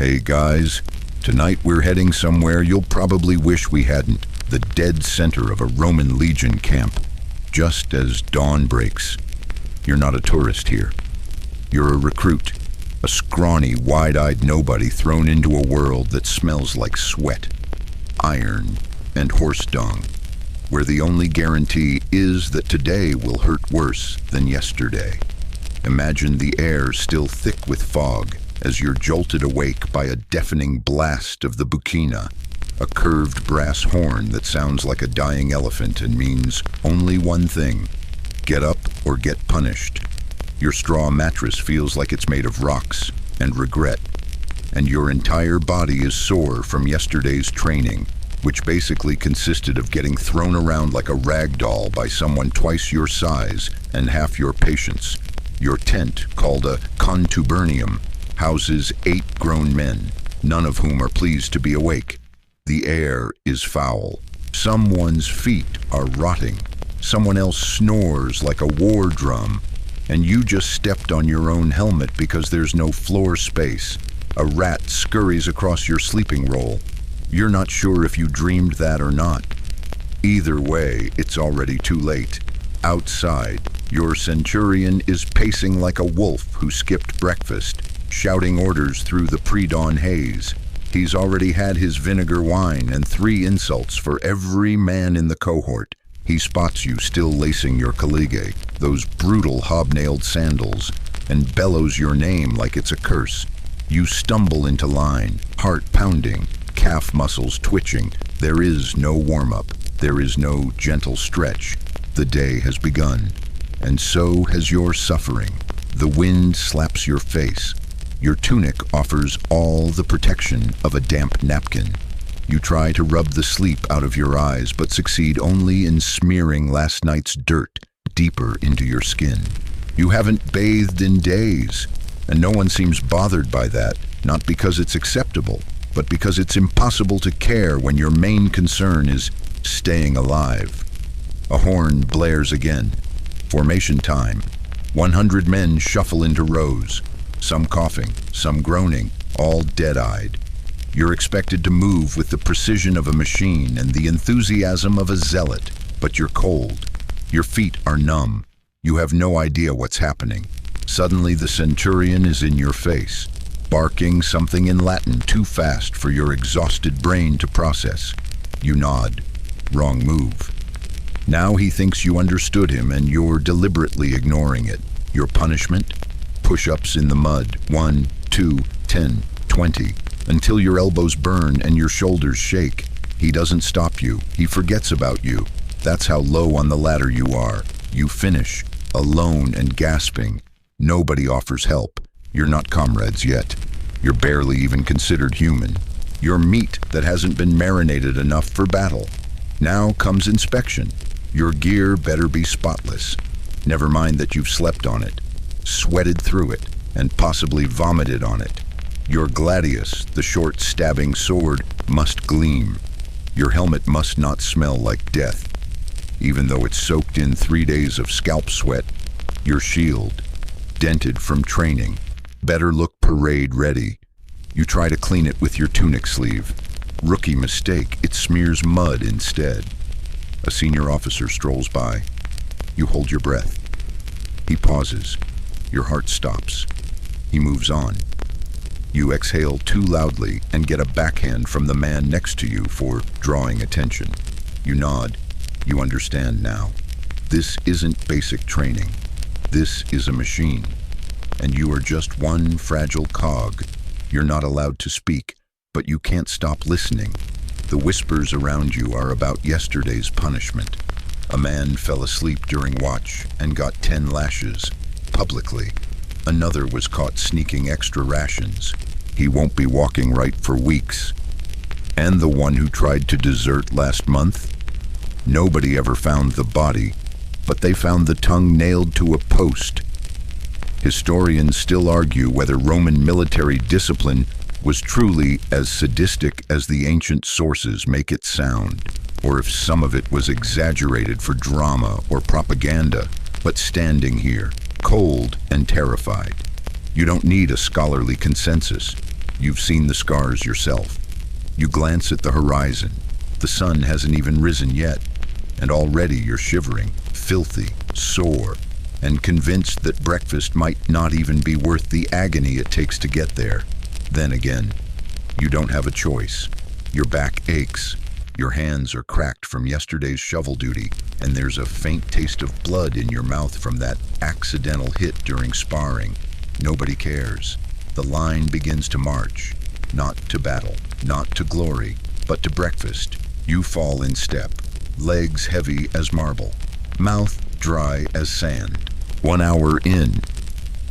Hey guys, tonight we're heading somewhere you'll probably wish we hadn't. The dead center of a Roman legion camp, just as dawn breaks. You're not a tourist here. You're a recruit, a scrawny, wide-eyed nobody thrown into a world that smells like sweat, iron, and horse dung, where the only guarantee is that today will hurt worse than yesterday. Imagine the air still thick with fog as you're jolted awake by a deafening blast of the bucina, a curved brass horn that sounds like a dying elephant and means only one thing: get up or get punished. Your straw mattress feels like it's made of rocks and regret, and your entire body is sore from yesterday's training, which basically consisted of getting thrown around like a rag doll by someone twice your size and half your patience. Your tent, called a contubernium, houses 8 grown men, none of whom are pleased to be awake. The air is foul. Someone's feet are rotting. Someone else snores like a war drum. And you just stepped on your own helmet because there's no floor space. A rat scurries across your sleeping roll. You're not sure if you dreamed that or not. Either way, it's already too late. Outside, your centurion is pacing like a wolf who skipped breakfast, shouting orders through the pre-dawn haze. He's already had his vinegar wine and 3 insults for every man in the cohort. He spots you still lacing your collegae, those brutal hobnailed sandals, and bellows your name like it's a curse. You stumble into line, heart pounding, calf muscles twitching. There is no warm-up. There is no gentle stretch. The day has begun, and so has your suffering. The wind slaps your face. Your tunic offers all the protection of a damp napkin. You try to rub the sleep out of your eyes, but succeed only in smearing last night's dirt deeper into your skin. You haven't bathed in days, and no one seems bothered by that, not because it's acceptable, but because it's impossible to care when your main concern is staying alive. A horn blares again. Formation time. 100 men shuffle into rows, some coughing, some groaning, all dead-eyed. You're expected to move with the precision of a machine and the enthusiasm of a zealot, but you're cold. Your feet are numb. You have no idea what's happening. Suddenly the centurion is in your face, barking something in Latin too fast for your exhausted brain to process. You nod. Wrong move. Now he thinks you understood him and you're deliberately ignoring it. Your punishment? Push-ups in the mud. 1, 2, 10, 20. Until your elbows burn and your shoulders shake. He doesn't stop you. He forgets about you. That's how low on the ladder you are. You finish, alone and gasping. Nobody offers help. You're not comrades yet. You're barely even considered human. You're meat that hasn't been marinated enough for battle. Now comes inspection. Your gear better be spotless. Never mind that you've slept on it, sweated through it, and possibly vomited on it. Your gladius, the short stabbing sword, must gleam. Your helmet must not smell like death, even though it's soaked in 3 days of scalp sweat. Your shield, dented from training, better look parade ready. You try to clean it with your tunic sleeve. Rookie mistake, it smears mud instead. A senior officer strolls by. You hold your breath. He pauses. Your heart stops. He moves on. You exhale too loudly and get a backhand from the man next to you for drawing attention. You nod. You understand now. This isn't basic training. This is a machine. And you are just one fragile cog. You're not allowed to speak, but you can't stop listening. The whispers around you are about yesterday's punishment. A man fell asleep during watch and got 10 lashes, publicly. Another was caught sneaking extra rations. He won't be walking right for weeks. And the one who tried to desert last month? Nobody ever found the body, but they found the tongue nailed to a post. Historians still argue whether Roman military discipline was truly as sadistic as the ancient sources make it sound, or if some of it was exaggerated for drama or propaganda. But standing here, cold and terrified, you don't need a scholarly consensus. You've seen the scars yourself. You glance at the horizon. The sun hasn't even risen yet, and already you're shivering, filthy, sore, and convinced that breakfast might not even be worth the agony it takes to get there. Then again, you don't have a choice. Your back aches, your hands are cracked from yesterday's shovel duty, and there's a faint taste of blood in your mouth from that accidental hit during sparring. Nobody cares. The line begins to march, not to battle, not to glory, but to breakfast. You fall in step, legs heavy as marble, mouth dry as sand. 1 hour in,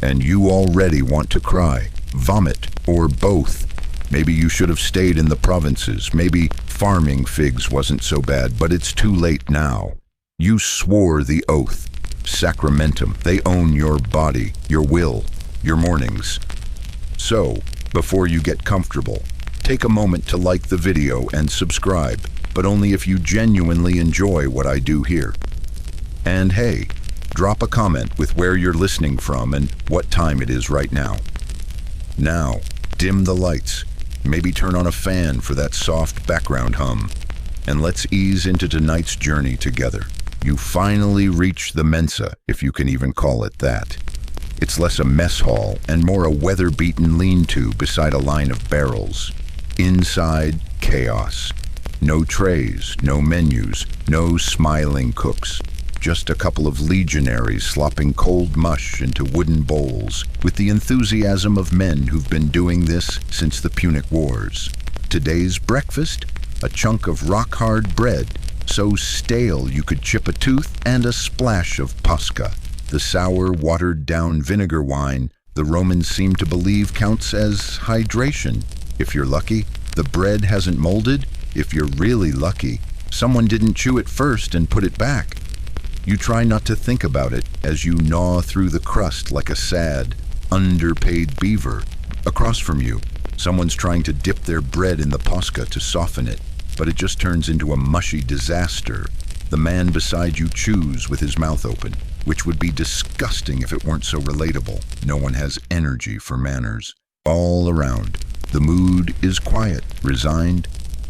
and you already want to cry, vomit, or both. Maybe you should have stayed in the provinces. Maybe farming figs wasn't so bad, but it's too late now. You swore the oath. Sacramentum. They own your body, your will, your mornings. So, before you get comfortable, take a moment to like the video and subscribe, but only if you genuinely enjoy what I do here. And hey, drop a comment with where you're listening from and what time it is right now. Now, dim the lights. Maybe turn on a fan for that soft background hum. And let's ease into tonight's journey together. You finally reach the Mensa, if you can even call it that. It's less a mess hall and more a weather-beaten lean-to beside a line of barrels. Inside, chaos. No trays, no menus, no smiling cooks. Just a couple of legionaries slopping cold mush into wooden bowls with the enthusiasm of men who've been doing this since the Punic Wars. Today's breakfast? A chunk of rock-hard bread, so stale you could chip a tooth, and a splash of Posca, the sour, watered-down vinegar wine the Romans seem to believe counts as hydration. If you're lucky, the bread hasn't molded. If you're really lucky, someone didn't chew it first and put it back. You try not to think about it as you gnaw through the crust like a sad, underpaid beaver. Across from you, someone's trying to dip their bread in the Posca to soften it, but it just turns into a mushy disaster. The man beside you chews with his mouth open, which would be disgusting if it weren't so relatable. No one has energy for manners. All around, the mood is quiet, resigned,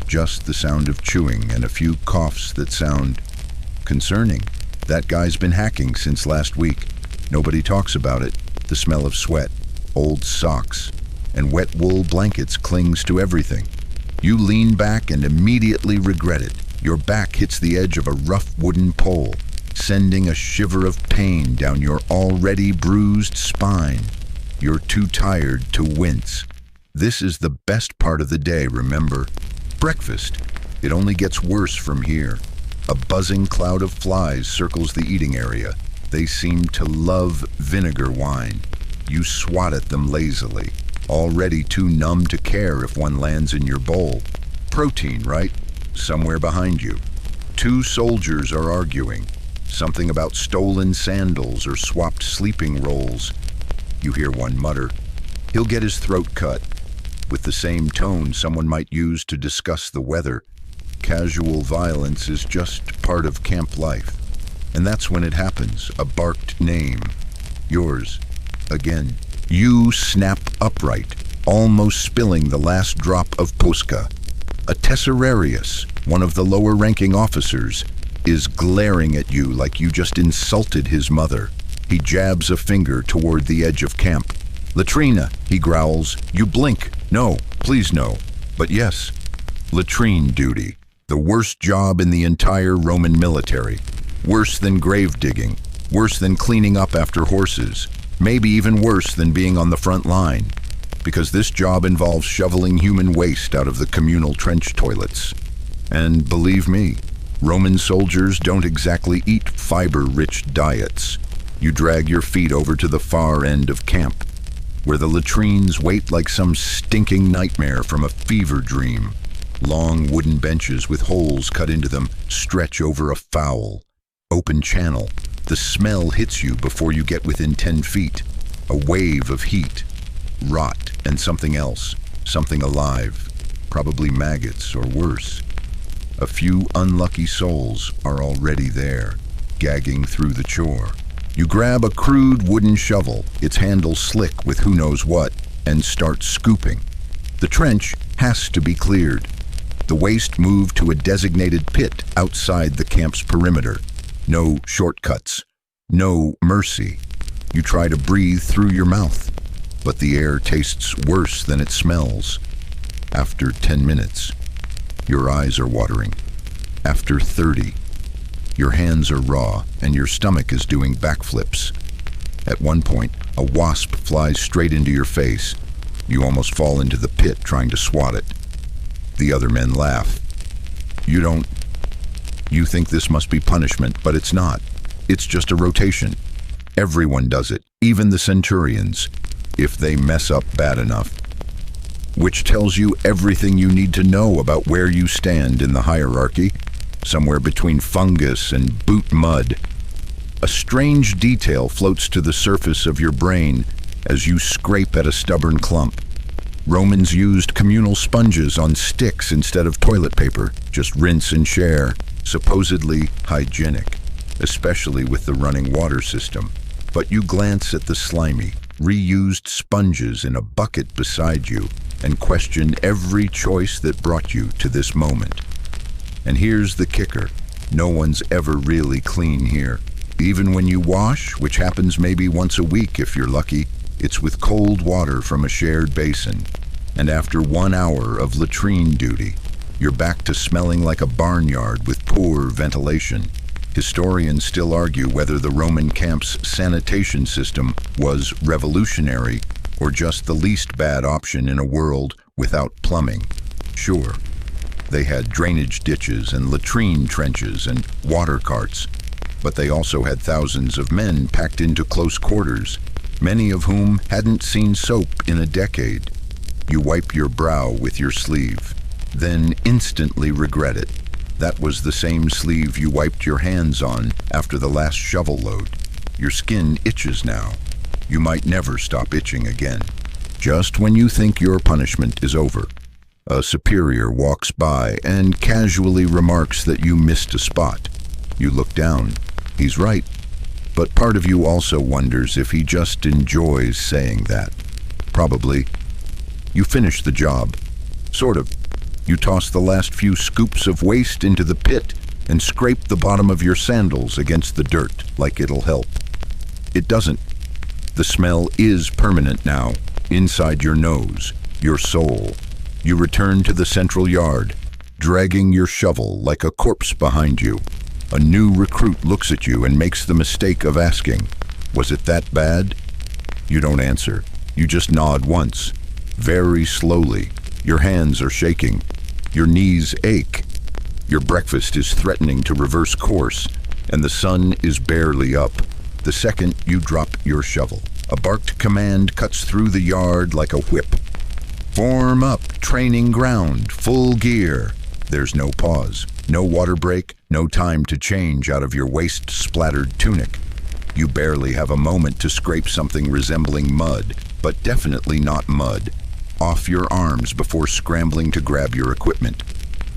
just the sound of chewing and a few coughs that sound concerning. That guy's been hacking since last week. Nobody talks about it. The smell of sweat, old socks, and wet wool blankets clings to everything. You lean back and immediately regret it. Your back hits the edge of a rough wooden pole, sending a shiver of pain down your already bruised spine. You're too tired to wince. This is the best part of the day, remember? Breakfast. It only gets worse from here. A buzzing cloud of flies circles the eating area. They seem to love vinegar wine. You swat at them lazily, already too numb to care if one lands in your bowl. Protein, right? Somewhere behind you. 2 soldiers are arguing. Something about stolen sandals or swapped sleeping rolls. You hear one mutter. He'll get his throat cut. With the same tone someone might use to discuss the weather. Casual violence is just part of camp life. And that's when it happens, a barked name. Yours. Again. You snap upright, almost spilling the last drop of Posca. A Tesserarius, one of the lower-ranking officers, is glaring at you like you just insulted his mother. He jabs a finger toward the edge of camp. Latrina, he growls. You blink. No, please no. But yes. Latrine duty. The worst job in the entire Roman military. Worse than grave digging. Worse than cleaning up after horses. Maybe even worse than being on the front line. Because this job involves shoveling human waste out of the communal trench toilets. And believe me, Roman soldiers don't exactly eat fiber-rich diets. You drag your feet over to the far end of camp, where the latrines wait like some stinking nightmare from a fever dream. Long wooden benches with holes cut into them stretch over a foul, open channel. The smell hits you before you get within 10 feet. A wave of heat, rot, and something else, something alive, probably maggots or worse. A few unlucky souls are already there, gagging through the chore. You grab a crude wooden shovel, its handle slick with who knows what, and start scooping. The trench has to be cleared. The waste moved to a designated pit outside the camp's perimeter. No shortcuts. No mercy. You try to breathe through your mouth, but the air tastes worse than it smells. After 10 minutes, your eyes are watering. After 30, your hands are raw and your stomach is doing backflips. At one point, a wasp flies straight into your face. You almost fall into the pit trying to swat it. The other men laugh. You think this must be punishment, but it's not. It's just a rotation. Everyone does it, even the centurions, if they mess up bad enough. Which tells you everything you need to know about where you stand in the hierarchy, somewhere between fungus and boot mud. A strange detail floats to the surface of your brain as you scrape at a stubborn clump. Romans used communal sponges on sticks instead of toilet paper, just rinse and share, supposedly hygienic, especially with the running water system. But you glance at the slimy, reused sponges in a bucket beside you and question every choice that brought you to this moment. And here's the kicker. No one's ever really clean here. Even when you wash, which happens maybe once a week if you're lucky, it's with cold water from a shared basin. And after 1 hour of latrine duty, you're back to smelling like a barnyard with poor ventilation. Historians still argue whether the Roman camp's sanitation system was revolutionary or just the least bad option in a world without plumbing. Sure, they had drainage ditches and latrine trenches and water carts, but they also had thousands of men packed into close quarters, many of whom hadn't seen soap in a decade. You wipe your brow with your sleeve, then instantly regret it. That was the same sleeve you wiped your hands on after the last shovel load. Your skin itches now. You might never stop itching again. Just when you think your punishment is over, a superior walks by and casually remarks that you missed a spot. You look down. He's right. But part of you also wonders if he just enjoys saying that. Probably. You finish the job. Sort of. You toss the last few scoops of waste into the pit and scrape the bottom of your sandals against the dirt like it'll help. It doesn't. The smell is permanent now, inside your nose, your soul. You return to the central yard, dragging your shovel like a corpse behind you. A new recruit looks at you and makes the mistake of asking, "Was it that bad?" You don't answer. You just nod once, very slowly. Your hands are shaking. Your knees ache. Your breakfast is threatening to reverse course, and the sun is barely up. The second you drop your shovel, a barked command cuts through the yard like a whip. Form up, training ground, full gear. There's no pause, no water break, no time to change out of your waste-splattered tunic. You barely have a moment to scrape something resembling mud, but definitely not mud, off your arms before scrambling to grab your equipment.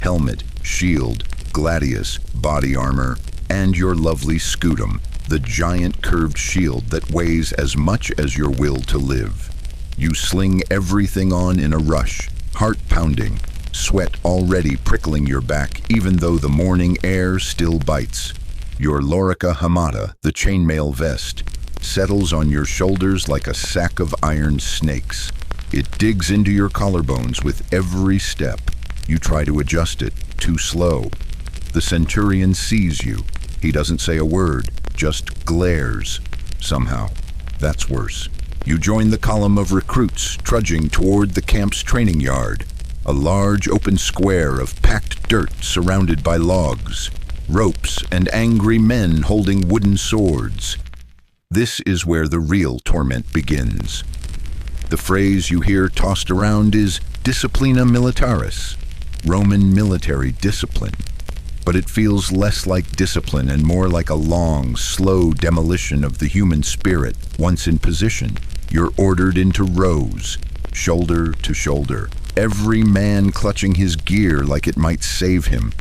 Helmet, shield, gladius, body armor, and your lovely scutum, the giant curved shield that weighs as much as your will to live. You sling everything on in a rush, heart pounding, sweat already prickling your back even though the morning air still bites. Your lorica hamata, the chainmail vest, settles on your shoulders like a sack of iron snakes. It digs into your collarbones with every step. You try to adjust it, too slow. The centurion sees you. He doesn't say a word, just glares. Somehow, that's worse. You join the column of recruits trudging toward the camp's training yard, a large open square of packed dirt surrounded by logs, ropes, and angry men holding wooden swords. This is where the real torment begins. The phrase you hear tossed around is disciplina militaris, Roman military discipline. But it feels less like discipline and more like a long, slow demolition of the human spirit once in position. You're ordered into rows, shoulder to shoulder, every man clutching his gear like it might save him.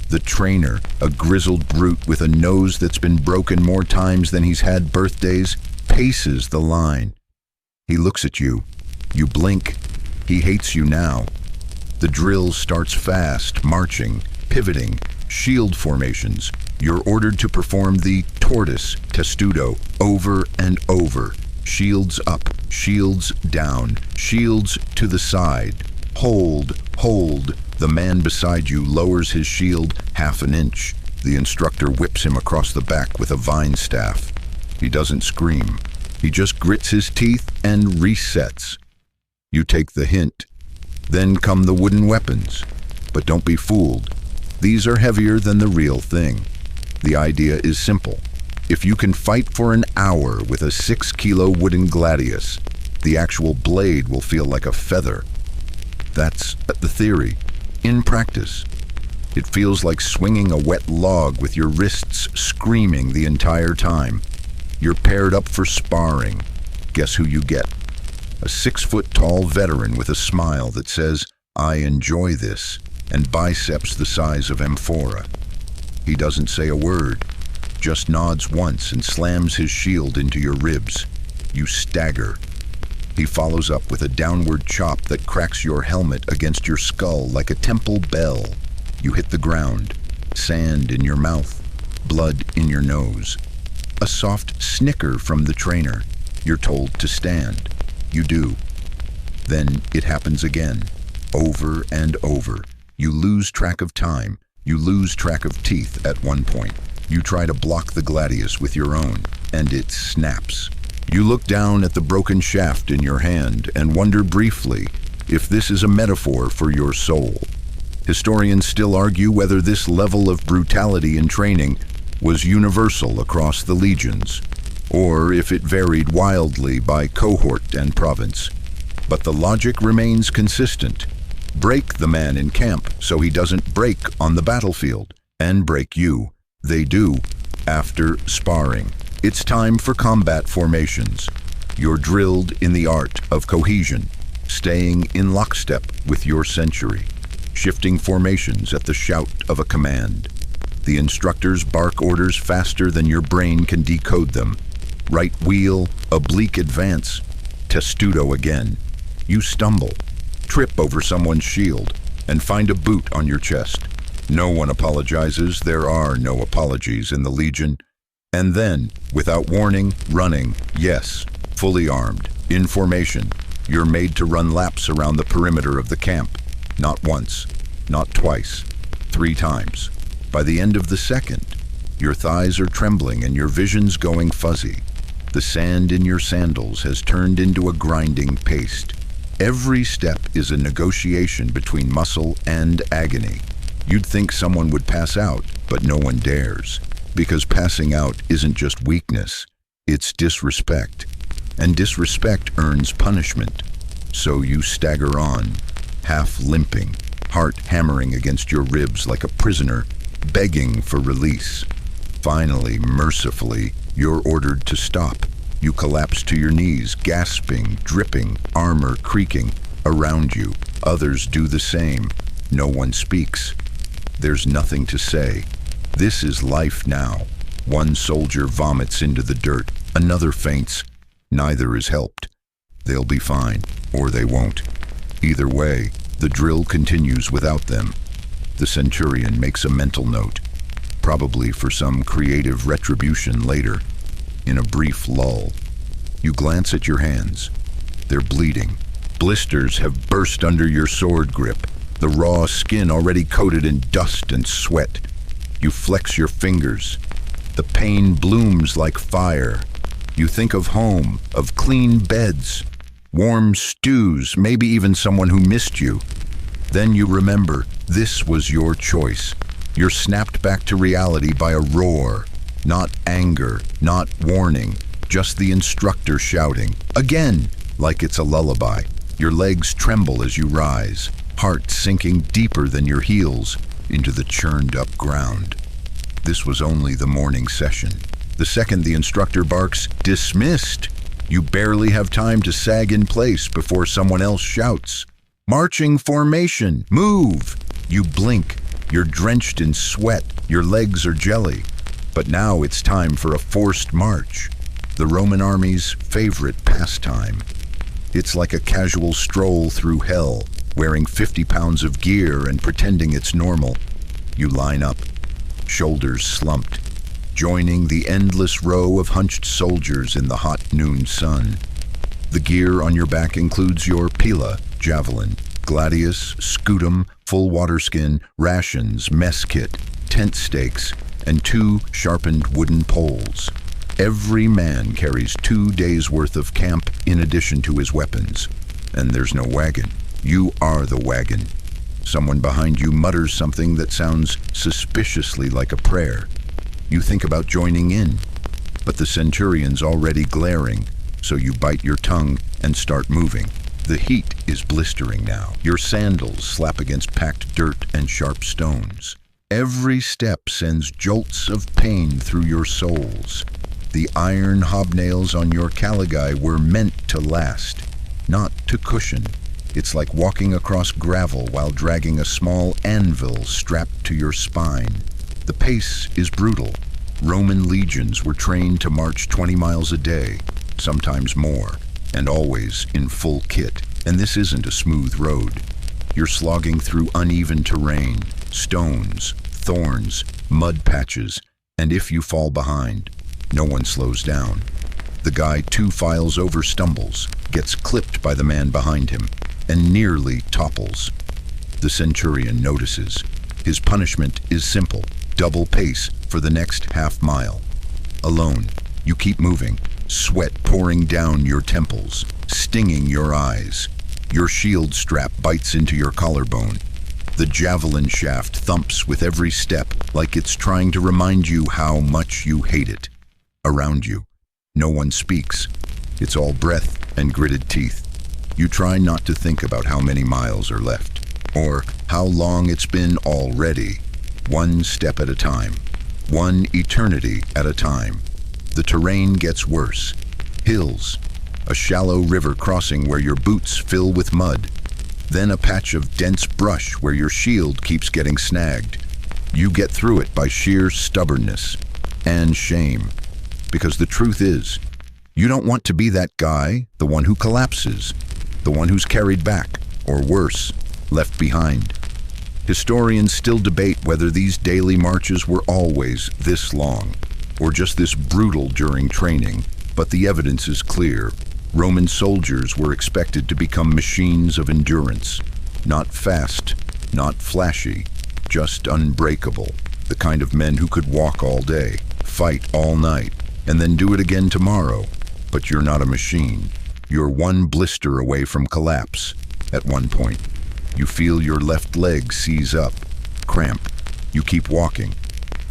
The trainer, a grizzled brute with a nose that's been broken more times than he's had birthdays, paces the line. He looks at you. You blink. He hates you now. The drill starts fast, marching, pivoting, shield formations. You're ordered to perform the tortoise testudo over and over. Shields up, shields down, shields to the side. Hold, hold. The man beside you lowers his shield half an inch. The instructor whips him across the back with a vine staff. He doesn't scream. He just grits his teeth and resets. You take the hint. Then come the wooden weapons. But don't be fooled. These are heavier than the real thing. The idea is simple. If you can fight for an hour with a 6-kilo wooden gladius, the actual blade will feel like a feather. That's the theory. In practice, it feels like swinging a wet log with your wrists screaming the entire time. You're paired up for sparring. Guess who you get? A 6-foot-tall veteran with a smile that says, "I enjoy this," and biceps the size of amphora. He doesn't say a word, just nods once and slams his shield into your ribs. You stagger. He follows up with a downward chop that cracks your helmet against your skull like a temple bell. You hit the ground, sand in your mouth, blood in your nose. A soft snicker from the trainer. You're told to stand. You do. Then it happens again, over and over. You lose track of time. You lose track of teeth at one point. You try to block the gladius with your own, and it snaps. You look down at the broken shaft in your hand and wonder briefly if this is a metaphor for your soul. Historians still argue whether this level of brutality in training was universal across the legions, or if it varied wildly by cohort and province. But the logic remains consistent. Break the man in camp so he doesn't break on the battlefield, and break you. They do, after sparring. It's time for combat formations. You're drilled in the art of cohesion, staying in lockstep with your century, shifting formations at the shout of a command. The instructors bark orders faster than your brain can decode them. Right wheel, oblique advance, testudo again. You stumble, trip over someone's shield, and find a boot on your chest. No one apologizes. There are no apologies in the Legion. And then, without warning, running, yes, fully armed, in formation, you're made to run laps around the perimeter of the camp. Not once, not twice, 3 times. By the end of the second, your thighs are trembling and your vision's going fuzzy. The sand in your sandals has turned into a grinding paste. Every step is a negotiation between muscle and agony. You'd think someone would pass out, but no one dares. Because passing out isn't just weakness, it's disrespect. And disrespect earns punishment. So you stagger on, half limping, heart hammering against your ribs like a prisoner, begging for release. Finally, mercifully, you're ordered to stop. You collapse to your knees, gasping, dripping, armor creaking. Around you, others do the same. No one speaks. There's nothing to say. This is life now. One soldier vomits into the dirt, another faints. Neither is helped. They'll be fine, or they won't. Either way, the drill continues without them. The centurion makes a mental note, probably for some creative retribution later. In a brief lull, you glance at your hands. They're bleeding. Blisters have burst under your sword grip, the raw skin already coated in dust and sweat. You flex your fingers. The pain blooms like fire. You think of home, of clean beds, warm stews, maybe even someone who missed you. Then you remember this was your choice. You're snapped back to reality by a roar. Not anger, not warning, just the instructor shouting. Again, like it's a lullaby. Your legs tremble as you rise, heart sinking deeper than your heels into the churned up ground. This was only the morning session. The second the instructor barks, "Dismissed!" you barely have time to sag in place before someone else shouts, "Marching formation, move!" You blink, you're drenched in sweat, your legs are jelly. But now it's time for a forced march, the Roman army's favorite pastime. It's like a casual stroll through hell, wearing 50 pounds of gear and pretending it's normal. You line up, shoulders slumped, joining the endless row of hunched soldiers in the hot noon sun. The gear on your back includes your pila, javelin, gladius, scutum, full water skin, rations, mess kit, tent stakes, and 2 sharpened wooden poles. Every man carries 2 days' worth of camp in addition to his weapons. And there's no wagon. You are the wagon. Someone behind you mutters something that sounds suspiciously like a prayer. You think about joining in, but the centurion's already glaring, so you bite your tongue and start moving. The heat is blistering now. Your sandals slap against packed dirt and sharp stones. Every step sends jolts of pain through your soles. The iron hobnails on your caligae were meant to last, not to cushion. It's like walking across gravel while dragging a small anvil strapped to your spine. The pace is brutal. Roman legions were trained to march 20 miles a day, sometimes more, and always in full kit. And this isn't a smooth road. You're slogging through uneven terrain, stones, thorns, mud patches, and if you fall behind, no one slows down. The guy 2 files over stumbles, gets clipped by the man behind him, and nearly topples. The centurion notices. His punishment is simple: double pace for the next half mile. Alone, you keep moving, sweat pouring down your temples, stinging your eyes. Your shield strap bites into your collarbone. The javelin shaft thumps with every step, like it's trying to remind you how much you hate it. Around you, no one speaks. It's all breath and gritted teeth. You try not to think about how many miles are left, or how long it's been already. One step at a time, one eternity at a time. The terrain gets worse. Hills, a shallow river crossing where your boots fill with mud, then a patch of dense brush where your shield keeps getting snagged. You get through it by sheer stubbornness and shame, because the truth is, you don't want to be that guy, the one who collapses, the one who's carried back, or worse, left behind. Historians still debate whether these daily marches were always this long, or just this brutal during training, but the evidence is clear. Roman soldiers were expected to become machines of endurance, not fast, not flashy, just unbreakable, the kind of men who could walk all day, fight all night, and then do it again tomorrow. But you're not a machine. You're one blister away from collapse. At one point, you feel your left leg seize up, cramp. You keep walking.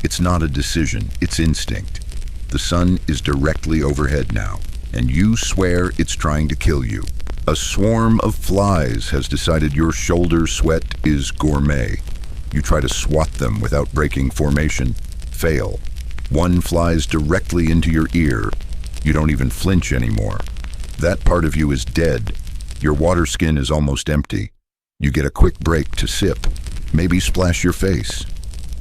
It's not a decision, it's instinct. The sun is directly overhead now, and you swear it's trying to kill you. A swarm of flies has decided your shoulder sweat is gourmet. You try to swat them without breaking formation. Fail. One flies directly into your ear. You don't even flinch anymore. That part of you is dead. Your water skin is almost empty. You get a quick break to sip, maybe splash your face.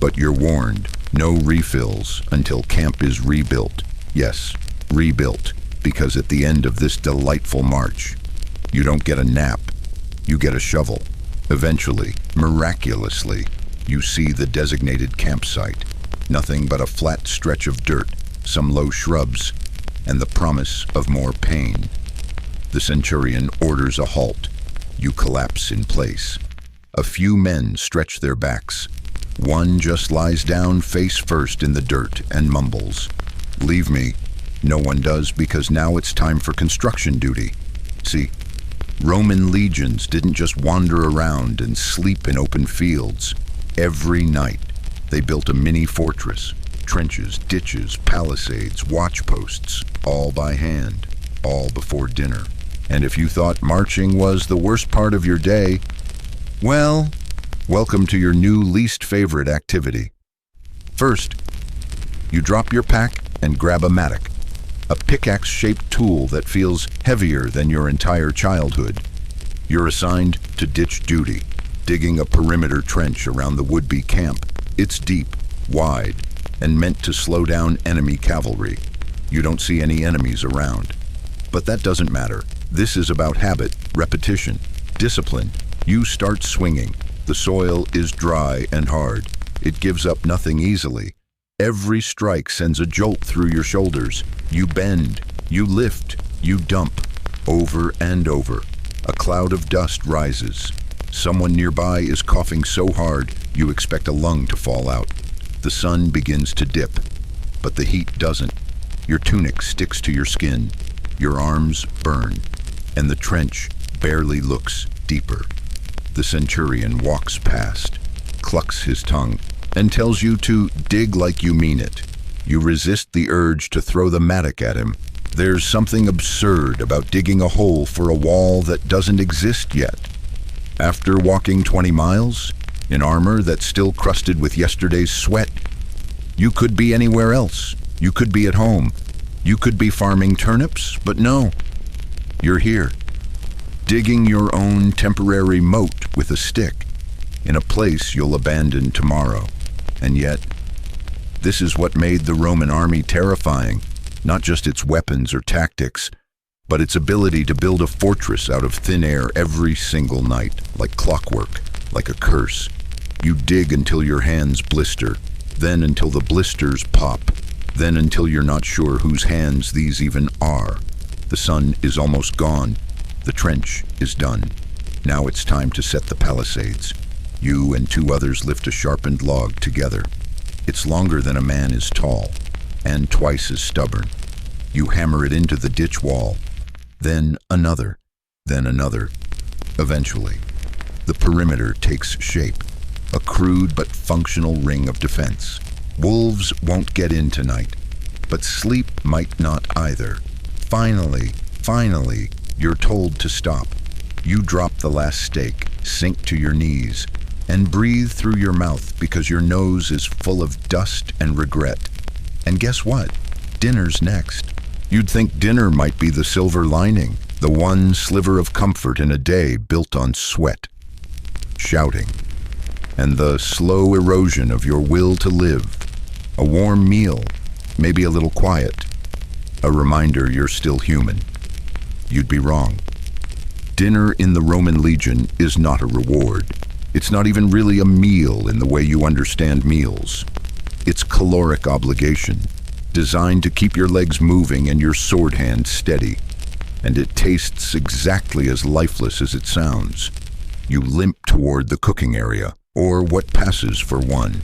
But you're warned, no refills until camp is rebuilt. Yes, rebuilt, because at the end of this delightful march, you don't get a nap, you get a shovel. Eventually, miraculously, you see the designated campsite. Nothing but a flat stretch of dirt, some low shrubs, and the promise of more pain. The centurion orders a halt. You collapse in place. A few men stretch their backs. One just lies down face first in the dirt and mumbles, "Leave me." No one does, because now it's time for construction duty. See, Roman legions didn't just wander around and sleep in open fields. Every night, they built a mini fortress, trenches, ditches, palisades, watchposts, all by hand, all before dinner. And if you thought marching was the worst part of your day, well, welcome to your new least favorite activity. First, you drop your pack and grab a mattock, a pickaxe-shaped tool that feels heavier than your entire childhood. You're assigned to ditch duty, digging a perimeter trench around the would-be camp. It's deep, wide, and meant to slow down enemy cavalry. You don't see any enemies around. But that doesn't matter. This is about habit, repetition, discipline. You start swinging. The soil is dry and hard. It gives up nothing easily. Every strike sends a jolt through your shoulders. You bend, you lift, you dump. Over and over. A cloud of dust rises. Someone nearby is coughing so hard you expect a lung to fall out. The sun begins to dip, but the heat doesn't. Your tunic sticks to your skin. Your arms burn, and the trench barely looks deeper. The centurion walks past, clucks his tongue, and tells you to dig like you mean it. You resist the urge to throw the mattock at him. There's something absurd about digging a hole for a wall that doesn't exist yet. After walking 20 miles, in armor that's still crusted with yesterday's sweat, you could be anywhere else. You could be at home. You could be farming turnips, but no, you're here, digging your own temporary moat with a stick, in a place you'll abandon tomorrow. And yet, this is what made the Roman army terrifying, not just its weapons or tactics, but its ability to build a fortress out of thin air every single night, like clockwork, like a curse. You dig until your hands blister, then until the blisters pop, then until you're not sure whose hands these even are. The sun is almost gone. The trench is done. Now it's time to set the palisades. You and 2 others lift a sharpened log together. It's longer than a man is tall, and twice as stubborn. You hammer it into the ditch wall, then another. Eventually, the perimeter takes shape, a crude but functional ring of defense. Wolves won't get in tonight, but sleep might not either. Finally, you're told to stop. You drop the last stake, sink to your knees, and breathe through your mouth because your nose is full of dust and regret. And guess what? Dinner's next. You'd think dinner might be the silver lining, the one sliver of comfort in a day built on sweat, shouting, and the slow erosion of your will to live. A warm meal, maybe a little quiet, a reminder you're still human. You'd be wrong. Dinner in the Roman legion is not a reward. It's not even really a meal in the way you understand meals. It's caloric obligation, designed to keep your legs moving and your sword hand steady. And it tastes exactly as lifeless as it sounds. You limp toward the cooking area, or what passes for one.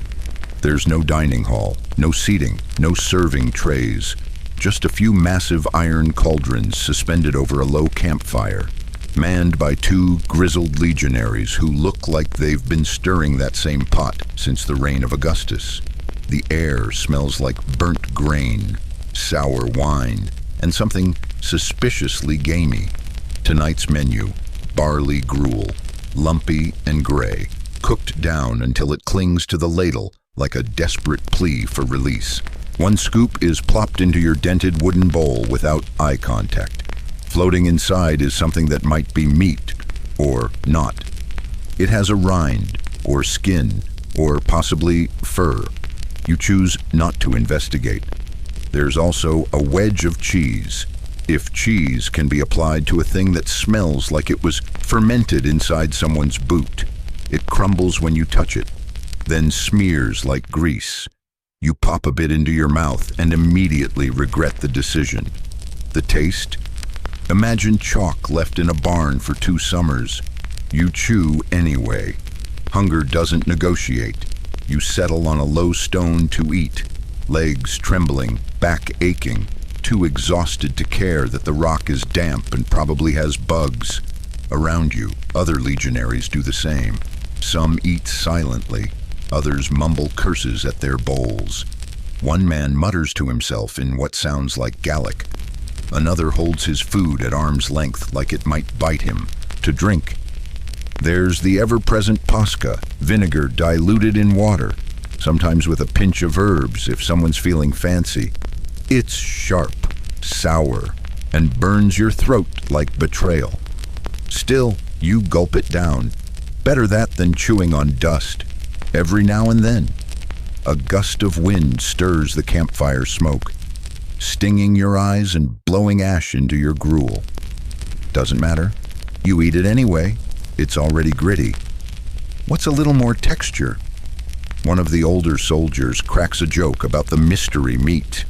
There's no dining hall, no seating, no serving trays. Just a few massive iron cauldrons suspended over a low campfire, manned by 2 grizzled legionaries who look like they've been stirring that same pot since the reign of Augustus. The air smells like burnt grain, sour wine, and something suspiciously gamey. Tonight's menu: barley gruel, lumpy and gray, cooked down until it clings to the ladle like a desperate plea for release. 1 scoop is plopped into your dented wooden bowl without eye contact. Floating inside is something that might be meat, or not. It has a rind, or skin, or possibly fur. You choose not to investigate. There's also a wedge of cheese, if cheese can be applied to a thing that smells like it was fermented inside someone's boot. It crumbles when you touch it, then smears like grease. You pop a bit into your mouth and immediately regret the decision. The taste? Imagine chalk left in a barn for 2 summers. You chew anyway. Hunger doesn't negotiate. You settle on a low stone to eat, legs trembling, back aching, too exhausted to care that the rock is damp and probably has bugs. Around you, other legionaries do the same. Some eat silently, others mumble curses at their bowls. One man mutters to himself in what sounds like Gallic. Another holds his food at arm's length like it might bite him. To drink, there's the ever-present pasca, vinegar diluted in water, sometimes with a pinch of herbs if someone's feeling fancy. It's sharp, sour, and burns your throat like betrayal. Still, you gulp it down. Better that than chewing on dust. Every now and then, a gust of wind stirs the campfire smoke, stinging your eyes and blowing ash into your gruel. Doesn't matter. You eat it anyway. It's already gritty. What's a little more texture? One of the older soldiers cracks a joke about the mystery meat.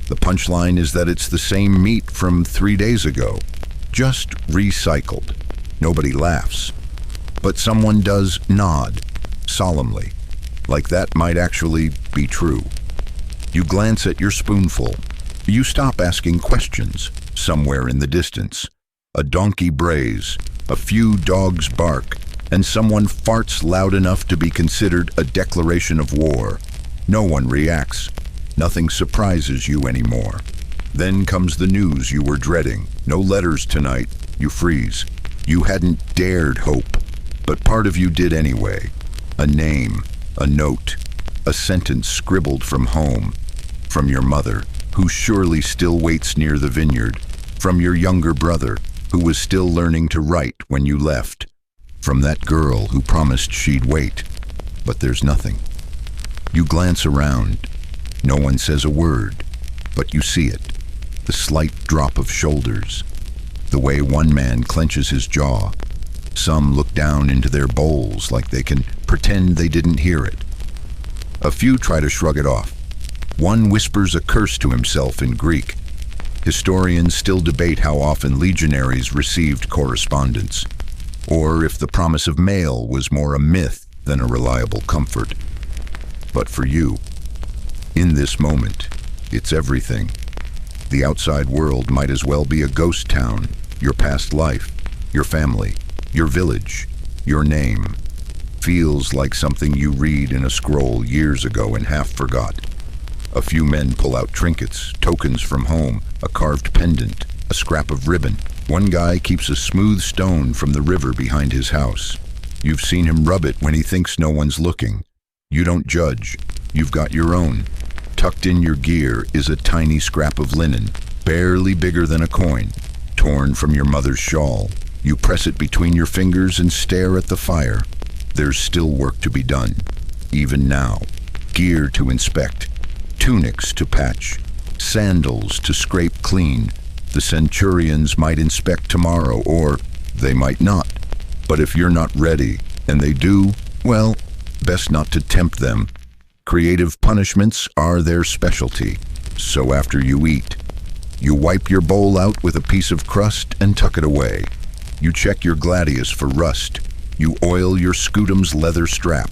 The punchline is that it's the same meat from 3 days ago, just recycled. Nobody laughs. But someone does nod, solemnly, like that might actually be true. You glance at your spoonful. You stop asking questions. Somewhere in the distance, a donkey brays, a few dogs bark, and someone farts loud enough to be considered a declaration of war. No one reacts. Nothing surprises you anymore. Then comes the news you were dreading. No letters tonight. You freeze. You hadn't dared hope, but part of you did anyway. A name, a note, a sentence scribbled from home, from your mother, who surely still waits near the vineyard, from your younger brother, who was still learning to write when you left, from that girl who promised she'd wait. But there's nothing. You glance around. No one says a word, but you see it. The slight drop of shoulders. The way one man clenches his jaw. Some look down into their bowls like they can pretend they didn't hear it. A few try to shrug it off. One whispers a curse to himself in Greek. Historians still debate how often legionaries received correspondence, or if the promise of mail was more a myth than a reliable comfort. But for you, in this moment, it's everything. The outside world might as well be a ghost town, your past life, your family, your village, your name. Feels like something you read in a scroll years ago and half forgot. A few men pull out trinkets, tokens from home, a carved pendant, a scrap of ribbon. One guy keeps a smooth stone from the river behind his house. You've seen him rub it when he thinks no one's looking. You don't judge. You've got your own. Tucked in your gear is a tiny scrap of linen, barely bigger than a coin, torn from your mother's shawl. You press it between your fingers and stare at the fire. There's still work to be done, even now. Gear to inspect, tunics to patch, sandals to scrape clean. The centurions might inspect tomorrow, or they might not. But if you're not ready, and they do, well, best not to tempt them. Creative punishments are their specialty. So after you eat, you wipe your bowl out with a piece of crust and tuck it away. You check your gladius for rust. You oil your scutum's leather strap.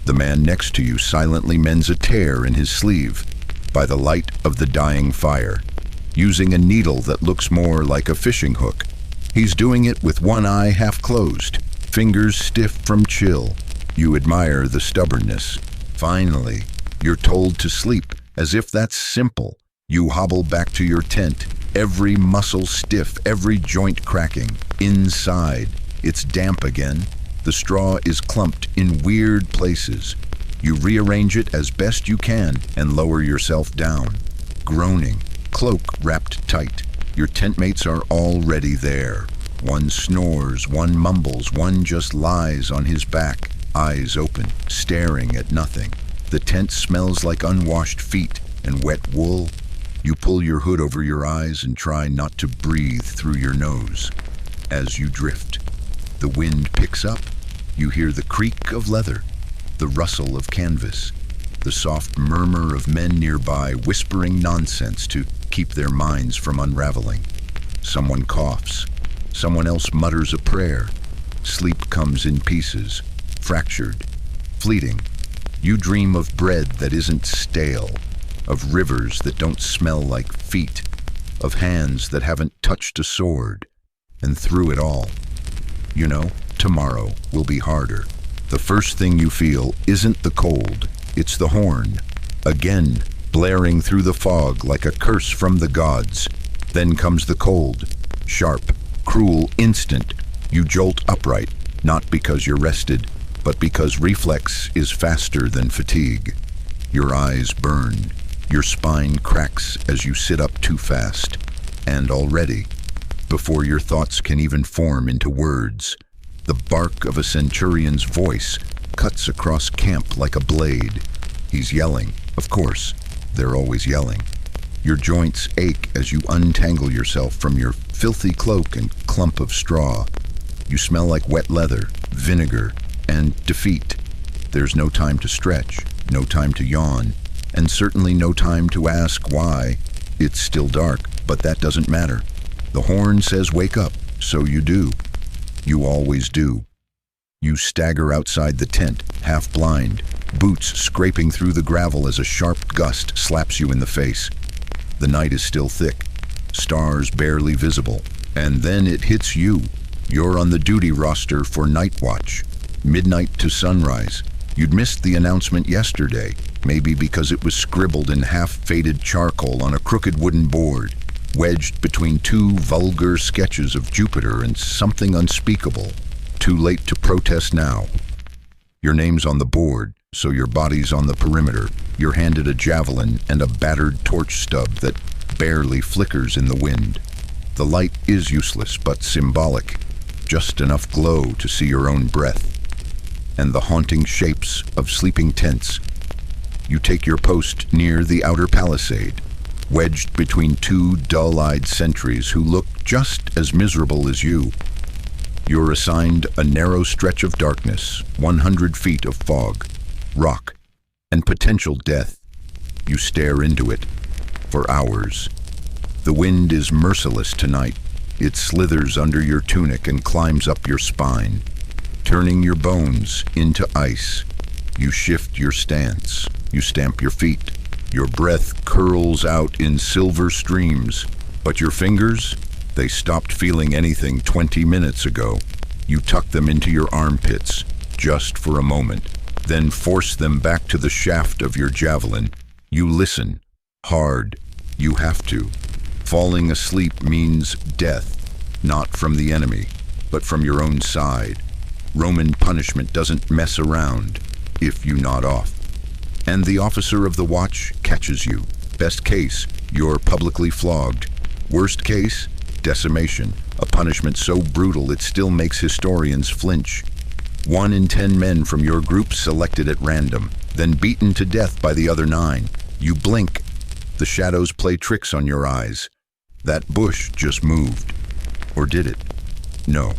The man next to you silently mends a tear in his sleeve by the light of the dying fire, using a needle that looks more like a fishing hook. He's doing it with one eye half closed, fingers stiff from chill. You admire the stubbornness. Finally, you're told to sleep, as if that's simple. You hobble back to your tent, every muscle stiff, every joint cracking. Inside, it's damp again. The straw is clumped in weird places. You rearrange it as best you can and lower yourself down, groaning, cloak wrapped tight. Your tent mates are already there. One snores, one mumbles, one just lies on his back, eyes open, staring at nothing. The tent smells like unwashed feet and wet wool. You pull your hood over your eyes and try not to breathe through your nose. As you drift, the wind picks up. You hear the creak of leather, the rustle of canvas, the soft murmur of men nearby whispering nonsense to keep their minds from unraveling. Someone coughs. Someone else mutters a prayer. Sleep comes in pieces, fractured, fleeting. You dream of bread that isn't stale, of rivers that don't smell like feet, of hands that haven't touched a sword. And through it all, you know, tomorrow will be harder. The first thing you feel isn't the cold, it's the horn, again blaring through the fog like a curse from the gods. Then comes the cold, sharp, cruel, instant. You jolt upright, not because you're rested, but because reflex is faster than fatigue. Your eyes burn, your spine cracks as you sit up too fast. And already, before your thoughts can even form into words, the bark of a centurion's voice cuts across camp like a blade. He's yelling, of course, they're always yelling. Your joints ache as you untangle yourself from your filthy cloak and clump of straw. You smell like wet leather, vinegar, and defeat. There's no time to stretch, no time to yawn, and certainly no time to ask why. It's still dark, but that doesn't matter. The horn says wake up, so you do. You always do. You stagger outside the tent, half blind, boots scraping through the gravel as a sharp gust slaps you in the face. The night is still thick, stars barely visible, and then it hits you. You're on the duty roster for night watch, midnight to sunrise. You'd missed the announcement yesterday, maybe because it was scribbled in half-faded charcoal on a crooked wooden board, wedged between two vulgar sketches of Jupiter and something unspeakable. Too late to protest now. Your name's on the board, so your body's on the perimeter. You're handed a javelin and a battered torch stub that barely flickers in the wind. The light is useless, but symbolic. Just enough glow to see your own breath and the haunting shapes of sleeping tents. You take your post near the outer palisade, wedged between two dull-eyed sentries who look just as miserable as you. You're assigned a narrow stretch of darkness, 100 feet of fog, rock, and potential death. You stare into it for hours. The wind is merciless tonight. It slithers under your tunic and climbs up your spine, turning your bones into ice. You shift your stance. You stamp your feet. Your breath curls out in silver streams, but your fingers, they stopped feeling anything 20 minutes ago. You tuck them into your armpits, just for a moment, then force them back to the shaft of your javelin. You listen, hard. You have to. Falling asleep means death, not from the enemy, but from your own side. Roman punishment doesn't mess around if you nod off. And the officer of the watch catches you. Best case, you're publicly flogged. Worst case, decimation, a punishment so brutal it still makes historians flinch. 1 in 10 men from your group selected at random, then beaten to death by the other 9. You blink. The shadows play tricks on your eyes. That bush just moved. Or did it? No.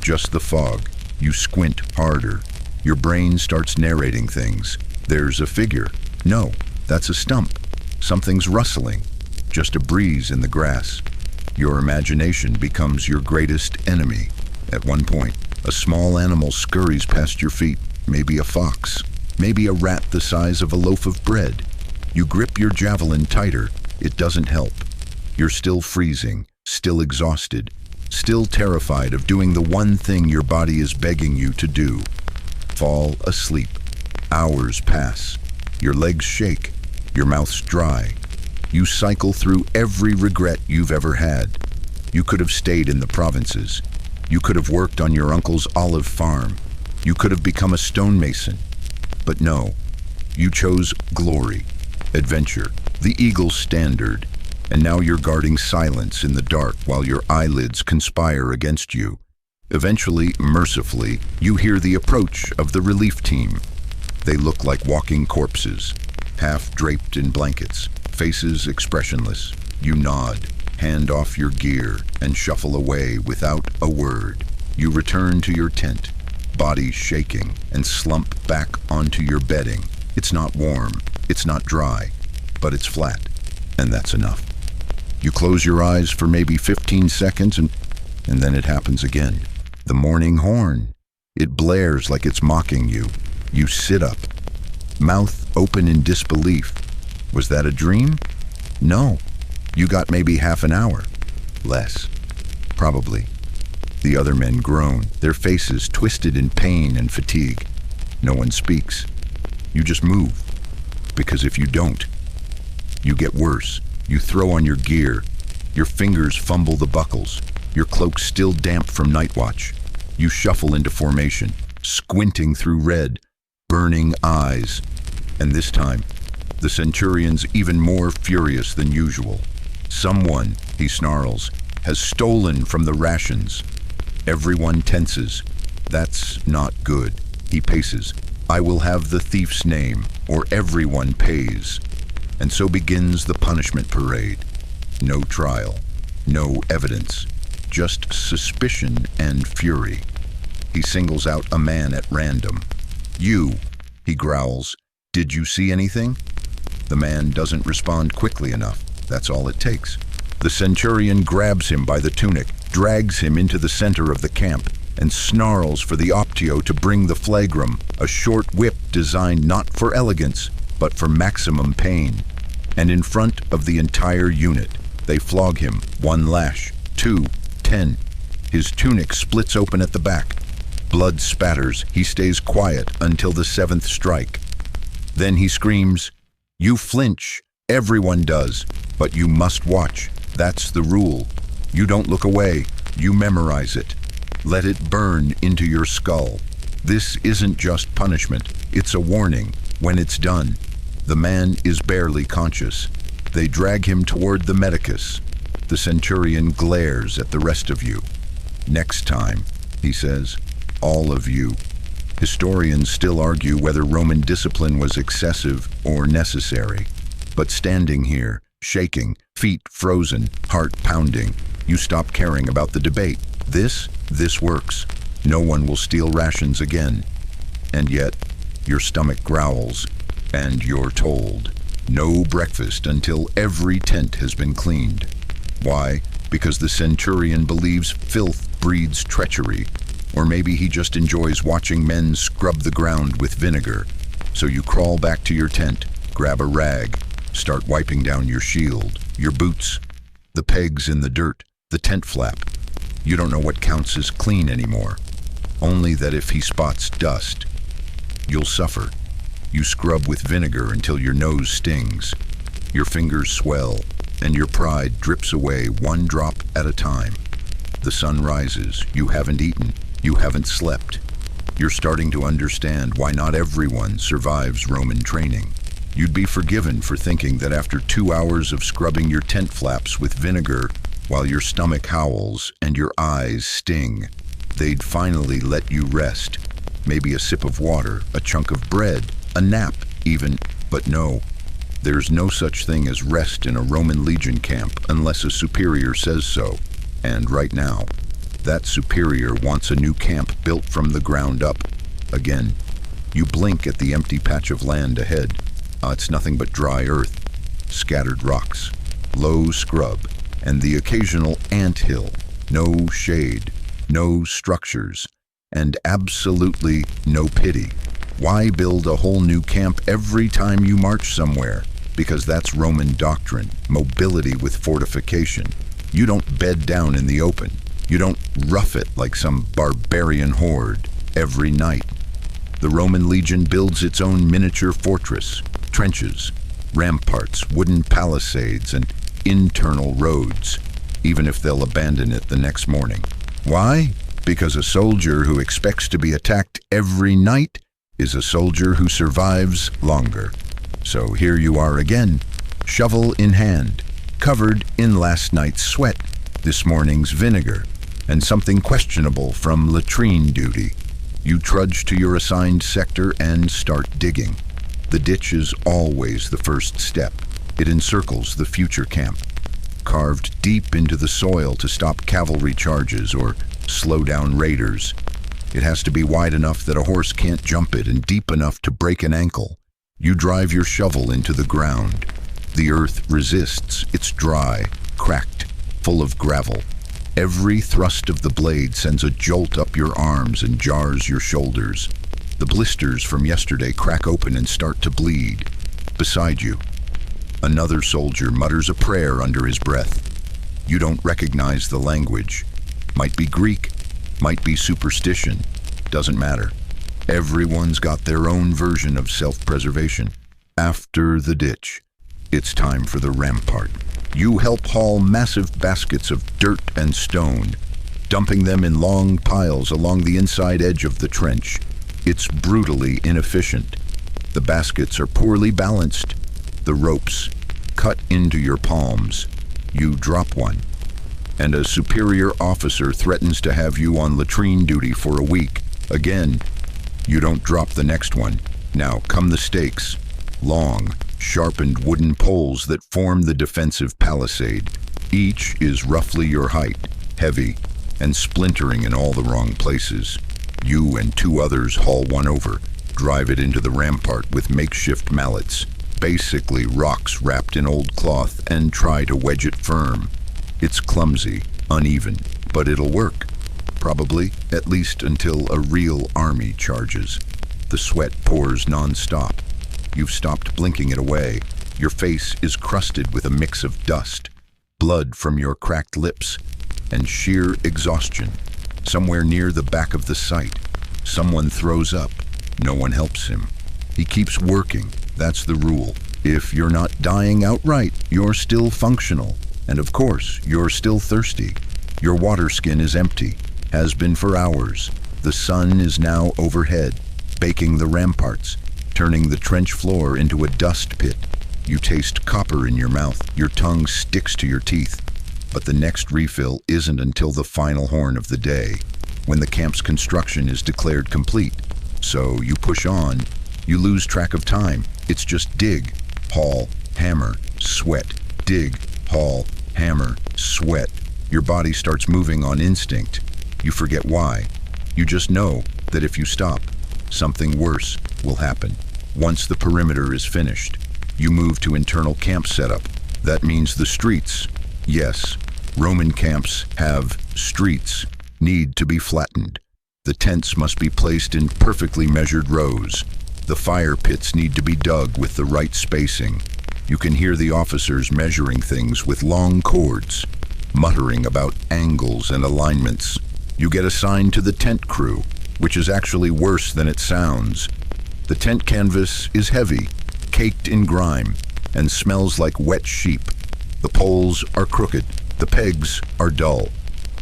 Just the fog. You squint harder. Your brain starts narrating things. There's a figure. No, that's a stump. Something's rustling. Just a breeze in the grass. Your imagination becomes your greatest enemy. At one point, a small animal scurries past your feet. Maybe a fox. Maybe a rat the size of a loaf of bread. You grip your javelin tighter. It doesn't help. You're still freezing, still exhausted, still terrified of doing the one thing your body is begging you to do. Fall asleep. Hours pass. Your legs shake. Your mouth's dry. You cycle through every regret you've ever had. You could have stayed in the provinces. You could have worked on your uncle's olive farm. You could have become a stonemason. But no, you chose glory, adventure, the Eagle's standard, and now you're guarding silence in the dark while your eyelids conspire against you. Eventually, mercifully, you hear the approach of the relief team. They look like walking corpses, half draped in blankets, faces expressionless. You nod, hand off your gear, and shuffle away without a word. You return to your tent, body shaking, and slump back onto your bedding. It's not warm, it's not dry, but it's flat, and that's enough. You close your eyes for maybe 15 seconds, and then it happens again. The morning horn. It blares like it's mocking you. You sit up, mouth open in disbelief. Was that a dream? No. You got maybe half an hour. Less. Probably. The other men groan, their faces twisted in pain and fatigue. No one speaks. You just move. Because if you don't, you get worse. You throw on your gear. Your fingers fumble the buckles. Your cloak still damp from night watch. You shuffle into formation, squinting through red, burning eyes. And this time, the centurion's even more furious than usual. Someone, he snarls, has stolen from the rations. Everyone tenses. That's not good. He paces. I will have the thief's name, or everyone pays. And so begins the punishment parade. No trial. No evidence, just suspicion and fury. He singles out a man at random. "You," he growls. "Did you see anything?" The man doesn't respond quickly enough. That's all it takes. The centurion grabs him by the tunic, drags him into the center of the camp, and snarls for the optio to bring the flagrum, a short whip designed not for elegance, but for maximum pain. And in front of the entire unit, they flog him, 1 lash, 2, 10. His tunic splits open at the back. Blood spatters. He stays quiet until the 7th strike. Then he screams, "You flinch. Everyone does. But you must watch. That's the rule. You don't look away. You memorize it. Let it burn into your skull. This isn't just punishment. It's a warning. When it's done." The man is barely conscious. They drag him toward the medicus. The centurion glares at the rest of you. "Next time," he says, "all of you." Historians still argue whether Roman discipline was excessive or necessary. But standing here, shaking, feet frozen, heart pounding, you stop caring about the debate. This works. No one will steal rations again. And yet, your stomach growls, and you're told, no breakfast until every tent has been cleaned. Why? Because the centurion believes filth breeds treachery. Or maybe he just enjoys watching men scrub the ground with vinegar. So you crawl back to your tent, grab a rag, start wiping down your shield, your boots, the pegs in the dirt, the tent flap. You don't know what counts as clean anymore. Only that if he spots dust, you'll suffer. You scrub with vinegar until your nose stings. Your fingers swell, and your pride drips away 1 drop at a time. The sun rises. You haven't eaten. You haven't slept. You're starting to understand why not everyone survives Roman training. You'd be forgiven for thinking that after 2 hours of scrubbing your tent flaps with vinegar while your stomach howls and your eyes sting, they'd finally let you rest. Maybe a sip of water, a chunk of bread, a nap even. But no, there's no such thing as rest in a Roman legion camp unless a superior says so. And right now, that superior wants a new camp built from the ground up. Again, you blink at the empty patch of land ahead. It's nothing but dry earth, scattered rocks, low scrub, and the occasional anthill. No shade, no structures, and absolutely no pity. Why build a whole new camp every time you march somewhere? Because that's Roman doctrine, mobility with fortification. You don't bed down in the open. You don't rough it like some barbarian horde every night. The Roman legion builds its own miniature fortress, trenches, ramparts, wooden palisades, and internal roads, even if they'll abandon it the next morning. Why? Because a soldier who expects to be attacked every night is a soldier who survives longer. So here you are again, shovel in hand, covered in last night's sweat, this morning's vinegar, and something questionable from latrine duty. You trudge to your assigned sector and start digging. The ditch is always the first step. It encircles the future camp, carved deep into the soil to stop cavalry charges or slow down raiders. It has to be wide enough that a horse can't jump it and deep enough to break an ankle. You drive your shovel into the ground. The earth resists. It's dry, cracked, full of gravel. Every thrust of the blade sends a jolt up your arms and jars your shoulders. The blisters from yesterday crack open and start to bleed. Beside you, another soldier mutters a prayer under his breath. You don't recognize the language. Might be Greek, might be superstition. Doesn't matter. Everyone's got their own version of self-preservation. After the ditch, it's time for the rampart. You help haul massive baskets of dirt and stone, dumping them in long piles along the inside edge of the trench. It's brutally inefficient. The baskets are poorly balanced. The ropes cut into your palms. You drop one, and a superior officer threatens to have you on latrine duty for a week. Again, you don't drop the next one. Now come the stakes. Long, sharpened wooden poles that form the defensive palisade. Each is roughly your height, heavy, and splintering in all the wrong places. You and two others haul one over, drive it into the rampart with makeshift mallets, basically rocks wrapped in old cloth, and try to wedge it firm. It's clumsy, uneven, but it'll work. Probably, at least until a real army charges. The sweat pours non-stop. You've stopped blinking it away. Your face is crusted with a mix of dust, blood from your cracked lips, and sheer exhaustion. Somewhere near the back of the site, someone throws up. No one helps him. He keeps working. That's the rule. If you're not dying outright, you're still functional. And of course, you're still thirsty. Your water skin is empty, has been for hours. The sun is now overhead, baking the ramparts, turning the trench floor into a dust pit. You taste copper in your mouth. Your tongue sticks to your teeth. But the next refill isn't until the final horn of the day, when the camp's construction is declared complete. So you push on. You lose track of time. It's just dig, haul, hammer, sweat, dig, haul, hammer, sweat. Your body starts moving on instinct. You forget why. You just know that if you stop, something worse will happen. Once the perimeter is finished, you move to internal camp setup. That means the streets. Yes, Roman camps have streets, need to be flattened. The tents must be placed in perfectly measured rows. The fire pits need to be dug with the right spacing. You can hear the officers measuring things with long cords, muttering about angles and alignments. You get assigned to the tent crew, which is actually worse than it sounds. The tent canvas is heavy, caked in grime, and smells like wet sheep. The poles are crooked, the pegs are dull.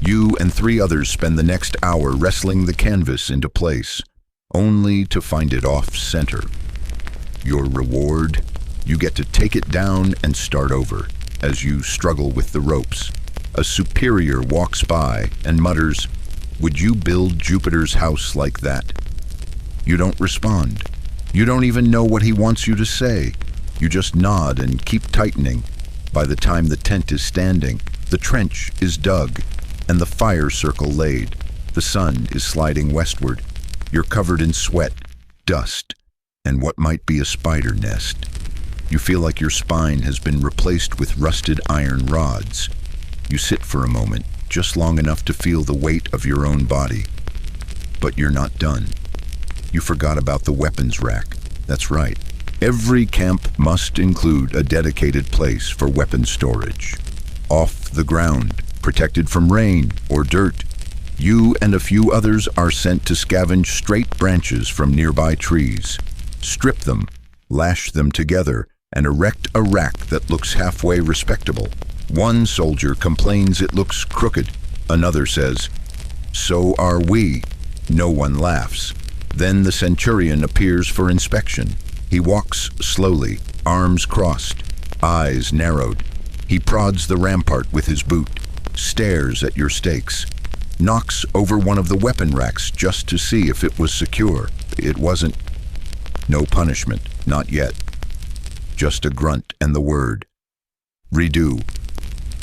You and three others spend the next hour wrestling the canvas into place, only to find it off-center. Your reward? You get to take it down and start over. As you struggle with the ropes, a superior walks by and mutters, "Would you build Jupiter's house like that?" You don't respond. You don't even know what he wants you to say. You just nod and keep tightening. By the time the tent is standing, the trench is dug, and the fire circle laid. The sun is sliding westward. You're covered in sweat, dust, and what might be a spider nest. You feel like your spine has been replaced with rusted iron rods. You sit for a moment, just long enough to feel the weight of your own body. But you're not done. You forgot about the weapons rack. That's right. Every camp must include a dedicated place for weapon storage. Off the ground, protected from rain or dirt. You and a few others are sent to scavenge straight branches from nearby trees. Strip them, lash them together, and erect a rack that looks halfway respectable. One soldier complains it looks crooked. Another says, "So are we." No one laughs. Then the centurion appears for inspection. He walks slowly, arms crossed, eyes narrowed. He prods the rampart with his boot, stares at your stakes, knocks over one of the weapon racks just to see if it was secure. It wasn't. No punishment, not yet. Just a grunt and the word, "Redo."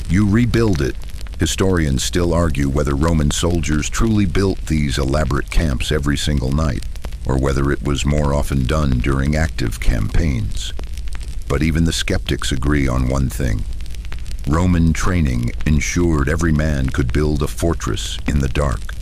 You rebuild it. Historians still argue whether Roman soldiers truly built these elaborate camps every single night, or whether it was more often done during active campaigns. But even the skeptics agree on one thing. Roman training ensured every man could build a fortress in the dark,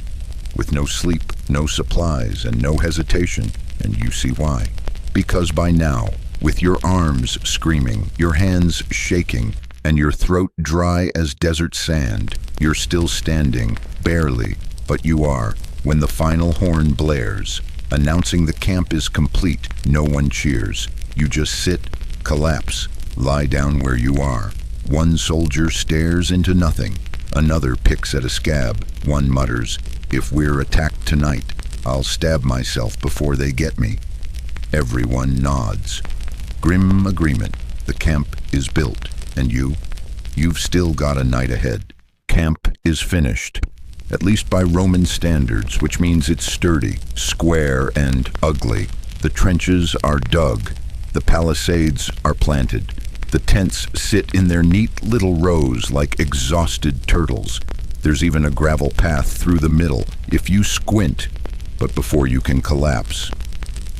with no sleep, no supplies, and no hesitation, and you see why. Because by now, with your arms screaming, your hands shaking, and your throat dry as desert sand, you're still standing, barely, but you are, when the final horn blares, announcing the camp is complete. No one cheers. You just sit, collapse, lie down where you are. One soldier stares into nothing. Another picks at a scab. One mutters, "If we're attacked tonight, I'll stab myself before they get me." Everyone nods. Grim agreement. The camp is built. And you've still got a night ahead. Camp is finished, at least by Roman standards, which means it's sturdy, square, and ugly. The trenches are dug. The palisades are planted. The tents sit in their neat little rows like exhausted turtles. There's even a gravel path through the middle if you squint, but before you can collapse.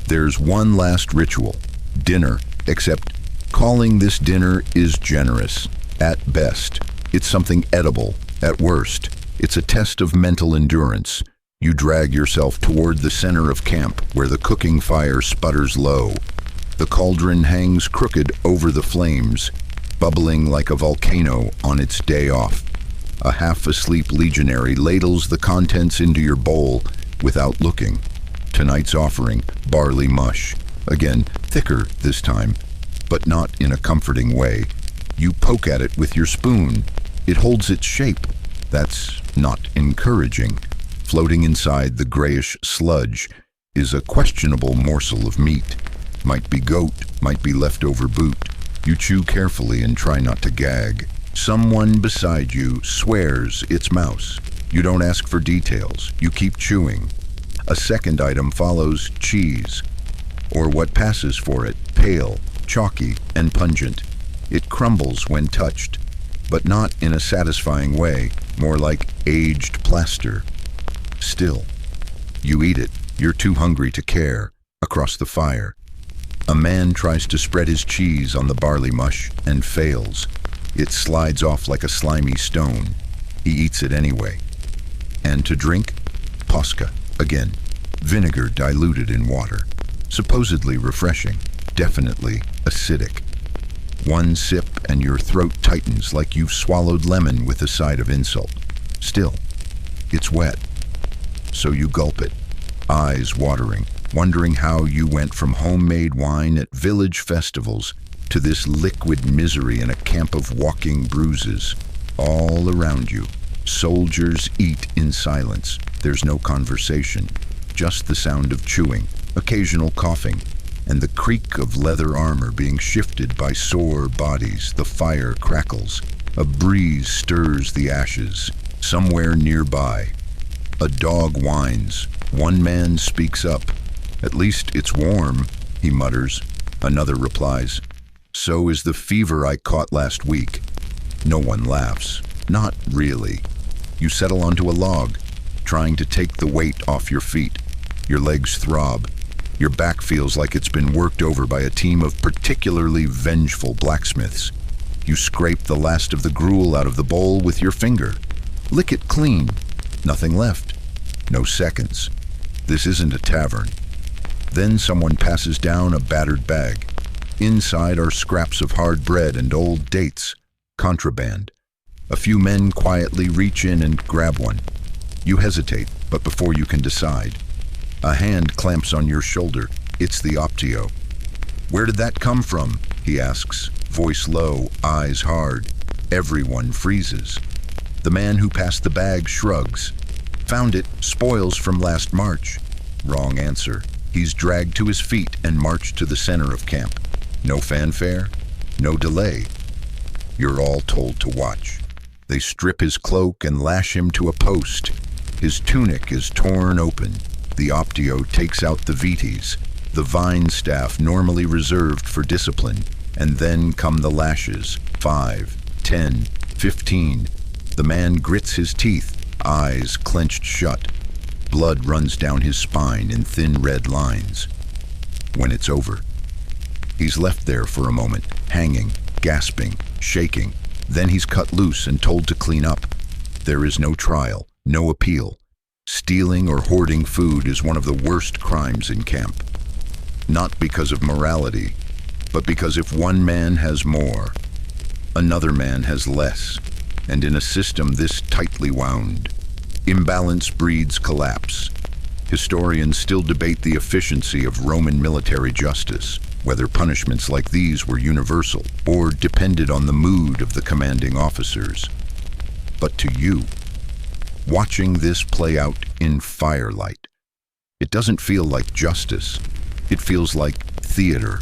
There's one last ritual, dinner, except calling this dinner is generous. At best, it's something edible. At worst, it's a test of mental endurance. You drag yourself toward the center of camp, where the cooking fire sputters low. The cauldron hangs crooked over the flames, bubbling like a volcano on its day off. A half-asleep legionary ladles the contents into your bowl without looking. Tonight's offering, barley mush. Again, thicker this time, but not in a comforting way. You poke at it with your spoon. It holds its shape. That's not encouraging. Floating inside the grayish sludge is a questionable morsel of meat. Might be goat, might be leftover boot. You chew carefully and try not to gag. Someone beside you swears it's mouse. You don't ask for details. You keep chewing. A second item follows, cheese, or what passes for it, pale, chalky, and pungent. It crumbles when touched, but not in a satisfying way, more like aged plaster. Still, you eat it. You're too hungry to care. Across the fire, a man tries to spread his cheese on the barley mush and fails. It slides off like a slimy stone. He eats it anyway. And to drink, Posca, again, vinegar diluted in water. Supposedly refreshing, definitely acidic. One sip and your throat tightens like you've swallowed lemon with a side of insult. Still, it's wet. So you gulp it, eyes watering, wondering how you went from homemade wine at village festivals to this liquid misery in a camp of walking bruises. All around you, soldiers eat in silence. There's no conversation, just the sound of chewing, occasional coughing, and the creak of leather armor being shifted by sore bodies. The fire crackles. A breeze stirs the ashes. Somewhere nearby, a dog whines. One man speaks up. "At least it's warm," he mutters. Another replies, "So is the fever I caught last week." No one laughs. Not really. You settle onto a log, trying to take the weight off your feet. Your legs throb. Your back feels like it's been worked over by a team of particularly vengeful blacksmiths. You scrape the last of the gruel out of the bowl with your finger. Lick it clean. Nothing left. No seconds. This isn't a tavern. Then someone passes down a battered bag. Inside are scraps of hard bread and old dates. Contraband. A few men quietly reach in and grab one. You hesitate, but before you can decide, a hand clamps on your shoulder. It's the Optio. "Where did that come from?" he asks, voice low, eyes hard. Everyone freezes. The man who passed the bag shrugs. "Found it, spoils from last March." Wrong answer. He's dragged to his feet and marched to the center of camp. No fanfare, no delay. You're all told to watch. They strip his cloak and lash him to a post. His tunic is torn open. The Optio takes out the vites, the vine staff normally reserved for discipline, and then come the lashes. 5, 10, 15. The man grits his teeth, eyes clenched shut. Blood runs down his spine in thin red lines. When it's over, he's left there for a moment, hanging, gasping, shaking. Then he's cut loose and told to clean up. There is no trial, no appeal. Stealing or hoarding food is one of the worst crimes in camp. Not because of morality, but because if one man has more, another man has less. And in a system this tightly wound, imbalance breeds collapse. Historians still debate the efficiency of Roman military justice, whether punishments like these were universal or depended on the mood of the commanding officers. But to you, watching this play out in firelight, it doesn't feel like justice. It feels like theater,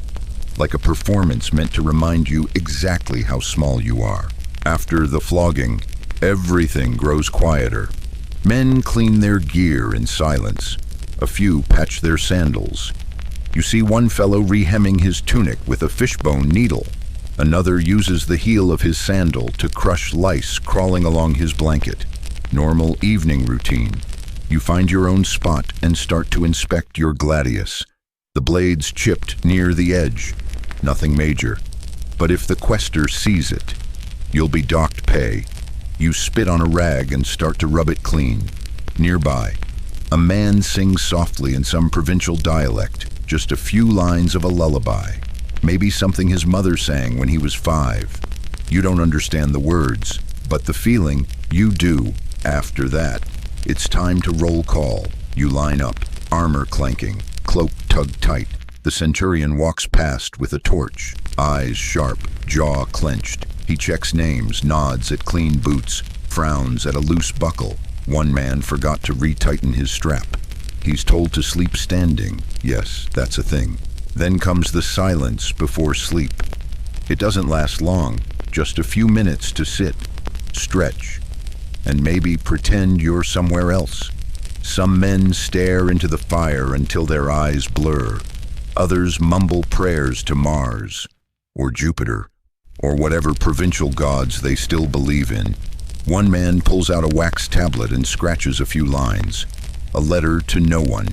like a performance meant to remind you exactly how small you are. After the flogging, everything grows quieter. Men clean their gear in silence. A few patch their sandals. You see one fellow rehemming his tunic with a fishbone needle. Another uses the heel of his sandal to crush lice crawling along his blanket. Normal evening routine. You find your own spot and start to inspect your gladius. The blade's chipped near the edge. Nothing major. But if the quester sees it, you'll be docked pay. You spit on a rag and start to rub it clean. Nearby, a man sings softly in some provincial dialect, just a few lines of a lullaby. Maybe something his mother sang when he was 5. You don't understand the words, but the feeling, you do. After that, it's time to roll call. You line up, armor clanking, cloak tugged tight. The centurion walks past with a torch, eyes sharp, jaw clenched. He checks names, nods at clean boots, frowns at a loose buckle. One man forgot to retighten his strap. He's told to sleep standing. Yes, that's a thing. Then comes the silence before sleep. It doesn't last long, just a few minutes to sit, stretch, and maybe pretend you're somewhere else. Some men stare into the fire until their eyes blur. Others mumble prayers to Mars, or Jupiter, or whatever provincial gods they still believe in. One man pulls out a wax tablet and scratches a few lines. A letter to no one.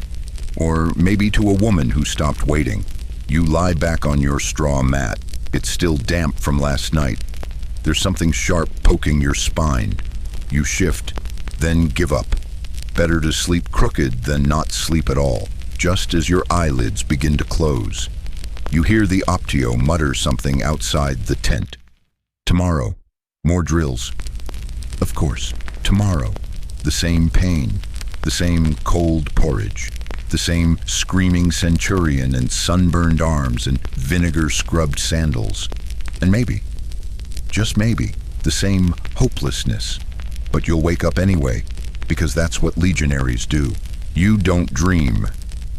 Or maybe to a woman who stopped waiting. You lie back on your straw mat. It's still damp from last night. There's something sharp poking your spine. You shift, then give up. Better to sleep crooked than not sleep at all, just as your eyelids begin to close. You hear the Optio mutter something outside the tent. Tomorrow, more drills. Of course, tomorrow, the same pain, the same cold porridge, the same screaming centurion and sunburned arms and vinegar-scrubbed sandals. And maybe, just maybe, the same hopelessness. But you'll wake up anyway, because that's what legionaries do. You don't dream.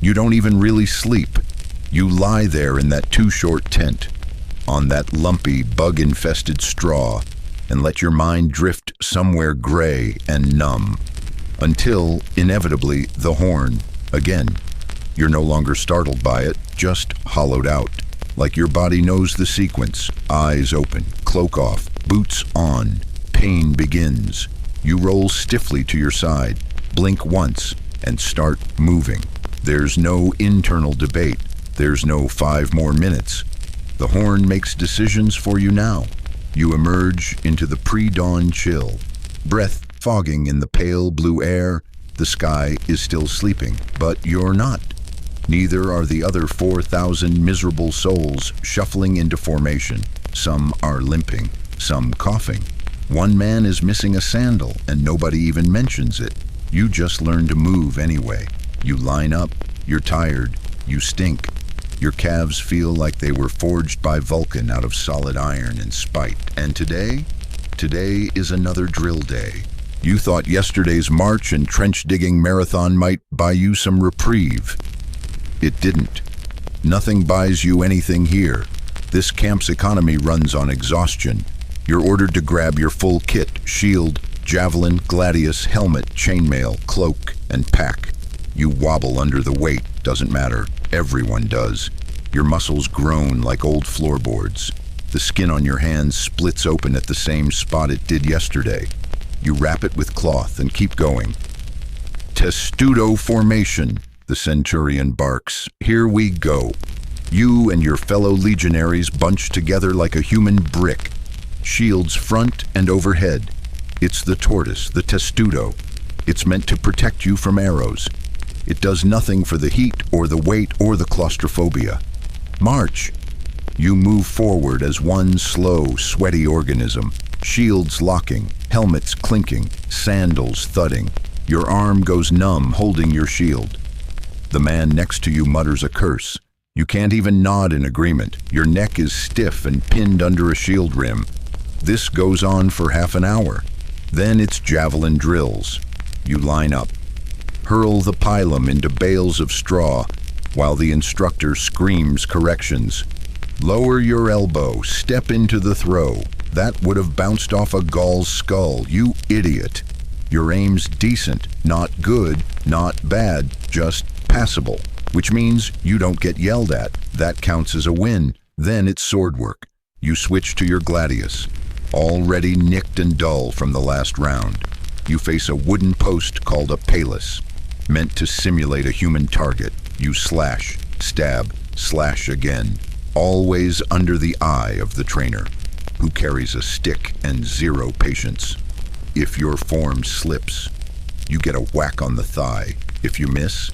You don't even really sleep. You lie there in that too-short tent, on that lumpy, bug-infested straw, and let your mind drift somewhere gray and numb. Until, inevitably, the horn. Again, you're no longer startled by it, just hollowed out. Like your body knows the sequence. Eyes open, cloak off, boots on. Pain begins. You roll stiffly to your side, blink once, and start moving. There's no internal debate. There's no 5 more minutes. The horn makes decisions for you now. You emerge into the pre-dawn chill. Breath fogging in the pale blue air. The sky is still sleeping, but you're not. Neither are the other 4,000 miserable souls shuffling into formation. Some are limping, some coughing. One man is missing a sandal, and nobody even mentions it. You just learn to move anyway. You line up, you're tired, you stink. Your calves feel like they were forged by Vulcan out of solid iron and spite. And today? Today is another drill day. You thought yesterday's march and trench-digging marathon might buy you some reprieve. It didn't. Nothing buys you anything here. This camp's economy runs on exhaustion. You're ordered to grab your full kit, shield, javelin, gladius, helmet, chainmail, cloak, and pack. You wobble under the weight, doesn't matter. Everyone does. Your muscles groan like old floorboards. The skin on your hands splits open at the same spot it did yesterday. You wrap it with cloth and keep going. Testudo formation, the centurion barks. Here we go. You and your fellow legionaries bunch together like a human brick. Shields front and overhead. It's the tortoise, the testudo. It's meant to protect you from arrows. It does nothing for the heat or the weight or the claustrophobia. March. You move forward as one slow, sweaty organism. Shields locking, helmets clinking, sandals thudding. Your arm goes numb holding your shield. The man next to you mutters a curse. You can't even nod in agreement. Your neck is stiff and pinned under a shield rim. This goes on for half an hour. Then it's javelin drills. You line up. Hurl the pilum into bales of straw while the instructor screams corrections. Lower your elbow, step into the throw. That would have bounced off a Gaul's skull, you idiot. Your aim's decent, not good, not bad, just passable, which means you don't get yelled at. That counts as a win. Then it's sword work. You switch to your Gladius, already nicked and dull from the last round. You face a wooden post called a Palus, meant to simulate a human target. You slash, stab, slash again, always under the eye of the trainer, who carries a stick and zero patience. If your form slips, you get a whack on the thigh. If you miss,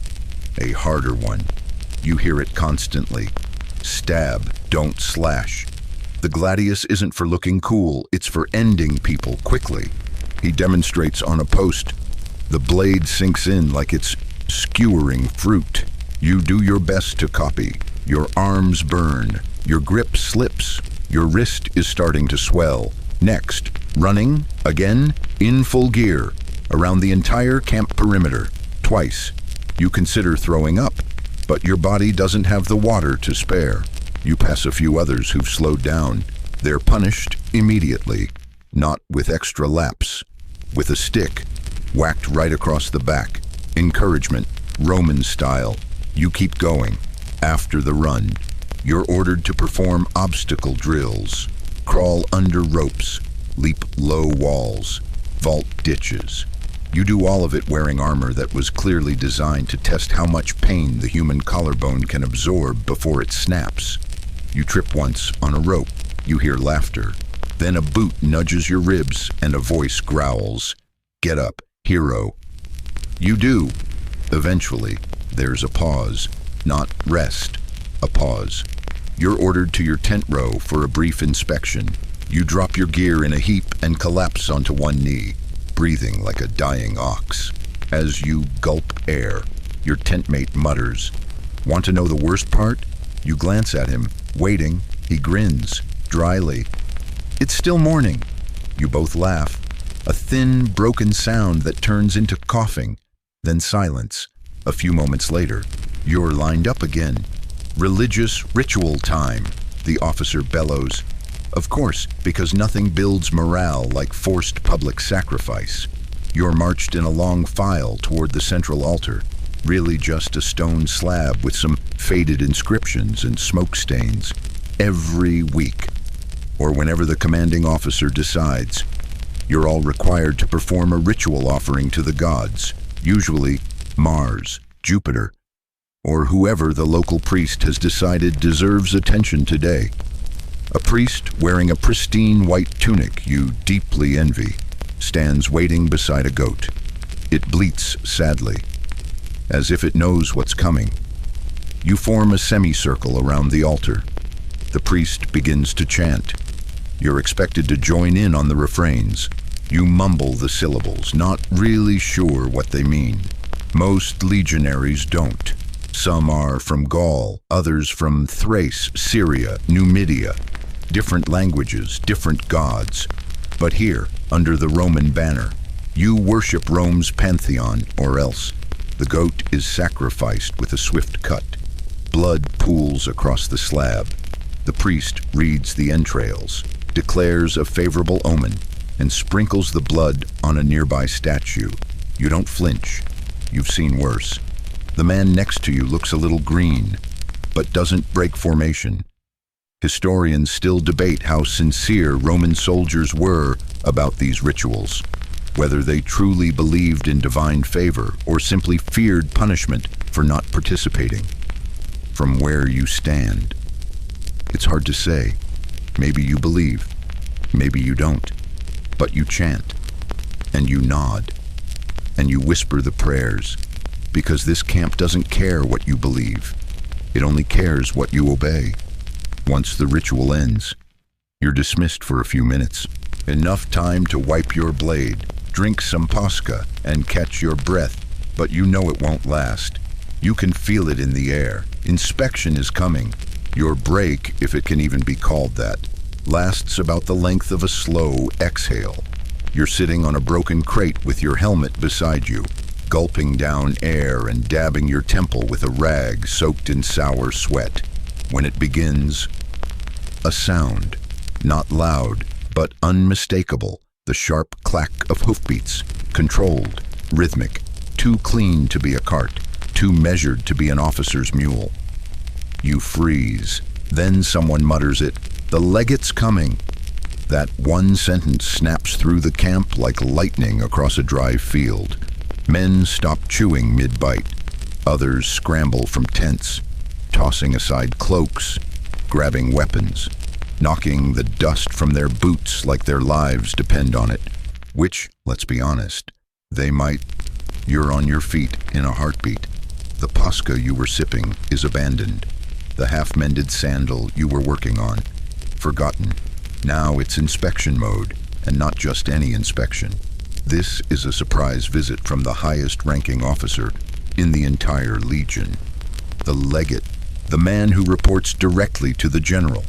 a harder one. You hear it constantly. Stab, don't slash. The Gladius isn't for looking cool, it's for ending people quickly. He demonstrates on a post. The blade sinks in like it's skewering fruit. You do your best to copy. Your arms burn. Your grip slips. Your wrist is starting to swell. Next, running, again, in full gear, around the entire camp perimeter, twice. You consider throwing up, but your body doesn't have the water to spare. You pass a few others who've slowed down. They're punished immediately, not with extra laps. With a stick, whacked right across the back. Encouragement, Roman style. You keep going. After the run, you're ordered to perform obstacle drills, crawl under ropes, leap low walls, vault ditches. You do all of it wearing armor that was clearly designed to test how much pain the human collarbone can absorb before it snaps. You trip once on a rope. You hear laughter. Then a boot nudges your ribs and a voice growls. Get up, hero. You do. Eventually, there's a pause. Not rest, a pause. You're ordered to your tent row for a brief inspection. You drop your gear in a heap and collapse onto one knee, breathing like a dying ox. As you gulp air, your tent mate mutters. Want to know the worst part? You glance at him, waiting. He grins, dryly. It's still morning. You both laugh. A thin, broken sound that turns into coughing, then silence. A few moments later, you're lined up again. Religious ritual time, the officer bellows. Of course, because nothing builds morale like forced public sacrifice. You're marched in a long file toward the central altar, really just a stone slab with some faded inscriptions and smoke stains. Every week, or whenever the commanding officer decides, you're all required to perform a ritual offering to the gods, usually Mars, Jupiter, or whoever the local priest has decided deserves attention today. A priest wearing a pristine white tunic you deeply envy stands waiting beside a goat. It bleats sadly, as if it knows what's coming. You form a semicircle around the altar. The priest begins to chant. You're expected to join in on the refrains. You mumble the syllables, not really sure what they mean. Most legionaries don't. Some are from Gaul, others from Thrace, Syria, Numidia. Different languages, different gods. But here, under the Roman banner, you worship Rome's pantheon, or else. The goat is sacrificed with a swift cut. Blood pools across the slab. The priest reads the entrails, declares a favorable omen, and sprinkles the blood on a nearby statue. You don't flinch. You've seen worse. The man next to you looks a little green, but doesn't break formation. Historians still debate how sincere Roman soldiers were about these rituals, whether they truly believed in divine favor or simply feared punishment for not participating. From where you stand, it's hard to say. Maybe you believe, maybe you don't, but you chant, and you nod, and you whisper the prayers, because this camp doesn't care what you believe. It only cares what you obey. Once the ritual ends, you're dismissed for a few minutes. Enough time to wipe your blade, drink some Posca, and catch your breath, but you know it won't last. You can feel it in the air. Inspection is coming. Your break, if it can even be called that, lasts about the length of a slow exhale. You're sitting on a broken crate with your helmet beside you, gulping down air and dabbing your temple with a rag soaked in sour sweat. When it begins, a sound, not loud, but unmistakable, the sharp clack of hoofbeats, controlled, rhythmic, too clean to be a cart, too measured to be an officer's mule. You freeze. Then someone mutters it, The legate's coming. That one sentence snaps through the camp like lightning across a dry field. Men stop chewing mid-bite. Others scramble from tents, tossing aside cloaks, grabbing weapons, knocking the dust from their boots like their lives depend on it. Which, let's be honest, they might. You're on your feet in a heartbeat. The Posca you were sipping is abandoned. The half-mended sandal you were working on, forgotten. Now it's inspection mode, and not just any inspection. This is a surprise visit from the highest-ranking officer in the entire Legion. The legate, the man who reports directly to the general,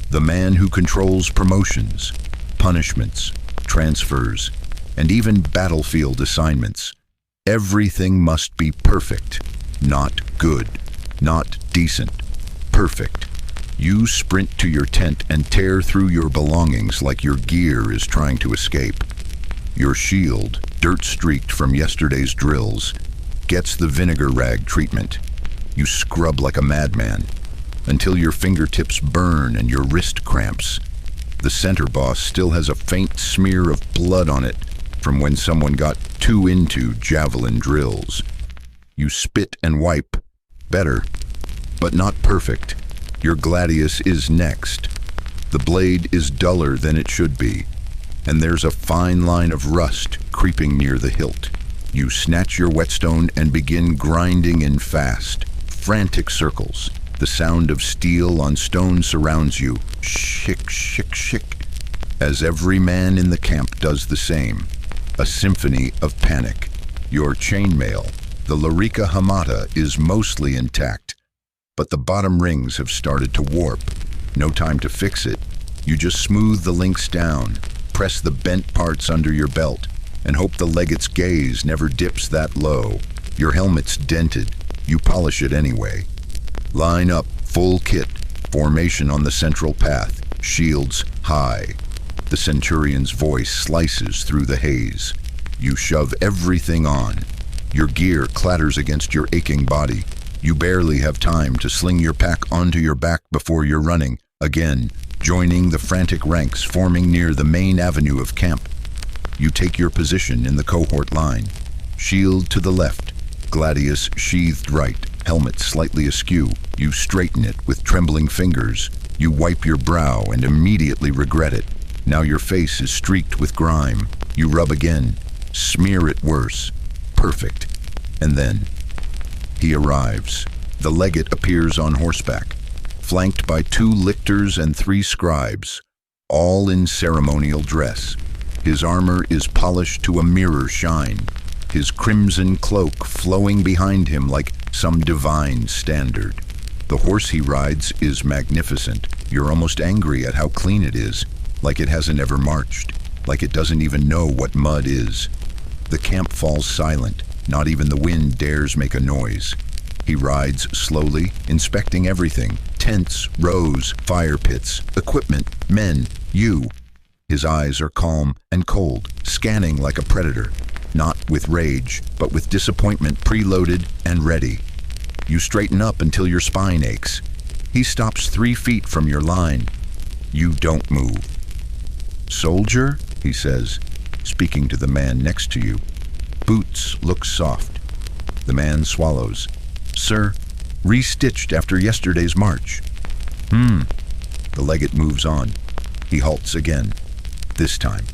the man who controls promotions, punishments, transfers, and even battlefield assignments. Everything must be perfect, not good, not decent, perfect. You sprint to your tent and tear through your belongings like your gear is trying to escape. Your shield, dirt-streaked from yesterday's drills, gets the vinegar rag treatment. You scrub like a madman until your fingertips burn and your wrist cramps. The center boss still has a faint smear of blood on it from when someone got too into javelin drills. You spit and wipe. Better, but not perfect. Your gladius is next. The blade is duller than it should be, and there's a fine line of rust creeping near the hilt. You snatch your whetstone and begin grinding in fast, frantic circles. The sound of steel on stone surrounds you. Shick, shick, shick. As every man in the camp does the same. A symphony of panic. Your chainmail, the Larica Hamata, is mostly intact, but the bottom rings have started to warp. No time to fix it. You just smooth the links down, press the bent parts under your belt, and hope the legate's gaze never dips that low. Your helmet's dented. You polish it anyway. Line up, full kit, formation on the central path, shields high. The Centurion's voice slices through the haze. You shove everything on. Your gear clatters against your aching body. You barely have time to sling your pack onto your back before you're running, again, joining the frantic ranks forming near the main avenue of camp. You take your position in the cohort line. Shield to the left, gladius sheathed right, helmet slightly askew. You straighten it with trembling fingers. You wipe your brow and immediately regret it. Now your face is streaked with grime. You rub again, smear it worse. Perfect. And then he arrives. The legate appears on horseback, flanked by 2 lictors and 3 scribes, all in ceremonial dress. His armor is polished to a mirror shine, his crimson cloak flowing behind him like some divine standard. The horse he rides is magnificent. You're almost angry at how clean it is, like it hasn't ever marched, like it doesn't even know what mud is. The camp falls silent. Not even the wind dares make a noise. He rides slowly, inspecting everything. Tents, rows, fire pits, equipment, men, you. His eyes are calm and cold, scanning like a predator. Not with rage, but with disappointment preloaded and ready. You straighten up until your spine aches. He stops 3 feet from your line. You don't move. "Soldier?" he says, speaking to the man next to you. Boots look soft. The man swallows. "Sir, restitched after yesterday's march." The legate moves on. He halts again. This time,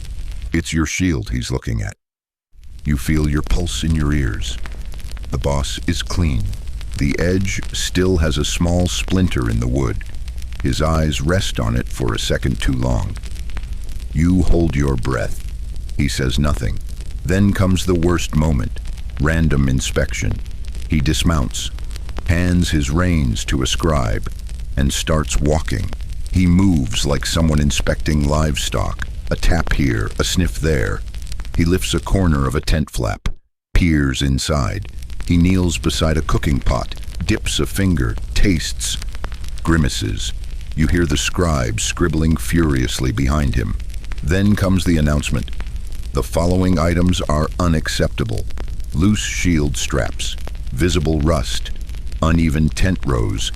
it's your shield he's looking at. You feel your pulse in your ears. The boss is clean. The edge still has a small splinter in the wood. His eyes rest on it for a second too long. You hold your breath. He says nothing. Then comes the worst moment. Random inspection. He dismounts, hands his reins to a scribe, and starts walking. He moves like someone inspecting livestock. A tap here, a sniff there. He lifts a corner of a tent flap, peers inside. He kneels beside a cooking pot, dips a finger, tastes, grimaces. You hear the scribe scribbling furiously behind him. Then comes the announcement. The following items are unacceptable. Loose shield straps, visible rust, uneven tent rows,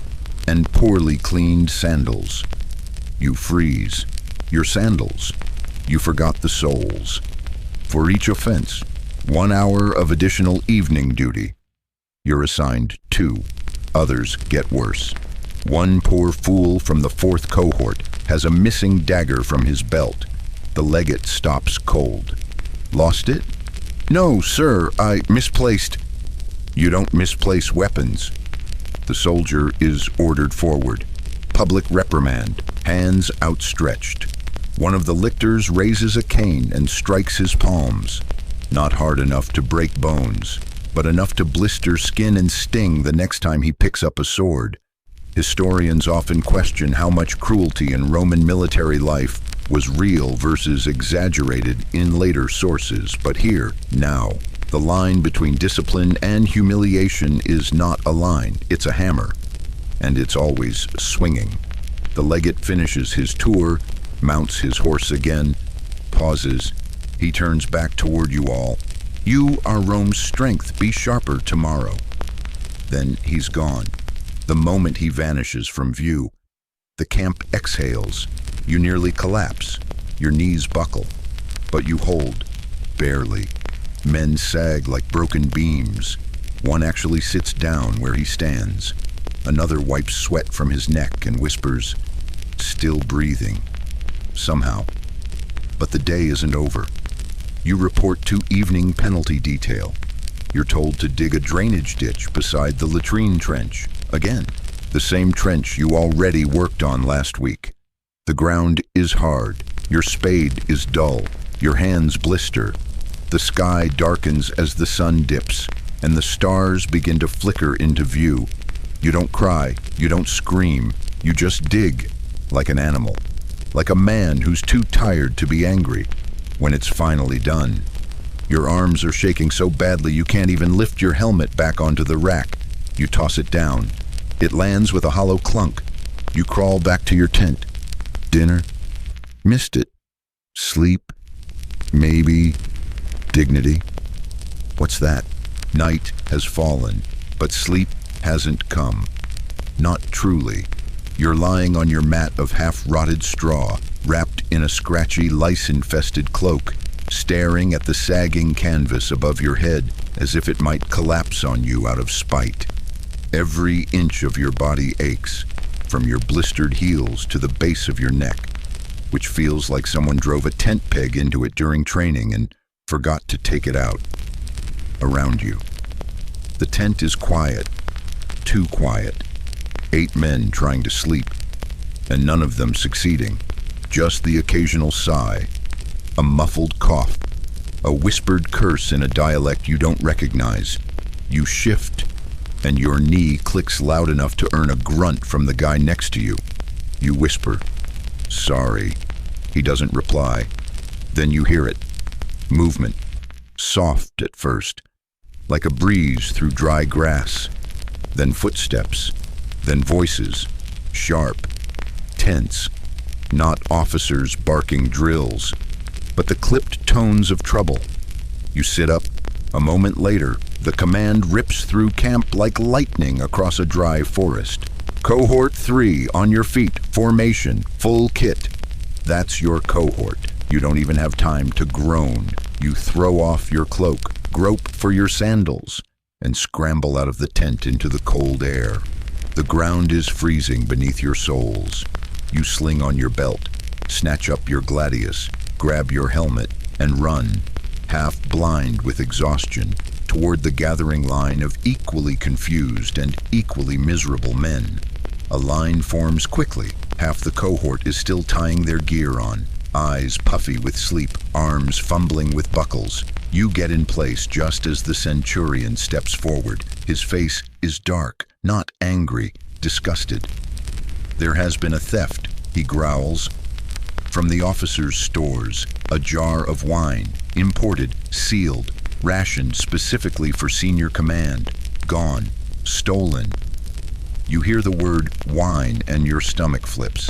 and poorly cleaned sandals. You freeze. Your sandals. You forgot the soles. For each offense, 1 hour of additional evening duty. You're assigned 2. Others get worse. One poor fool from the 4th cohort has a missing dagger from his belt. The legate stops cold. Lost it? No, sir, I misplaced. You don't misplace weapons. The soldier is ordered forward. Public reprimand, hands outstretched. One of the lictors raises a cane and strikes his palms. Not hard enough to break bones, but enough to blister skin and sting the next time he picks up a sword. Historians often question how much cruelty in Roman military life was real versus exaggerated in later sources, but here, now, the line between discipline and humiliation is not a line, it's a hammer, and it's always swinging. The legate finishes his tour, mounts his horse again, pauses. He turns back toward you all. You are Rome's strength, be sharper tomorrow. Then he's gone. The moment he vanishes from view, the camp exhales. You nearly collapse. Your knees buckle. But you hold. Barely. Men sag like broken beams. One actually sits down where he stands. Another wipes sweat from his neck and whispers, still breathing. Somehow. But the day isn't over. You report to evening penalty detail. You're told to dig a drainage ditch beside the latrine trench. Again, the same trench you already worked on last week. The ground is hard. Your spade is dull. Your hands blister. The sky darkens as the sun dips, and the stars begin to flicker into view. You don't cry. You don't scream. You just dig, like an animal. Like a man who's too tired to be angry. When it's finally done, your arms are shaking so badly you can't even lift your helmet back onto the rack. You toss it down. It lands with a hollow clunk. You crawl back to your tent. Dinner? Missed it. Sleep? Maybe. Dignity? What's that? Night has fallen, but sleep hasn't come. Not truly. You're lying on your mat of half-rotted straw, wrapped in a scratchy, lice-infested cloak, staring at the sagging canvas above your head as if it might collapse on you out of spite. Every inch of your body aches, from your blistered heels to the base of your neck, which feels like someone drove a tent peg into it during training and forgot to take it out. Around you. The tent is quiet, too quiet. 8 men trying to sleep, and none of them succeeding. Just the occasional sigh, a muffled cough, a whispered curse in a dialect you don't recognize. You shift, and your knee clicks loud enough to earn a grunt from the guy next to you. You whisper, "Sorry." He doesn't reply. Then you hear it. Movement. Soft at first, like a breeze through dry grass. Then footsteps. Then voices. Sharp. Tense. Not officers barking drills, but the clipped tones of trouble. You sit up. A moment later, the command rips through camp like lightning across a dry forest. Cohort 3, on your feet, formation, full kit. That's your cohort. You don't even have time to groan. You throw off your cloak, grope for your sandals, and scramble out of the tent into the cold air. The ground is freezing beneath your soles. You sling on your belt, snatch up your gladius, grab your helmet, and run, half blind with exhaustion, toward the gathering line of equally confused and equally miserable men. A line forms quickly. Half the cohort is still tying their gear on, eyes puffy with sleep, arms fumbling with buckles. You get in place just as the centurion steps forward. His face is dark, not angry, disgusted. "There has been a theft," he growls. From the officers' stores, a jar of wine, imported, sealed, rationed specifically for senior command, gone, stolen. You hear the word wine and your stomach flips.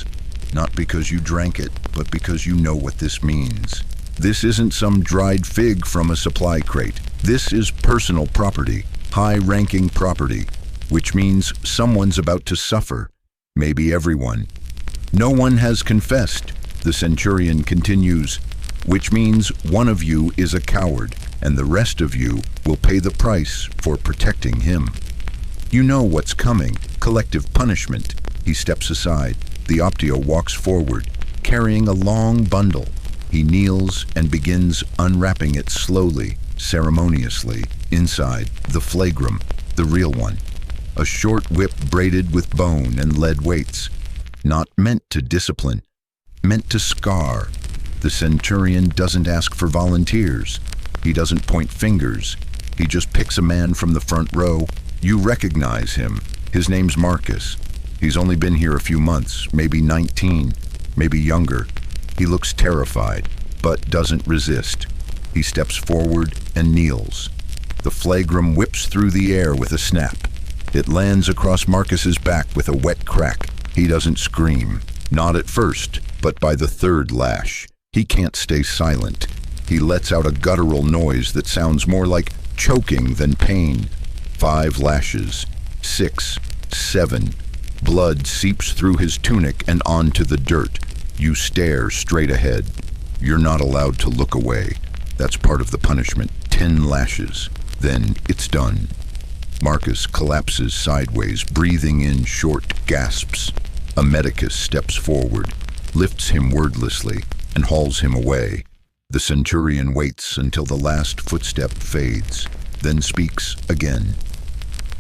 Not because you drank it, but because you know what this means. This isn't some dried fig from a supply crate. This is personal property, high-ranking property, which means someone's about to suffer, maybe everyone. No one has confessed, the centurion continues, which means one of you is a coward, and the rest of you will pay the price for protecting him. You know what's coming, collective punishment. He steps aside. The Optio walks forward, carrying a long bundle. He kneels and begins unwrapping it slowly, ceremoniously. Inside, the flagrum, the real one. A short whip braided with bone and lead weights. Not meant to discipline, meant to scar. The centurion doesn't ask for volunteers. He doesn't point fingers. He just picks a man from the front row. You recognize him. His name's Marcus. He's only been here a few months, maybe 19, maybe younger. He looks terrified, but doesn't resist. He steps forward and kneels. The flagrum whips through the air with a snap. It lands across Marcus's back with a wet crack. He doesn't scream. Not at first, but by the third lash. He can't stay silent. He lets out a guttural noise that sounds more like choking than pain. 5 lashes. 6. 7. Blood seeps through his tunic and onto the dirt. You stare straight ahead. You're not allowed to look away. That's part of the punishment. 10 lashes. Then it's done. Marcus collapses sideways, breathing in short gasps. A medicus steps forward, lifts him wordlessly, and hauls him away. The centurion waits until the last footstep fades, then speaks again.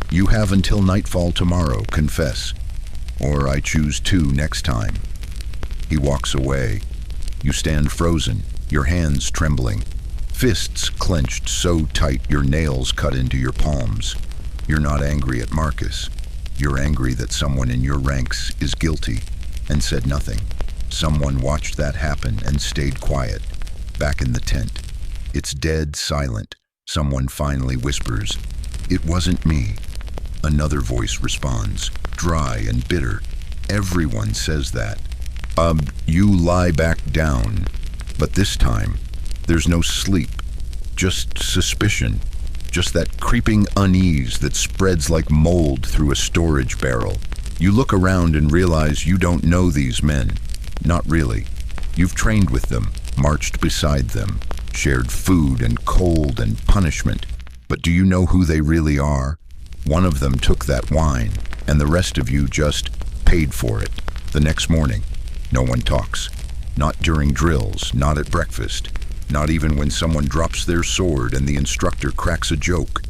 You have until nightfall tomorrow, confess, or I choose to next time. He walks away. You stand frozen, your hands trembling, fists clenched so tight your nails cut into your palms. You're not angry at Marcus. You're angry that someone in your ranks is guilty and said nothing. Someone watched that happen and stayed quiet. Back in the tent, it's dead silent. Someone finally whispers, "It wasn't me." Another voice responds, dry and bitter. Everyone says that. You lie back down. But this time, there's no sleep, just suspicion. Just that creeping unease that spreads like mold through a storage barrel. You look around and realize you don't know these men. Not really. You've trained with them, marched beside them, shared food and cold and punishment. But do you know who they really are? One of them took that wine, and the rest of you just paid for it. The next morning, no one talks. Not during drills, not at breakfast. Not even when someone drops their sword and the instructor cracks a joke.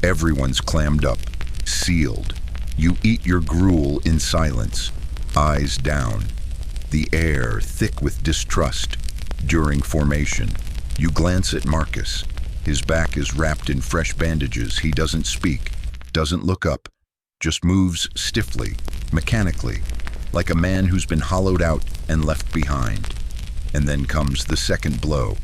Everyone's clammed up, sealed. You eat your gruel in silence, eyes down. The air thick with distrust. During formation, you glance at Marcus. His back is wrapped in fresh bandages. He doesn't speak, doesn't look up, just moves stiffly, mechanically, like a man who's been hollowed out and left behind. And then comes the second blow.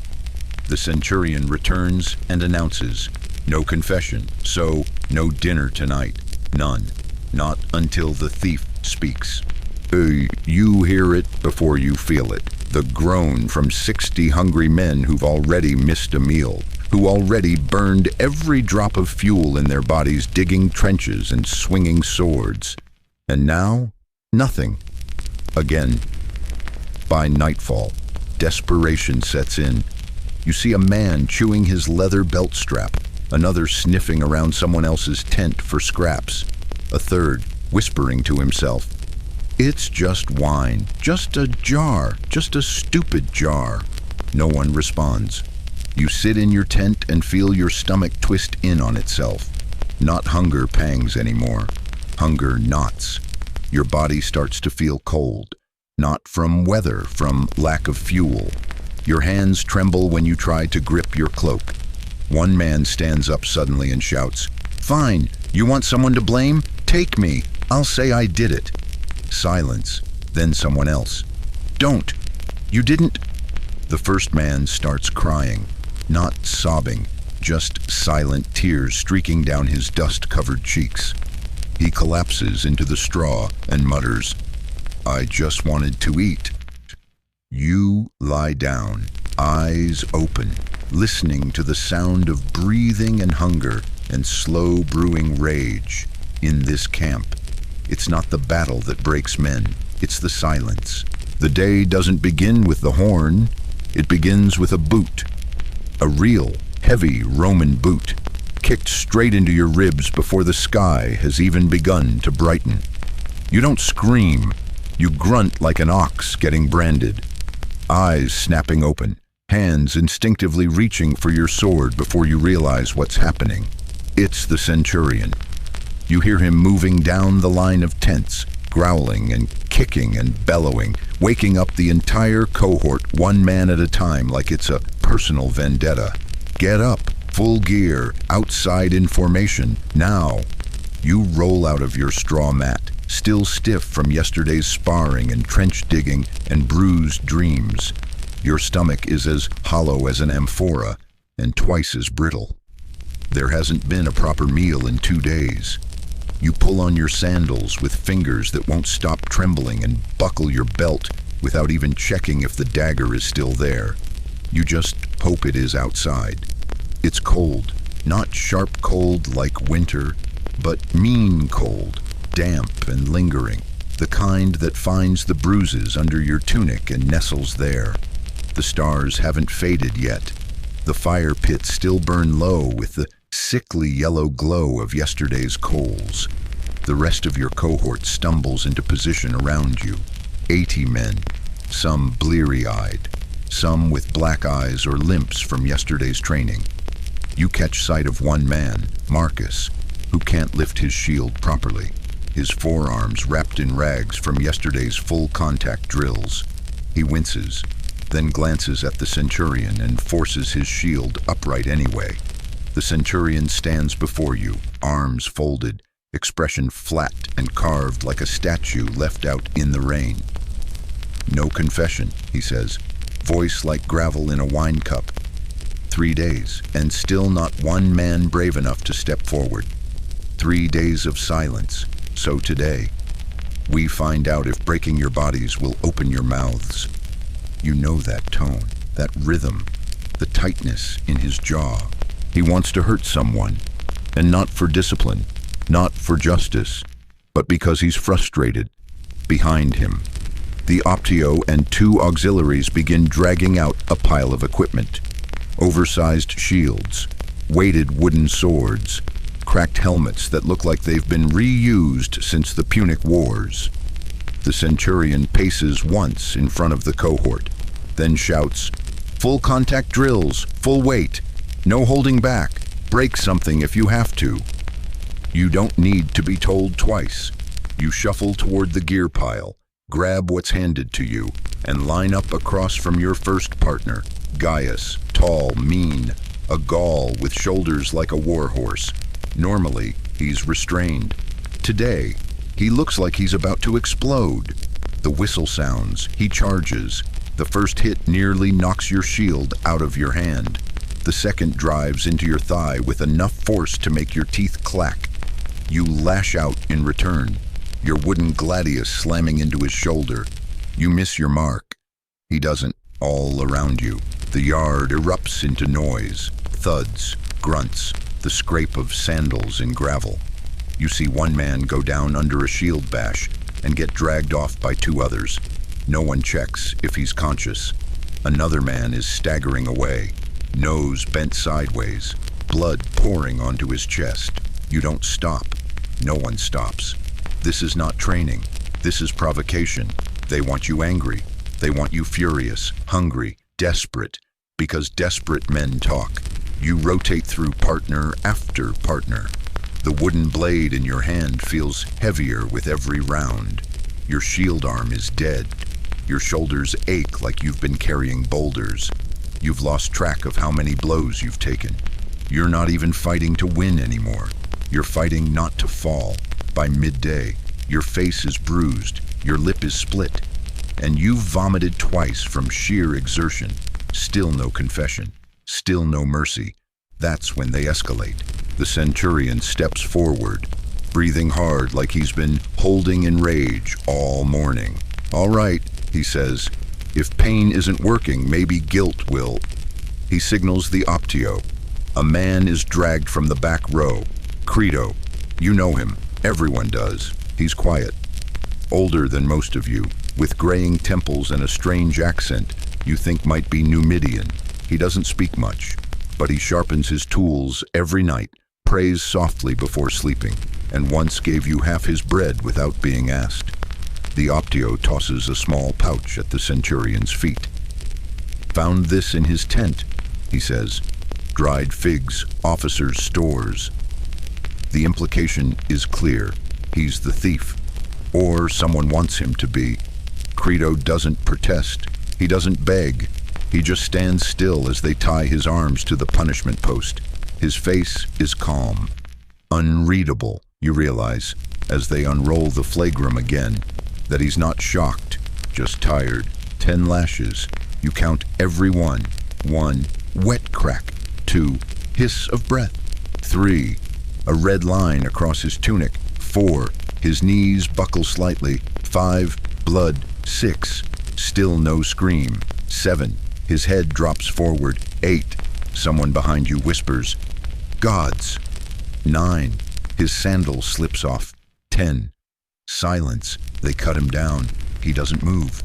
The centurion returns and announces, no confession, so no dinner tonight. None. Not until the thief speaks. You hear it before you feel it. The groan from 60 hungry men who've already missed a meal, who already burned every drop of fuel in their bodies digging trenches and swinging swords. And now, nothing. Again. By nightfall, desperation sets in. You see a man chewing his leather belt strap, another sniffing around someone else's tent for scraps, a third whispering to himself, "It's just wine, just a jar, just a stupid jar." No one responds. You sit in your tent and feel your stomach twist in on itself. Not hunger pangs anymore. Hunger knots. Your body starts to feel cold. Not from weather, from lack of fuel. Your hands tremble when you try to grip your cloak. One man stands up suddenly and shouts, "Fine, you want someone to blame? Take me. I'll say I did it." Silence. Then someone else. "Don't. You didn't." The first man starts crying, not sobbing, just silent tears streaking down his dust-covered cheeks. He collapses into the straw and mutters, "I just wanted to eat." You lie down, eyes open, listening to the sound of breathing and hunger and slow brewing rage. In this camp, it's not the battle that breaks men, It's the silence. The day doesn't begin with the horn. It begins with a boot. A real, heavy Roman boot, kicked straight into your ribs before the sky has even begun to brighten. You don't scream. You grunt like an ox getting branded. Eyes snapping open, hands instinctively reaching for your sword before you realize what's happening. It's the Centurion. You hear him moving down the line of tents, growling and kicking and bellowing, waking up the entire cohort one man at a time like it's a personal vendetta. Get up, full gear, outside in formation, now. You roll out of your straw mat, still stiff from yesterday's sparring and trench digging and bruised dreams. Your stomach is as hollow as an amphora and twice as brittle. There hasn't been a proper meal in 2 days. You pull on your sandals with fingers that won't stop trembling and buckle your belt without even checking if the dagger is still there. You just hope it is outside. It's cold, not sharp cold like winter, but mean cold, damp and lingering, the kind that finds the bruises under your tunic and nestles there. The stars haven't faded yet. The fire pits still burn low with the sickly yellow glow of yesterday's coals. The rest of your cohort stumbles into position around you. 80 men, some bleary-eyed, some with black eyes or limps from yesterday's training. You catch sight of one man, Marcus, who can't lift his shield properly, his forearms wrapped in rags from yesterday's full-contact drills. He winces, then glances at the Centurion and forces his shield upright anyway. The Centurion stands before you, arms folded, expression flat and carved like a statue left out in the rain. "No confession," he says, voice like gravel in a wine cup. 3 days, and still not one man brave enough to step forward. 3 days of silence. So today, we find out if breaking your bodies will open your mouths. You know that tone, that rhythm, the tightness in his jaw. He wants to hurt someone, and not for discipline, not for justice, but because he's frustrated. Behind him, the Optio and 2 auxiliaries begin dragging out a pile of equipment. Oversized shields, weighted wooden swords, cracked helmets that look like they've been reused since the Punic Wars. The Centurion paces once in front of the cohort, then shouts, "Full contact drills, full weight. No holding back. Break something if you have to." You don't need to be told twice. You shuffle toward the gear pile, grab what's handed to you, and line up across from your first partner, Gaius, tall, mean, a Gaul with shoulders like a warhorse. Normally, he's restrained. Today, he looks like he's about to explode. The whistle sounds, he charges. The first hit nearly knocks your shield out of your hand. The second drives into your thigh with enough force to make your teeth clack. You lash out in return, your wooden gladius slamming into his shoulder. You miss your mark. He doesn't. All around you, the yard erupts into noise, thuds, grunts, the scrape of sandals in gravel. You see one man go down under a shield bash and get dragged off by 2 others. No one checks if he's conscious. Another man is staggering away, nose bent sideways, blood pouring onto his chest. You don't stop. No one stops. This is not training. This is provocation. They want you angry. They want you furious, hungry, desperate, because desperate men talk. You rotate through partner after partner. The wooden blade in your hand feels heavier with every round. Your shield arm is dead. Your shoulders ache like you've been carrying boulders. You've lost track of how many blows you've taken. You're not even fighting to win anymore. You're fighting not to fall. By midday, your face is bruised, your lip is split, and you've vomited twice from sheer exertion. Still no confession, still no mercy. That's when they escalate. The Centurion steps forward, breathing hard like he's been holding in rage all morning. "All right," he says, "if pain isn't working, maybe guilt will." He signals the Optio. A man is dragged from the back row. Credo. You know him. Everyone does. He's quiet. older than most of you, with graying temples and a strange accent you think might be Numidian. He doesn't speak much, but he sharpens his tools every night, prays softly before sleeping, and once gave you half his bread without being asked. The Optio tosses a small pouch at the centurion's feet. Found this in his tent, he says. Dried figs, officers' stores. The implication is clear. He's the thief. Or someone wants him to be. Credo doesn't protest. He doesn't beg. He just stands still as they tie his arms to the punishment post. His face is calm. Unreadable, you realize, as they unroll the flagrum again, that he's not shocked, just tired. 10 lashes. You count every one. 1, wet crack. 2, hiss of breath. 3, a red line across his tunic. 4, his knees buckle slightly. 5, blood. 6, still no scream. 7, his head drops forward. 8, someone behind you whispers, "Gods." 9, his sandal slips off. 10, silence. They cut him down. He doesn't move.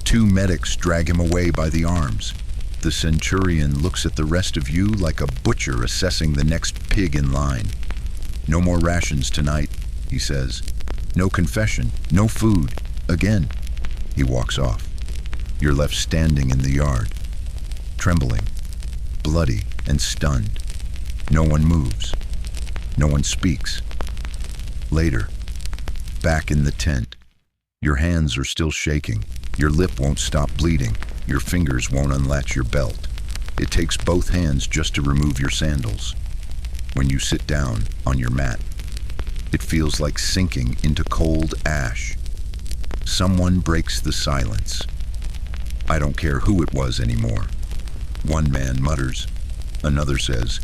2 medics drag him away by the arms. The centurion looks at the rest of you like a butcher assessing the next pig in line. "No more rations tonight," he says. "No confession, no food. Again." He walks off. You're left standing in the yard, trembling, bloody and stunned. No one moves. No one speaks. Later, back in the tent, your hands are still shaking. Your lip won't stop bleeding. Your fingers won't unlatch your belt. It takes both hands just to remove your sandals. When you sit down on your mat, it feels like sinking into cold ash. Someone breaks the silence. I don't care who it was anymore. One man mutters. Another says,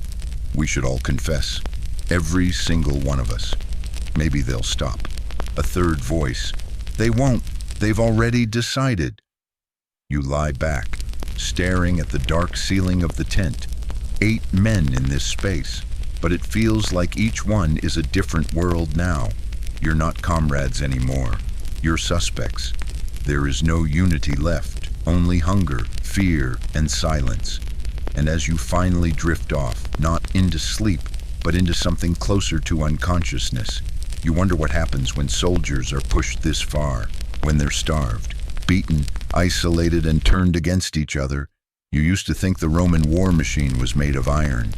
"We should all confess. Every single one of us." Maybe they'll stop. A third voice. "They won't. They've already decided." You lie back, staring at the dark ceiling of the tent. 8 men in this space, but it feels like each one is a different world now. You're not comrades anymore. You're suspects. There is no unity left, only hunger, fear, and silence. And as you finally drift off, not into sleep, but into something closer to unconsciousness, you wonder what happens when soldiers are pushed this far, when they're starved, beaten, isolated, and turned against each other. You used to think the Roman war machine was made of iron.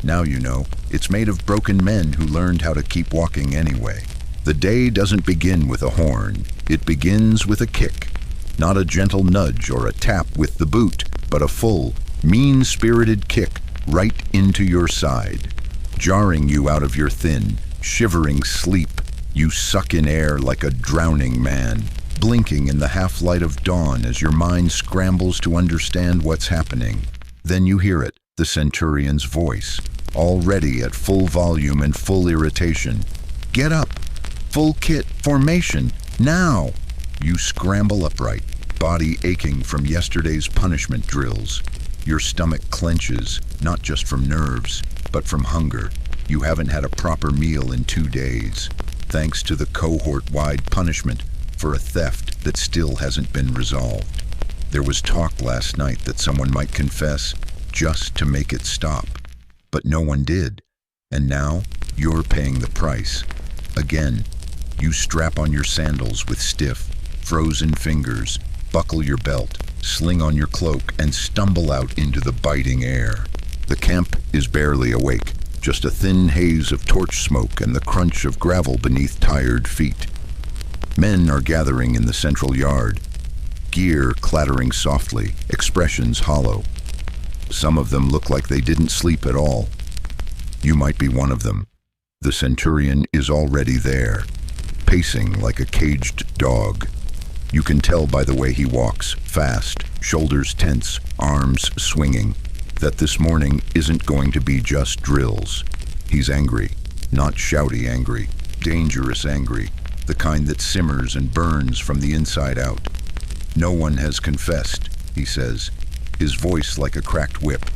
Now you know, it's made of broken men who learned how to keep walking anyway. The day doesn't begin with a horn. It begins with a kick. Not a gentle nudge or a tap with the boot, but a full, mean-spirited kick right into your side, jarring you out of your thin, shivering sleep. You suck in air like a drowning man, blinking in the half-light of dawn as your mind scrambles to understand what's happening. Then you hear it, the centurion's voice, already at full volume and full irritation. "Get up! Full kit, formation, now!" You scramble upright, body aching from yesterday's punishment drills. Your stomach clenches, not just from nerves, but from hunger. You haven't had a proper meal in 2 days, thanks to the cohort-wide punishment for a theft that still hasn't been resolved. There was talk last night that someone might confess just to make it stop, but no one did. And now, you're paying the price. Again, you strap on your sandals with stiff, frozen fingers, buckle your belt, sling on your cloak, and stumble out into the biting air. The camp is barely awake, just a thin haze of torch smoke and the crunch of gravel beneath tired feet. Men are gathering in the central yard, gear clattering softly, expressions hollow. Some of them look like they didn't sleep at all. You might be one of them. The centurion is already there, pacing like a caged dog. You can tell by the way he walks, fast, shoulders tense, arms swinging, that this morning isn't going to be just drills. He's angry, not shouty angry, dangerous angry, the kind that simmers and burns from the inside out. "No one has confessed," he says, his voice like a cracked whip.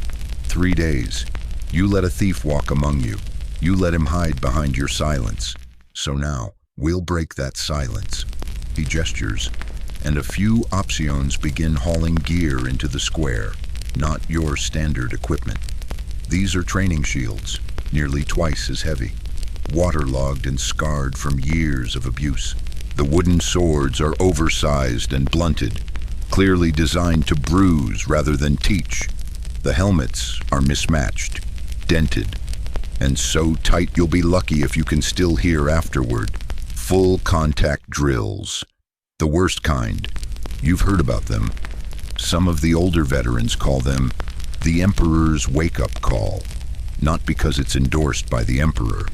3 days. You let a thief walk among you. You let him hide behind your silence. So now, we'll break that silence. He gestures, and a few Opsions begin hauling gear into the square, not your standard equipment. These are training shields, nearly twice as heavy, waterlogged and scarred from years of abuse. The wooden swords are oversized and blunted, clearly designed to bruise rather than teach. The helmets are mismatched, dented, and so tight you'll be lucky if you can still hear afterward. Full contact drills. The worst kind. You've heard about them. Some of the older veterans call them the Emperor's wake-up call. Not because it's endorsed by the Emperor,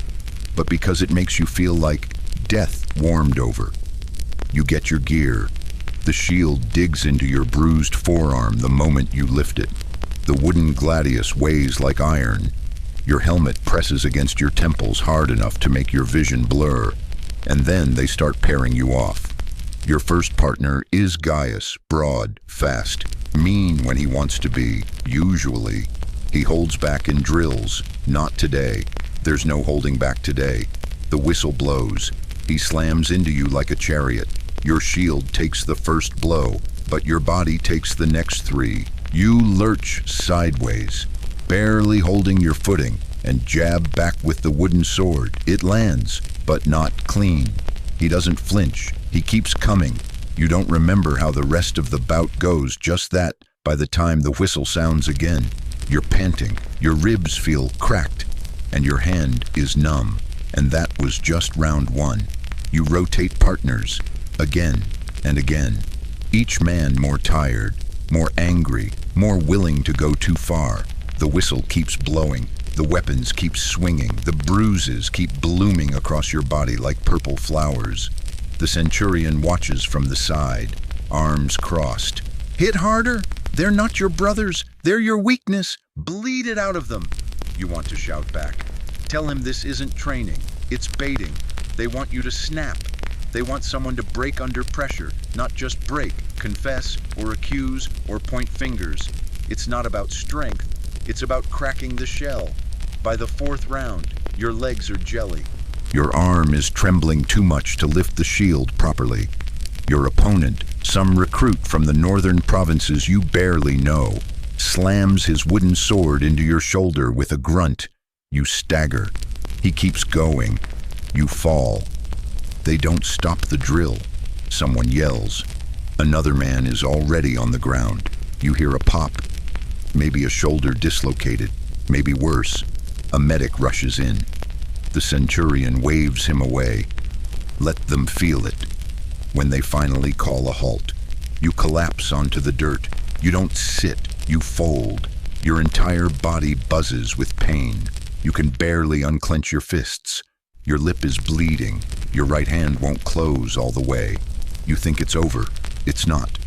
but because it makes you feel like death warmed over. You get your gear. The shield digs into your bruised forearm the moment you lift it. The wooden gladius weighs like iron. Your helmet presses against your temples hard enough to make your vision blur, and then they start pairing you off. Your first partner is Gaius, broad, fast, mean when he wants to be, usually. He holds back in drills. Not today. There's no holding back today. The whistle blows. He slams into you like a chariot. Your shield takes the first blow, but your body takes the next three. You lurch sideways, barely holding your footing, and jab back with the wooden sword. It lands, but not clean. He doesn't flinch. He keeps coming. You don't remember how the rest of the bout goes, just that by the time the whistle sounds again. You're panting, your ribs feel cracked, and your hand is numb. And that was just round one. You rotate partners, again and again. Each man more tired, more angry, more willing to go too far. The whistle keeps blowing, the weapons keep swinging, the bruises keep blooming across your body like purple flowers. The Centurion watches from the side, arms crossed. Hit harder! They're not your brothers, they're your weakness. Bleed it out of them. You want to shout back. Tell him this isn't training, it's baiting. They want you to snap. They want someone to break under pressure, not just break, confess, or accuse, or point fingers. It's not about strength, it's about cracking the shell. By the fourth round, your legs are jelly. Your arm is trembling too much to lift the shield properly. Your opponent, some recruit from the northern provinces you barely know, slams his wooden sword into your shoulder with a grunt. You stagger. He keeps going. You fall. They don't stop the drill. Someone yells. Another man is already on the ground. You hear a pop. Maybe a shoulder dislocated. Maybe worse. A medic rushes in. The Centurion waves him away. Let them feel it. When they finally call a halt, you collapse onto the dirt. You don't sit, you fold. Your entire body buzzes with pain. You can barely unclench your fists. Your lip is bleeding. Your right hand won't close all the way. You think it's over. It's not.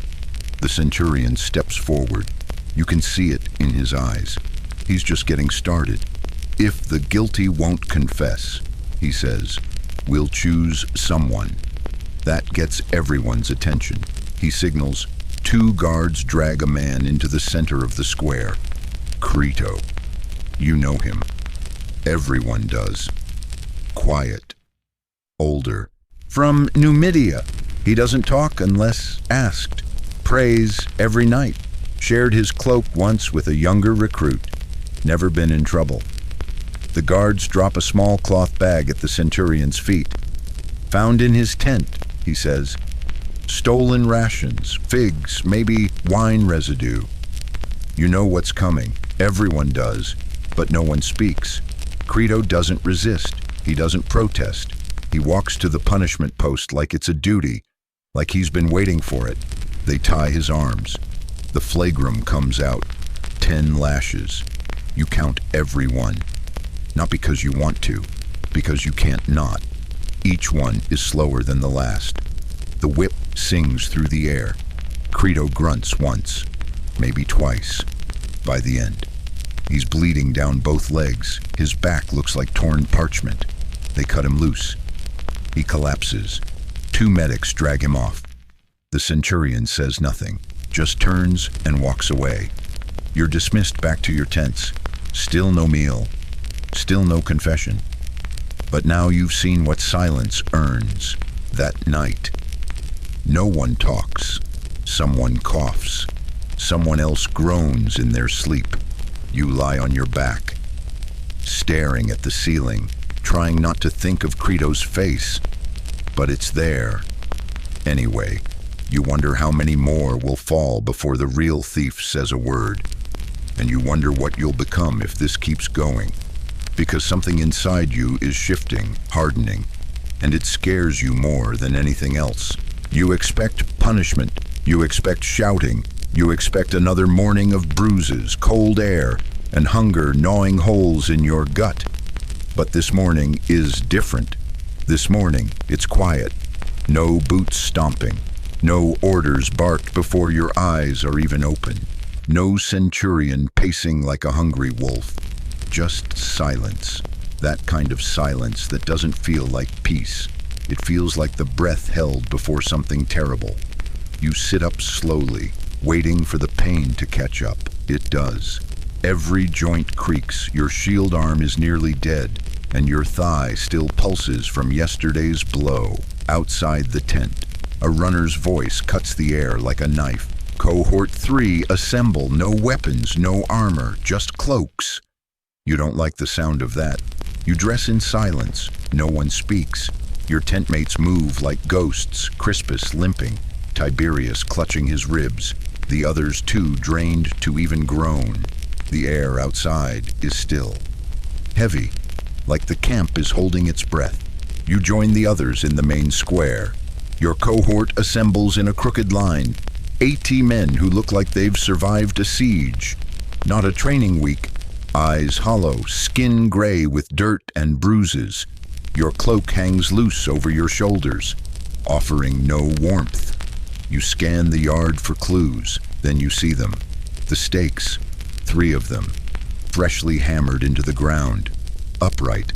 The Centurion steps forward. You can see it in his eyes. He's just getting started. If the guilty won't confess, he says, we'll choose someone. That gets everyone's attention. He signals. 2 guards drag a man into the center of the square. Crito. You know him. Everyone does. Quiet. Older. From Numidia. He doesn't talk unless asked. Prays every night. Shared his cloak once with a younger recruit. Never been in trouble. The guards drop a small cloth bag at the Centurion's feet. Found in his tent, he says. Stolen rations, figs, maybe wine residue. You know what's coming. Everyone does, but no one speaks. Crito doesn't resist. He doesn't protest. He walks to the punishment post like it's a duty, like he's been waiting for it. They tie his arms. The flagrum comes out. 10 lashes. You count every one. Not because you want to, because you can't not. Each one is slower than the last. The whip sings through the air. Crito grunts once, maybe twice. By the end, he's bleeding down both legs. His back looks like torn parchment. They cut him loose. He collapses. 2 medics drag him off. The Centurion says nothing, just turns and walks away. You're dismissed back to your tents. Still no meal. Still no confession. But now you've seen what silence earns. That night. No one talks. Someone coughs. Someone else groans in their sleep. You lie on your back, staring at the ceiling, trying not to think of Credo's face. But it's there. Anyway, you wonder how many more will fall before the real thief says a word. And you wonder what you'll become if this keeps going. Because something inside you is shifting, hardening, and it scares you more than anything else. You expect punishment. You expect shouting. You expect another morning of bruises, cold air, and hunger gnawing holes in your gut. But this morning is different. This morning, it's quiet. No boots stomping. No orders barked before your eyes are even open. No centurion pacing like a hungry wolf. Just silence. That kind of silence that doesn't feel like peace. It feels like the breath held before something terrible. You sit up slowly, waiting for the pain to catch up. It does. Every joint creaks, your shield arm is nearly dead, and your thigh still pulses from yesterday's blow. Outside the tent, a runner's voice cuts the air like a knife. Cohort 3, assemble. No weapons, no armor, just cloaks. You don't like the sound of that. You dress in silence. No one speaks. Your tent mates move like ghosts, Crispus limping, Tiberius clutching his ribs, the others too drained to even groan. The air outside is still. Heavy, like the camp is holding its breath. You join the others in the main square. Your cohort assembles in a crooked line. 80 men who look like they've survived a siege. Not a training week. Eyes hollow, skin gray with dirt and bruises. Your cloak hangs loose over your shoulders, offering no warmth. You scan the yard for clues, then you see them. The stakes, 3 of them, freshly hammered into the ground. Upright,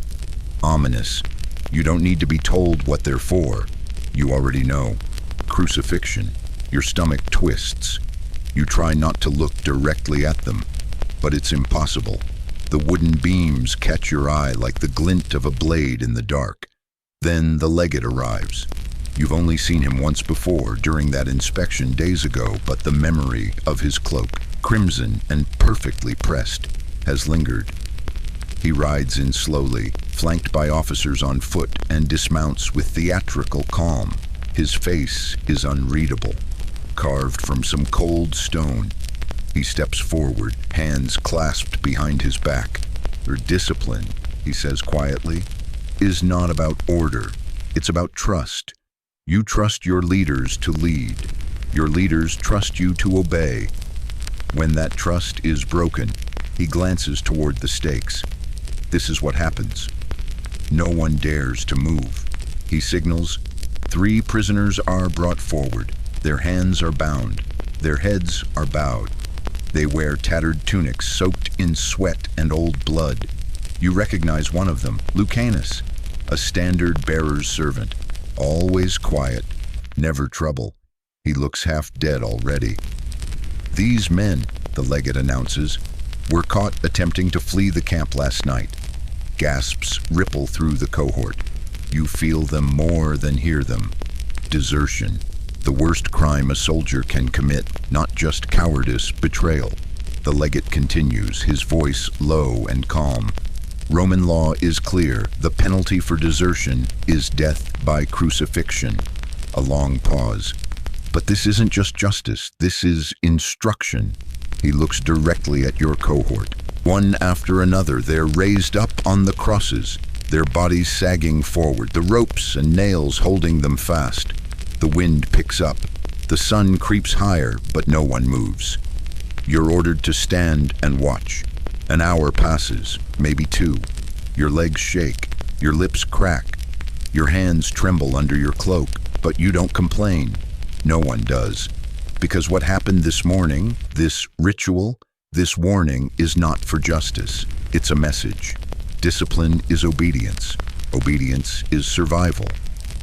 ominous. You don't need to be told what they're for. You already know. Crucifixion. Your stomach twists. You try not to look directly at them, but it's impossible. The wooden beams catch your eye like the glint of a blade in the dark. Then the legate arrives. You've only seen him once before during that inspection days ago, but the memory of his cloak, crimson and perfectly pressed, has lingered. He rides in slowly, flanked by officers on foot, and dismounts with theatrical calm. His face is unreadable, carved from some cold stone. He steps forward, hands clasped behind his back. Your discipline, he says quietly, is not about order. It's about trust. You trust your leaders to lead. Your leaders trust you to obey. When that trust is broken, he glances toward the stakes. This is what happens. No one dares to move. He signals. 3 prisoners are brought forward. Their hands are bound. Their heads are bowed. They wear tattered tunics soaked in sweat and old blood. You recognize one of them, Lucanus, a standard bearer's servant. Always quiet, never trouble. He looks half dead already. These men, the legate announces, were caught attempting to flee the camp last night. Gasps ripple through the cohort. You feel them more than hear them. Desertion. The worst crime a soldier can commit, not just cowardice, betrayal. The legate continues, his voice low and calm. Roman law is clear. The penalty for desertion is death by crucifixion. A long pause. But this isn't just justice. This is instruction. He looks directly at your cohort. One after another, they're raised up on the crosses, their bodies sagging forward, the ropes and nails holding them fast. The wind picks up. The sun creeps higher, but no one moves. You're ordered to stand and watch. An hour passes, maybe 2. Your legs shake. Your lips crack. Your hands tremble under your cloak, but you don't complain. No one does. Because what happened this morning, this ritual, this warning is not for justice. It's a message. Discipline is obedience. Obedience is survival.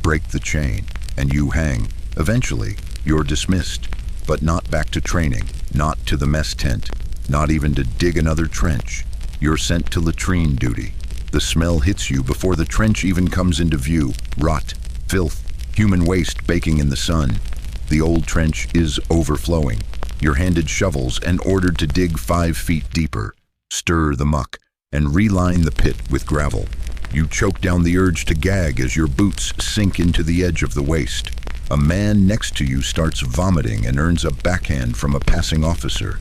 Break the chain, and you hang. Eventually, you're dismissed, but not back to training, not to the mess tent, not even to dig another trench. You're sent to latrine duty. The smell hits you before the trench even comes into view. Rot, filth, human waste baking in the sun. The old trench is overflowing. You're handed shovels and ordered to dig 5 feet deeper, stir the muck, and reline the pit with gravel. You choke down the urge to gag as your boots sink into the edge of the waist. A man next to you starts vomiting and earns a backhand from a passing officer.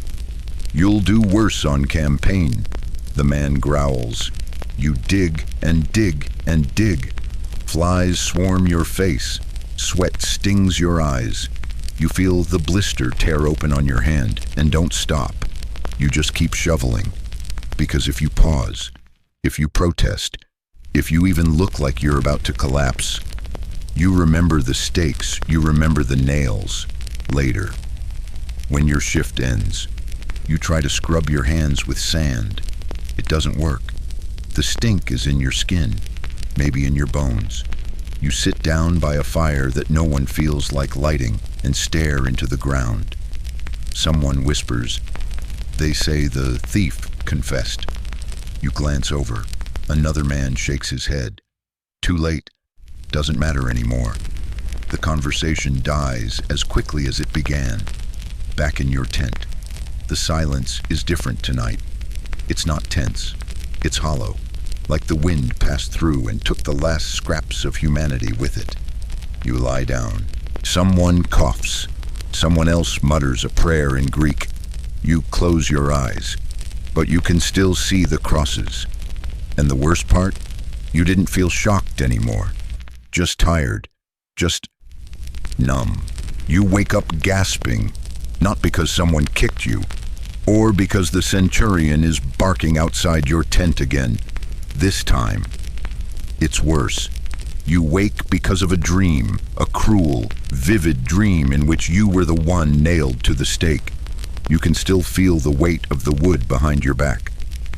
"You'll do worse on campaign," the man growls. You dig and dig and dig. Flies swarm your face. Sweat stings your eyes. You feel the blister tear open on your hand and don't stop. You just keep shoveling. Because if you pause, if you protest, if you even look like you're about to collapse, you remember the stakes, you remember the nails later. When your shift ends, you try to scrub your hands with sand. It doesn't work. The stink is in your skin, maybe in your bones. You sit down by a fire that no one feels like lighting and stare into the ground. Someone whispers, "They say the thief confessed." You glance over. Another man shakes his head. Too late. Doesn't matter anymore. The conversation dies as quickly as it began. Back in your tent. The silence is different tonight. It's not tense. It's hollow, like the wind passed through and took the last scraps of humanity with it. You lie down. Someone coughs. Someone else mutters a prayer in Greek. You close your eyes, but you can still see the crosses. And the worst part? You didn't feel shocked anymore. Just tired. Just numb. You wake up gasping, not because someone kicked you, or because the centurion is barking outside your tent again. This time, it's worse. You wake because of a dream, a cruel, vivid dream in which you were the one nailed to the stake. You can still feel the weight of the wood behind your back,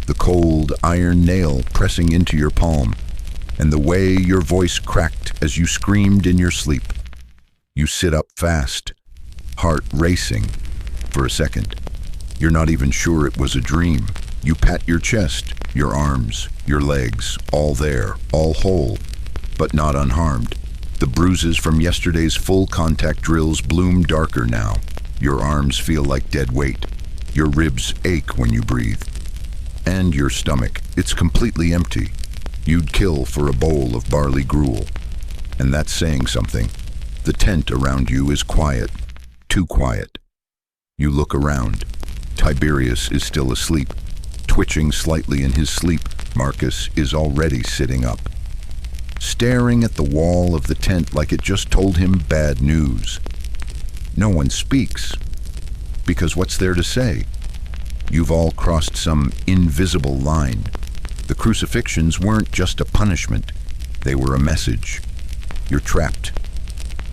the cold iron nail pressing into your palm, and the way your voice cracked as you screamed in your sleep. You sit up fast, heart racing. For a second, you're not even sure it was a dream. You pat your chest, your arms, your legs, all there, all whole, but not unharmed. The bruises from yesterday's full contact drills bloom darker now. Your arms feel like dead weight. Your ribs ache when you breathe. And your stomach, it's completely empty. You'd kill for a bowl of barley gruel. And that's saying something. The tent around you is quiet, too quiet. You look around. Tiberius is still asleep, twitching slightly in his sleep. Marcus is already sitting up, staring at the wall of the tent like it just told him bad news. No one speaks, because what's there to say? You've all crossed some invisible line. The crucifixions weren't just a punishment, they were a message. You're trapped.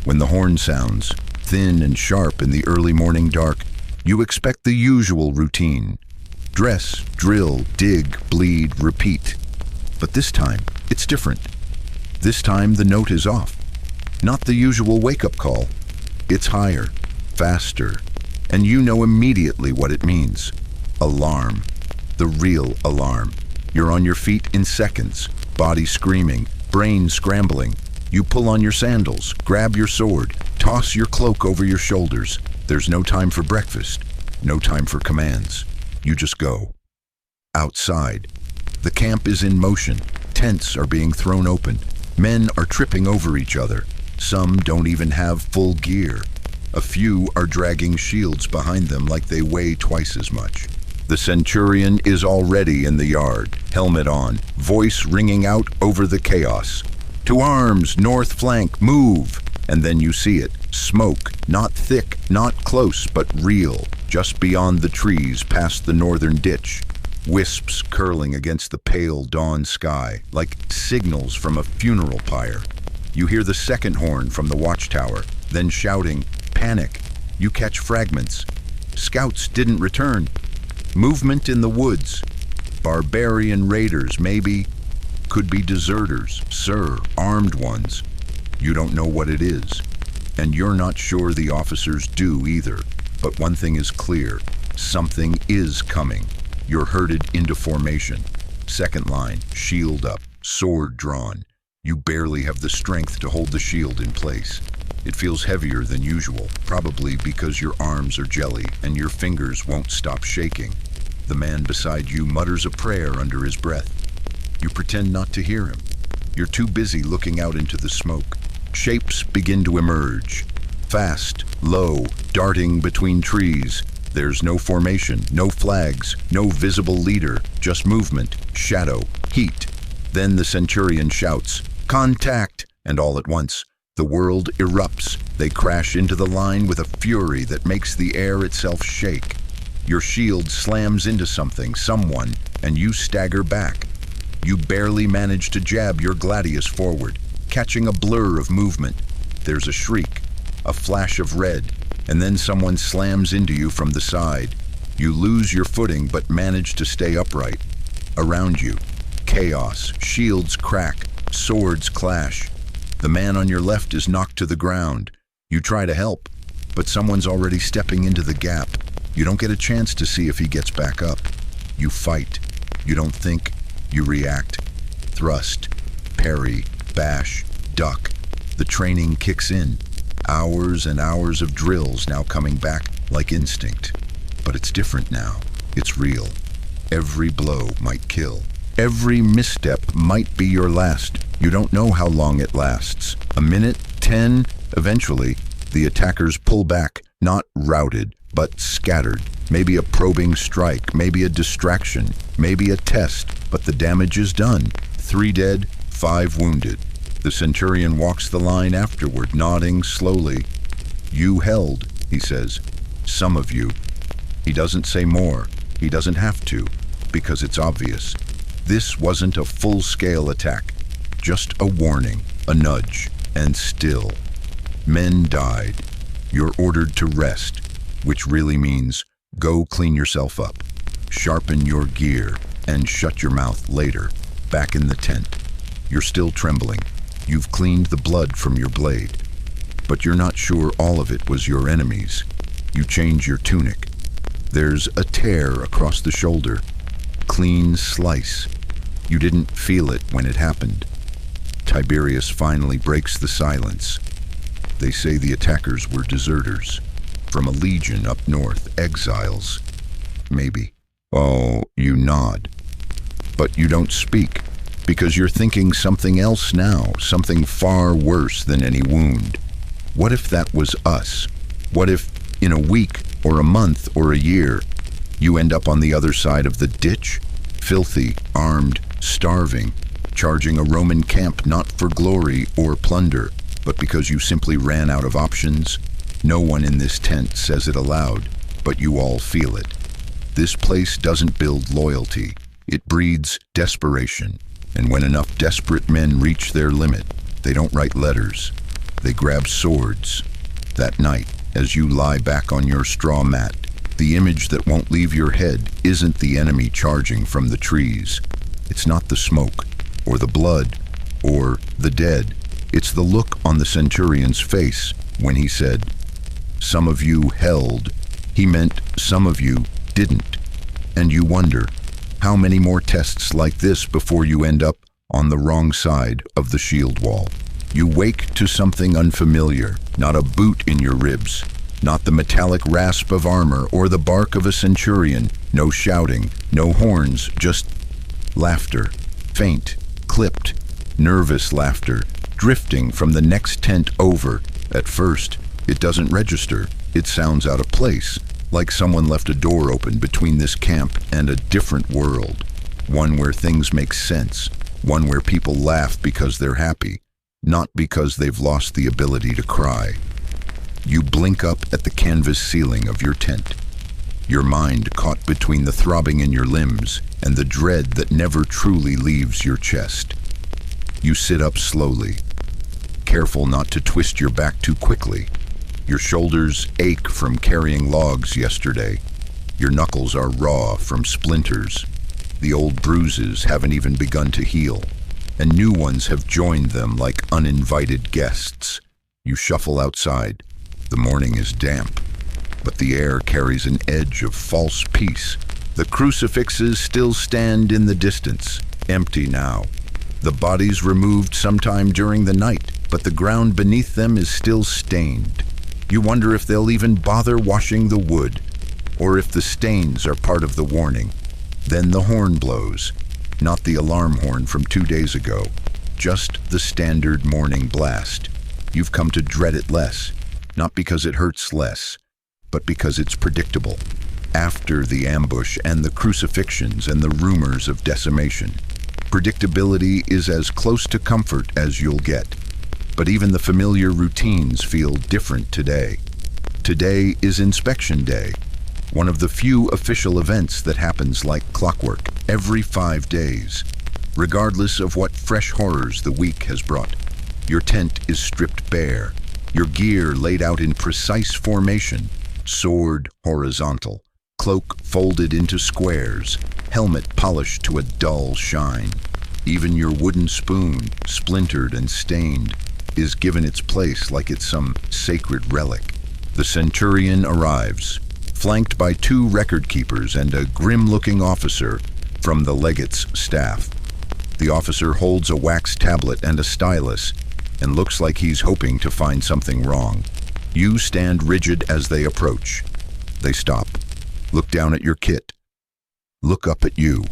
When the horn sounds, thin and sharp in the early morning dark, you expect the usual routine. Dress, drill, dig, bleed, repeat. But this time, it's different. This time the note is off. Not the usual wake-up call. It's higher, faster, and you know immediately what it means. Alarm. The real alarm. You're on your feet in seconds, body screaming, brain scrambling. You pull on your sandals, grab your sword, toss your cloak over your shoulders. There's no time for breakfast, no time for commands. You just go. Outside. The camp is in motion. Tents are being thrown open. Men are tripping over each other. Some don't even have full gear. A few are dragging shields behind them like they weigh twice as much. The centurion is already in the yard, helmet on, voice ringing out over the chaos. "To arms, north flank, move!" And then you see it. Smoke, not thick, not close, but real, just beyond the trees past the northern ditch. Wisps curling against the pale dawn sky, like signals from a funeral pyre. You hear the second horn from the watchtower, then shouting, "Panic!" You catch fragments. Scouts didn't return. Movement in the woods. Barbarian raiders, maybe. Could be deserters, sir, armed ones. You don't know what it is. And you're not sure the officers do either. But one thing is clear. Something is coming. You're herded into formation. Second line, shield up, sword drawn. You barely have the strength to hold the shield in place. It feels heavier than usual, probably because your arms are jelly and your fingers won't stop shaking. The man beside you mutters a prayer under his breath. You pretend not to hear him. You're too busy looking out into the smoke. Shapes begin to emerge. Fast, low, darting between trees. There's no formation, no flags, no visible leader, just movement, shadow, heat. Then the Centurion shouts, "Contact!" And all at once, the world erupts. They crash into the line with a fury that makes the air itself shake. Your shield slams into something, someone, and you stagger back. You barely manage to jab your gladius forward, catching a blur of movement. There's a shriek, a flash of red, and then someone slams into you from the side. You lose your footing but manage to stay upright. Around you, chaos, shields crack, swords clash. The man on your left is knocked to the ground. You try to help, but someone's already stepping into the gap. You don't get a chance to see if he gets back up. You fight. You don't think. You react. Thrust, parry, bash, duck. The training kicks in. Hours and hours of drills now coming back like instinct. But it's different now. It's real. Every blow might kill. Every misstep might be your last. You don't know how long it lasts. A minute, 10, eventually, the attackers pull back, not routed, but scattered. Maybe a probing strike, maybe a distraction, maybe a test, but the damage is done. 3 dead, 5 wounded. The Centurion walks the line afterward, nodding slowly. "You held," he says. "Some of you." He doesn't say more. He doesn't have to, because it's obvious. This wasn't a full-scale attack, just a warning, a nudge, and still. Men died. You're ordered to rest, which really means go clean yourself up, sharpen your gear, and shut your mouth later, back in the tent. You're still trembling. You've cleaned the blood from your blade, but you're not sure all of it was your enemy's. You change your tunic. There's a tear across the shoulder. Clean slice. You didn't feel it when it happened. Tiberius finally breaks the silence. They say the attackers were deserters. From a legion up north, exiles. Maybe. Oh, you nod. But you don't speak, because you're thinking something else now, something far worse than any wound. What if that was us? What if, in a week, or a month, or a year, you end up on the other side of the ditch? Filthy, armed, starving, charging a Roman camp not for glory or plunder, but because you simply ran out of options? No one in this tent says it aloud, but you all feel it. This place doesn't build loyalty. It breeds desperation. And when enough desperate men reach their limit, they don't write letters. They grab swords. That night, as you lie back on your straw mat, the image that won't leave your head isn't the enemy charging from the trees. It's not the smoke, or the blood, or the dead. It's the look on the Centurion's face when he said, "Some of you held." He meant some of you didn't. And you wonder, how many more tests like this before you end up on the wrong side of the shield wall? You wake to something unfamiliar, not a boot in your ribs, not the metallic rasp of armor or the bark of a centurion, no shouting, no horns, just laughter, faint, clipped, nervous laughter, drifting from the next tent over. At first, it doesn't register. It sounds out of place, like someone left a door open between this camp and a different world, one where things make sense, one where people laugh because they're happy, not because they've lost the ability to cry. You blink up at the canvas ceiling of your tent, your mind caught between the throbbing in your limbs and the dread that never truly leaves your chest. You sit up slowly, careful not to twist your back too quickly. Your shoulders ache from carrying logs yesterday. Your knuckles are raw from splinters. The old bruises haven't even begun to heal, and new ones have joined them like uninvited guests. You shuffle outside. The morning is damp, but the air carries an edge of false peace. The crucifixes still stand in the distance, empty now. The bodies removed sometime during the night, but the ground beneath them is still stained. You wonder if they'll even bother washing the wood, or if the stains are part of the warning. Then the horn blows, not the alarm horn from 2 days ago, just the standard morning blast. You've come to dread it less, not because it hurts less, but because it's predictable. After the ambush and the crucifixions and the rumors of decimation, predictability is as close to comfort as you'll get. But even the familiar routines feel different today. Today is Inspection Day, one of the few official events that happens like clockwork every 5 days. Regardless of what fresh horrors the week has brought, your tent is stripped bare, your gear laid out in precise formation, sword horizontal, cloak folded into squares, helmet polished to a dull shine. Even your wooden spoon, splintered and stained, is given its place like it's some sacred relic. The centurion arrives, flanked by 2 record keepers and a grim-looking officer from the legate's staff. The officer holds a wax tablet and a stylus and looks like he's hoping to find something wrong. You stand rigid as they approach. They stop, look down at your kit, look up at you.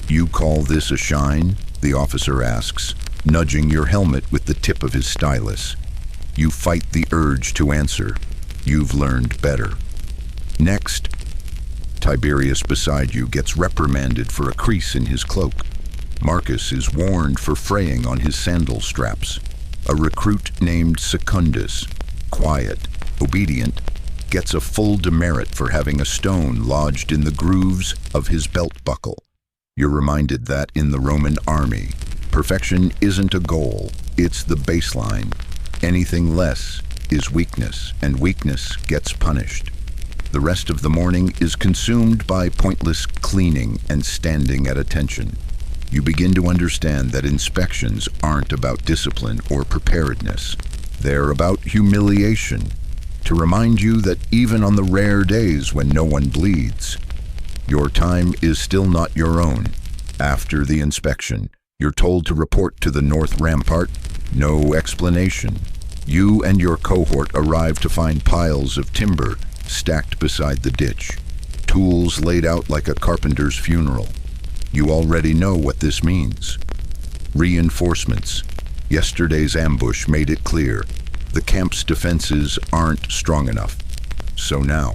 "You call this a shine?" the officer asks, nudging your helmet with the tip of his stylus. You fight the urge to answer. You've learned better. Next, Tiberius beside you gets reprimanded for a crease in his cloak. Marcus is warned for fraying on his sandal straps. A recruit named Secundus, quiet, obedient, gets a full demerit for having a stone lodged in the grooves of his belt buckle. You're reminded that in the Roman army, perfection isn't a goal, it's the baseline. Anything less is weakness, and weakness gets punished. The rest of the morning is consumed by pointless cleaning and standing at attention. You begin to understand that inspections aren't about discipline or preparedness. They're about humiliation, to remind you that even on the rare days when no one bleeds, your time is still not your own. After the inspection, you're told to report to the North Rampart. No explanation. You and your cohort arrive to find piles of timber stacked beside the ditch, tools laid out like a carpenter's funeral. You already know what this means. Reinforcements. Yesterday's ambush made it clear. The camp's defenses aren't strong enough. So now,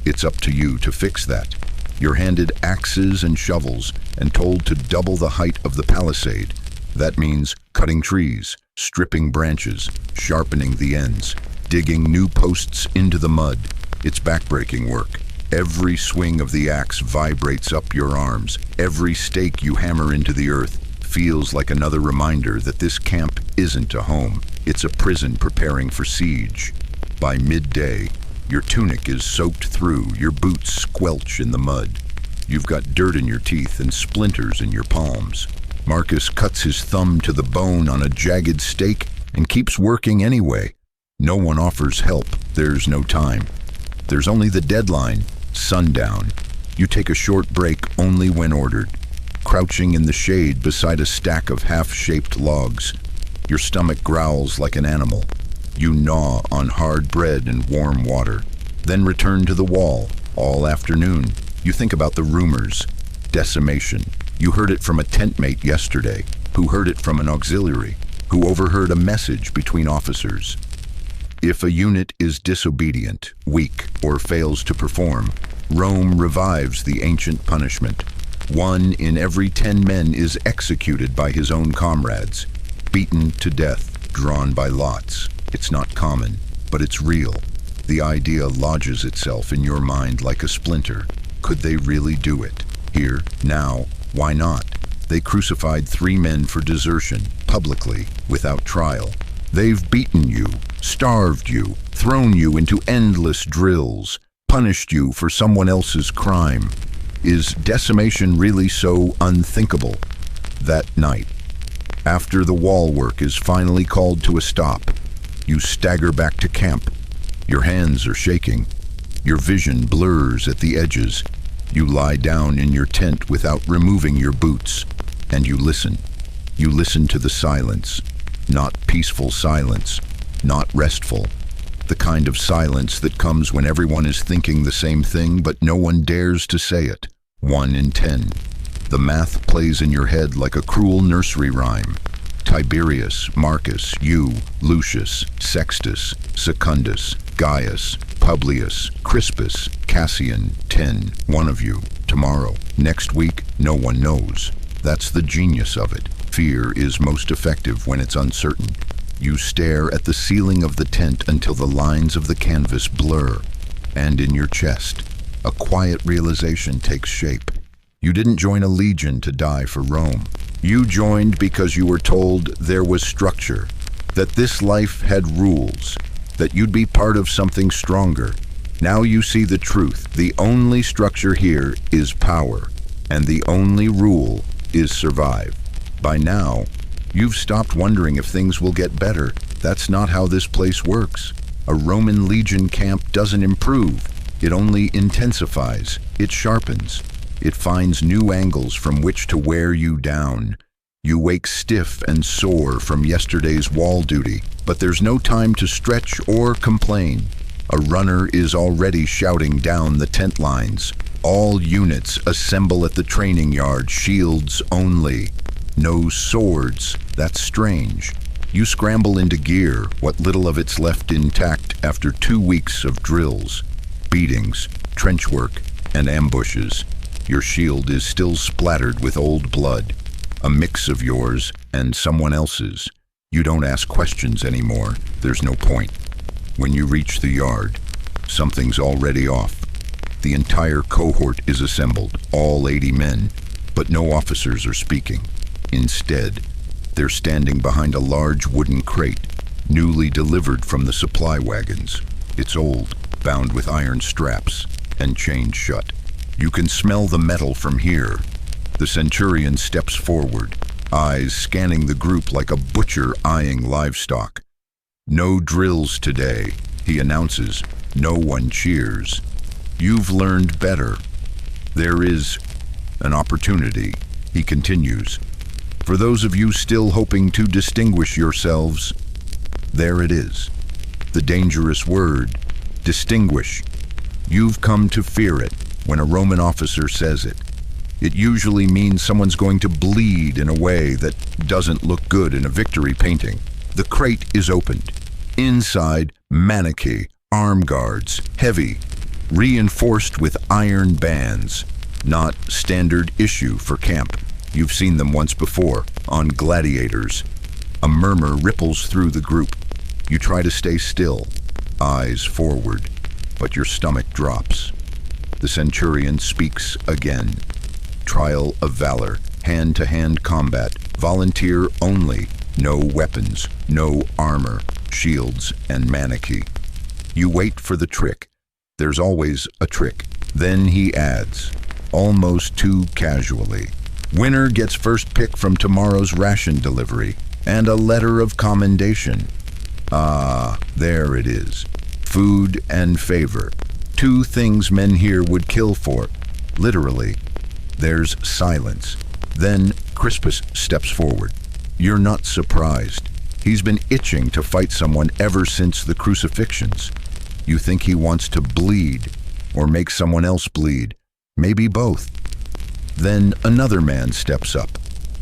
it's up to you to fix that. You're handed axes and shovels and told to double the height of the palisade. That means cutting trees, stripping branches, sharpening the ends, digging new posts into the mud. It's backbreaking work. Every swing of the axe vibrates up your arms. Every stake you hammer into the earth feels like another reminder that this camp isn't a home. It's a prison preparing for siege. By midday, your tunic is soaked through, your boots squelch in the mud. You've got dirt in your teeth and splinters in your palms. Marcus cuts his thumb to the bone on a jagged stake and keeps working anyway. No one offers help. There's no time. There's only the deadline, sundown. You take a short break only when ordered. Crouching in the shade beside a stack of half-shaped logs, your stomach growls like an animal. You gnaw on hard bread and warm water, then return to the wall all afternoon. You think about the rumors, decimation. You heard it from a tent mate yesterday, who heard it from an auxiliary, who overheard a message between officers. If a unit is disobedient, weak, or fails to perform, Rome revives the ancient punishment. 1 in every 10 men is executed by his own comrades, beaten to death, drawn by lots. It's not common, but it's real. The idea lodges itself in your mind like a splinter. Could they really do it? Here, now, why not? They crucified 3 men for desertion, publicly, without trial. They've beaten you, starved you, thrown you into endless drills, punished you for someone else's crime. Is decimation really so unthinkable? That night, after the wall work is finally called to a stop, you stagger back to camp. Your hands are shaking. Your vision blurs at the edges. You lie down in your tent without removing your boots, and you listen. You listen to the silence, not peaceful silence, not restful. The kind of silence that comes when everyone is thinking the same thing, but no one dares to say it. 1 in 10. The math plays in your head like a cruel nursery rhyme. Tiberius, Marcus, you, Lucius, Sextus, Secundus, Gaius, Publius, Crispus, Cassian, 10. One of you. Tomorrow. Next week, no one knows. That's the genius of it. Fear is most effective when it's uncertain. You stare at the ceiling of the tent until the lines of the canvas blur. And in your chest, a quiet realization takes shape. You didn't join a legion to die for Rome. You joined because you were told there was structure, that this life had rules, that you'd be part of something stronger. Now you see the truth. The only structure here is power, and the only rule is survive. By now, you've stopped wondering if things will get better. That's not how this place works. A Roman legion camp doesn't improve. It only intensifies. It sharpens. It finds new angles from which to wear you down. You wake stiff and sore from yesterday's wall duty, but there's no time to stretch or complain. A runner is already shouting down the tent lines. All units assemble at the training yard, shields only. No swords. That's strange. You scramble into gear, what little of it's left intact after 2 weeks of drills, beatings, trench work, and ambushes. Your shield is still splattered with old blood, a mix of yours and someone else's. You don't ask questions anymore. There's no point. When you reach the yard, something's already off. The entire cohort is assembled, all 80 men, but no officers are speaking. Instead, they're standing behind a large wooden crate, newly delivered from the supply wagons. It's old, bound with iron straps, and chained shut. You can smell the metal from here. The centurion steps forward, eyes scanning the group like a butcher eyeing livestock. No drills today, he announces. No one cheers. You've learned better. There is an opportunity, he continues. For those of you still hoping to distinguish yourselves, there it is. The dangerous word, distinguish. You've come to fear it when a Roman officer says it. It usually means someone's going to bleed in a way that doesn't look good in a victory painting. The crate is opened. Inside, manichae, arm guards, heavy, reinforced with iron bands. Not standard issue for camp. You've seen them once before, on gladiators. A murmur ripples through the group. You try to stay still, eyes forward, but your stomach drops. The centurion speaks again. Trial of valor, hand-to-hand combat, volunteer only, no weapons, no armor, shields and manichae. You wait for the trick. There's always a trick. Then he adds, almost too casually, winner gets first pick from tomorrow's ration delivery and a letter of commendation. Ah, there it is. Food and favor. 2 things men here would kill for. Literally. There's silence. Then Crispus steps forward. You're not surprised. He's been itching to fight someone ever since the crucifixions. You think he wants to bleed, or make someone else bleed. Maybe both. Then another man steps up.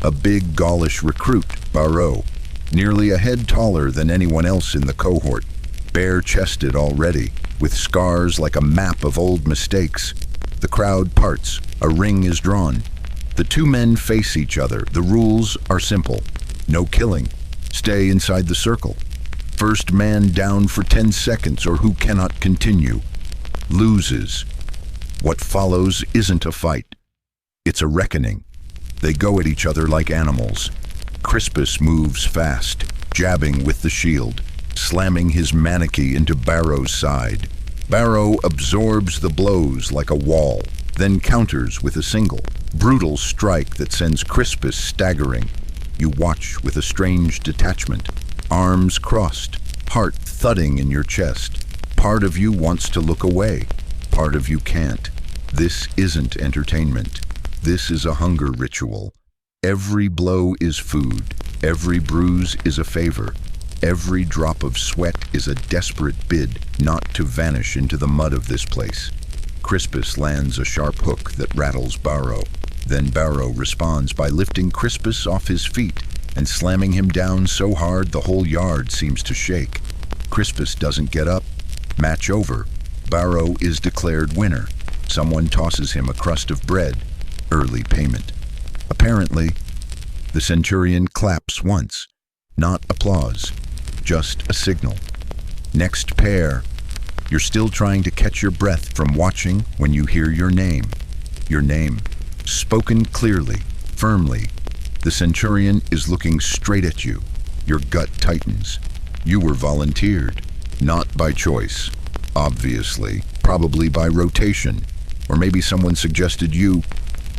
A big Gaulish recruit, Varro, nearly a head taller than anyone else in the cohort. Bare-chested already, with scars like a map of old mistakes. The crowd parts. A ring is drawn. The 2 men face each other. The rules are simple. No killing. Stay inside the circle. First man down for 10 seconds or who cannot continue loses. What follows isn't a fight. It's a reckoning. They go at each other like animals. Crispus moves fast, jabbing with the shield, slamming his manichae into Varro's side. Varro absorbs the blows like a wall, then counters with a single, brutal strike that sends Crispus staggering. You watch with a strange detachment, arms crossed, heart thudding in your chest. Part of you wants to look away, part of you can't. This isn't entertainment. This is a hunger ritual. Every blow is food, every bruise is a favor, every drop of sweat is a desperate bid not to vanish into the mud of this place. Crispus lands a sharp hook that rattles Barrow. Then Barrow responds by lifting Crispus off his feet and slamming him down so hard the whole yard seems to shake. Crispus doesn't get up. Match over. Barrow is declared winner. Someone tosses him a crust of bread. Early payment. Apparently, the Centurion claps once. Not applause. Just a signal. Next pair. You're still trying to catch your breath from watching when you hear your name. Your name. Spoken clearly, firmly. The Centurion is looking straight at you. Your gut tightens. You were volunteered. Not by choice. Obviously. Probably by rotation. Or maybe someone suggested you.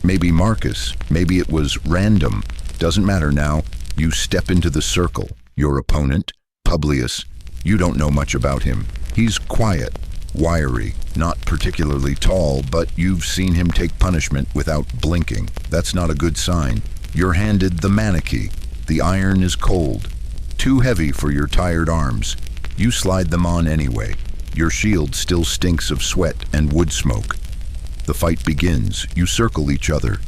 Maybe Marcus. Maybe it was random. Doesn't matter now. You step into the circle. Your opponent, Publius, you don't know much about him. He's quiet, wiry, not particularly tall, but you've seen him take punishment without blinking. That's not a good sign. You're handed the manicky. The iron is cold. Too heavy for your tired arms. You slide them on anyway. Your shield still stinks of sweat and wood smoke. The fight begins. You circle each other.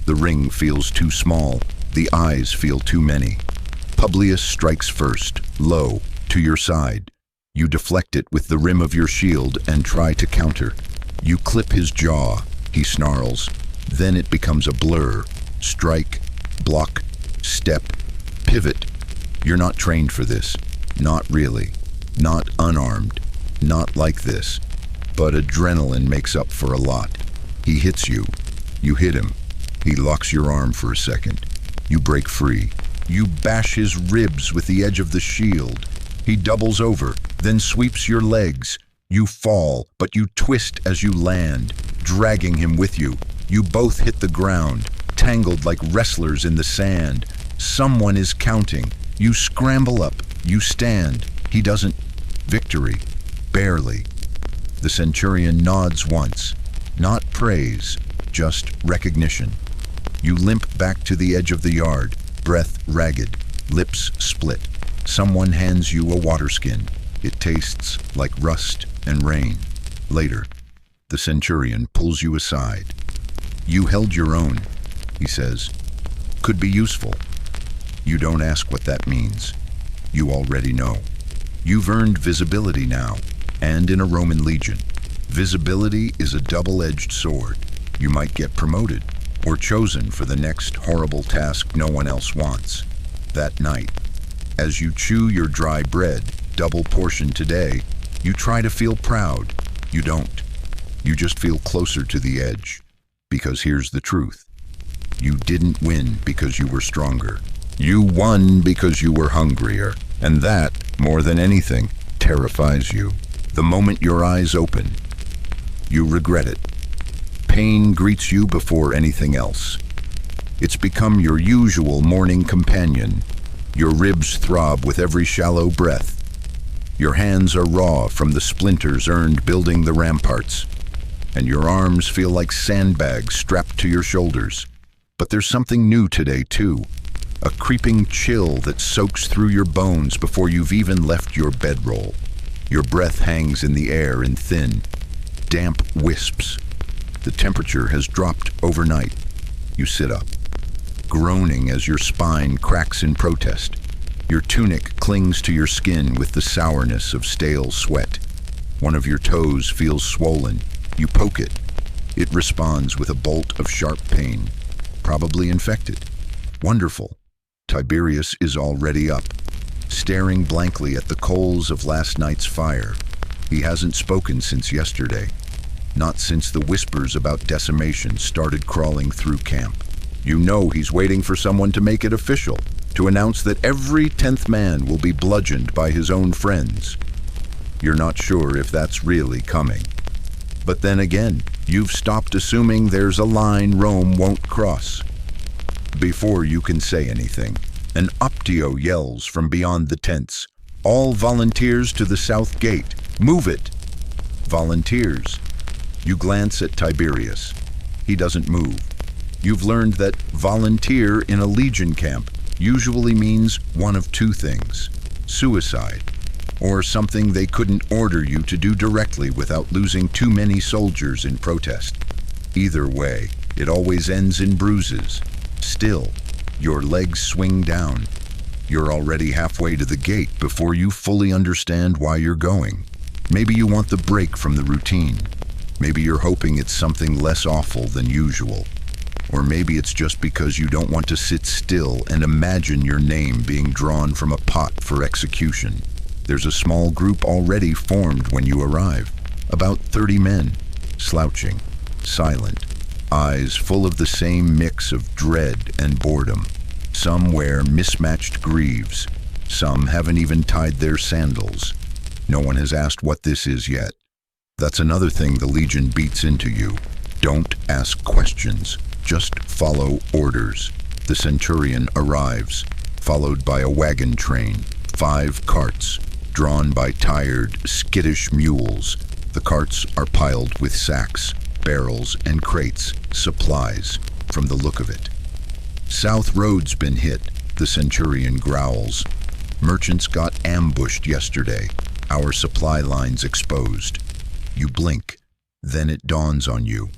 The ring feels too small. The eyes feel too many. Publius strikes first, low, to your side. You deflect it with the rim of your shield and try to counter. You clip his jaw. He snarls. Then it becomes a blur. Strike, block, step, pivot. You're not trained for this. Not really. Not unarmed. Not like this. But adrenaline makes up for a lot. He hits you. You hit him. He locks your arm for a second. You break free. You bash his ribs with the edge of the shield. He doubles over, then sweeps your legs. You fall, but you twist as you land, dragging him with you. You both hit the ground, tangled like wrestlers in the sand. Someone is counting. You scramble up. You stand. He doesn't. Victory. Barely. The Centurion nods once. Not praise, just recognition. You limp back to the edge of the yard, breath ragged, lips split. Someone hands you a water skin. It tastes like rust and rain. Later, the Centurion pulls you aside. You held your own, he says. Could be useful. You don't ask what that means. You already know. You've earned visibility now, and in a Roman legion. Visibility is a double-edged sword. You might get promoted, or chosen for the next horrible task no one else wants. That night, as you chew your dry bread, double portion today, you try to feel proud. You don't. You just feel closer to the edge. Because here's the truth. You didn't win because you were stronger. You won because you were hungrier. And that, more than anything, terrifies you. The moment your eyes open, you regret it. Pain greets you before anything else. It's become your usual morning companion. Your ribs throb with every shallow breath. Your hands are raw from the splinters earned building the ramparts. And your arms feel like sandbags strapped to your shoulders. But there's something new today, too. A creeping chill that soaks through your bones before you've even left your bedroll. Your breath hangs in the air in thin, damp wisps. The temperature has dropped overnight. You sit up, groaning as your spine cracks in protest. Your tunic clings to your skin with the sourness of stale sweat. One of your toes feels swollen. You poke it. It responds with a bolt of sharp pain, probably infected. Wonderful. Tiberius is already up, staring blankly at the coals of last night's fire. He hasn't spoken since yesterday. Not since the whispers about decimation started crawling through camp. You know he's waiting for someone to make it official, to announce that every 10th man will be bludgeoned by his own friends. You're not sure if that's really coming. But then again, you've stopped assuming there's a line Rome won't cross. Before you can say anything, an Optio yells from beyond the tents. All volunteers to the south gate. Move it! Volunteers. You glance at Tiberius. He doesn't move. You've learned that volunteer in a Legion camp usually means one of two things: suicide, or something they couldn't order you to do directly without losing too many soldiers in protest. Either way, it always ends in bruises. Still, your legs swing down. You're already halfway to the gate before you fully understand why you're going. Maybe you want the break from the routine. Maybe you're hoping it's something less awful than usual. Or maybe it's just because you don't want to sit still and imagine your name being drawn from a pot for execution. There's a small group already formed when you arrive. About 30 men, slouching, silent, eyes full of the same mix of dread and boredom. Some wear mismatched greaves. Some haven't even tied their sandals. No one has asked what this is yet. That's another thing the Legion beats into you. Don't ask questions. Just follow orders. The Centurion arrives, followed by a wagon train, 5 carts, drawn by tired, skittish mules. The carts are piled with sacks, barrels, and crates, supplies, from the look of it. South Road's been hit, the Centurion growls. Merchants got ambushed yesterday, our supply lines exposed. You blink, then it dawns on you.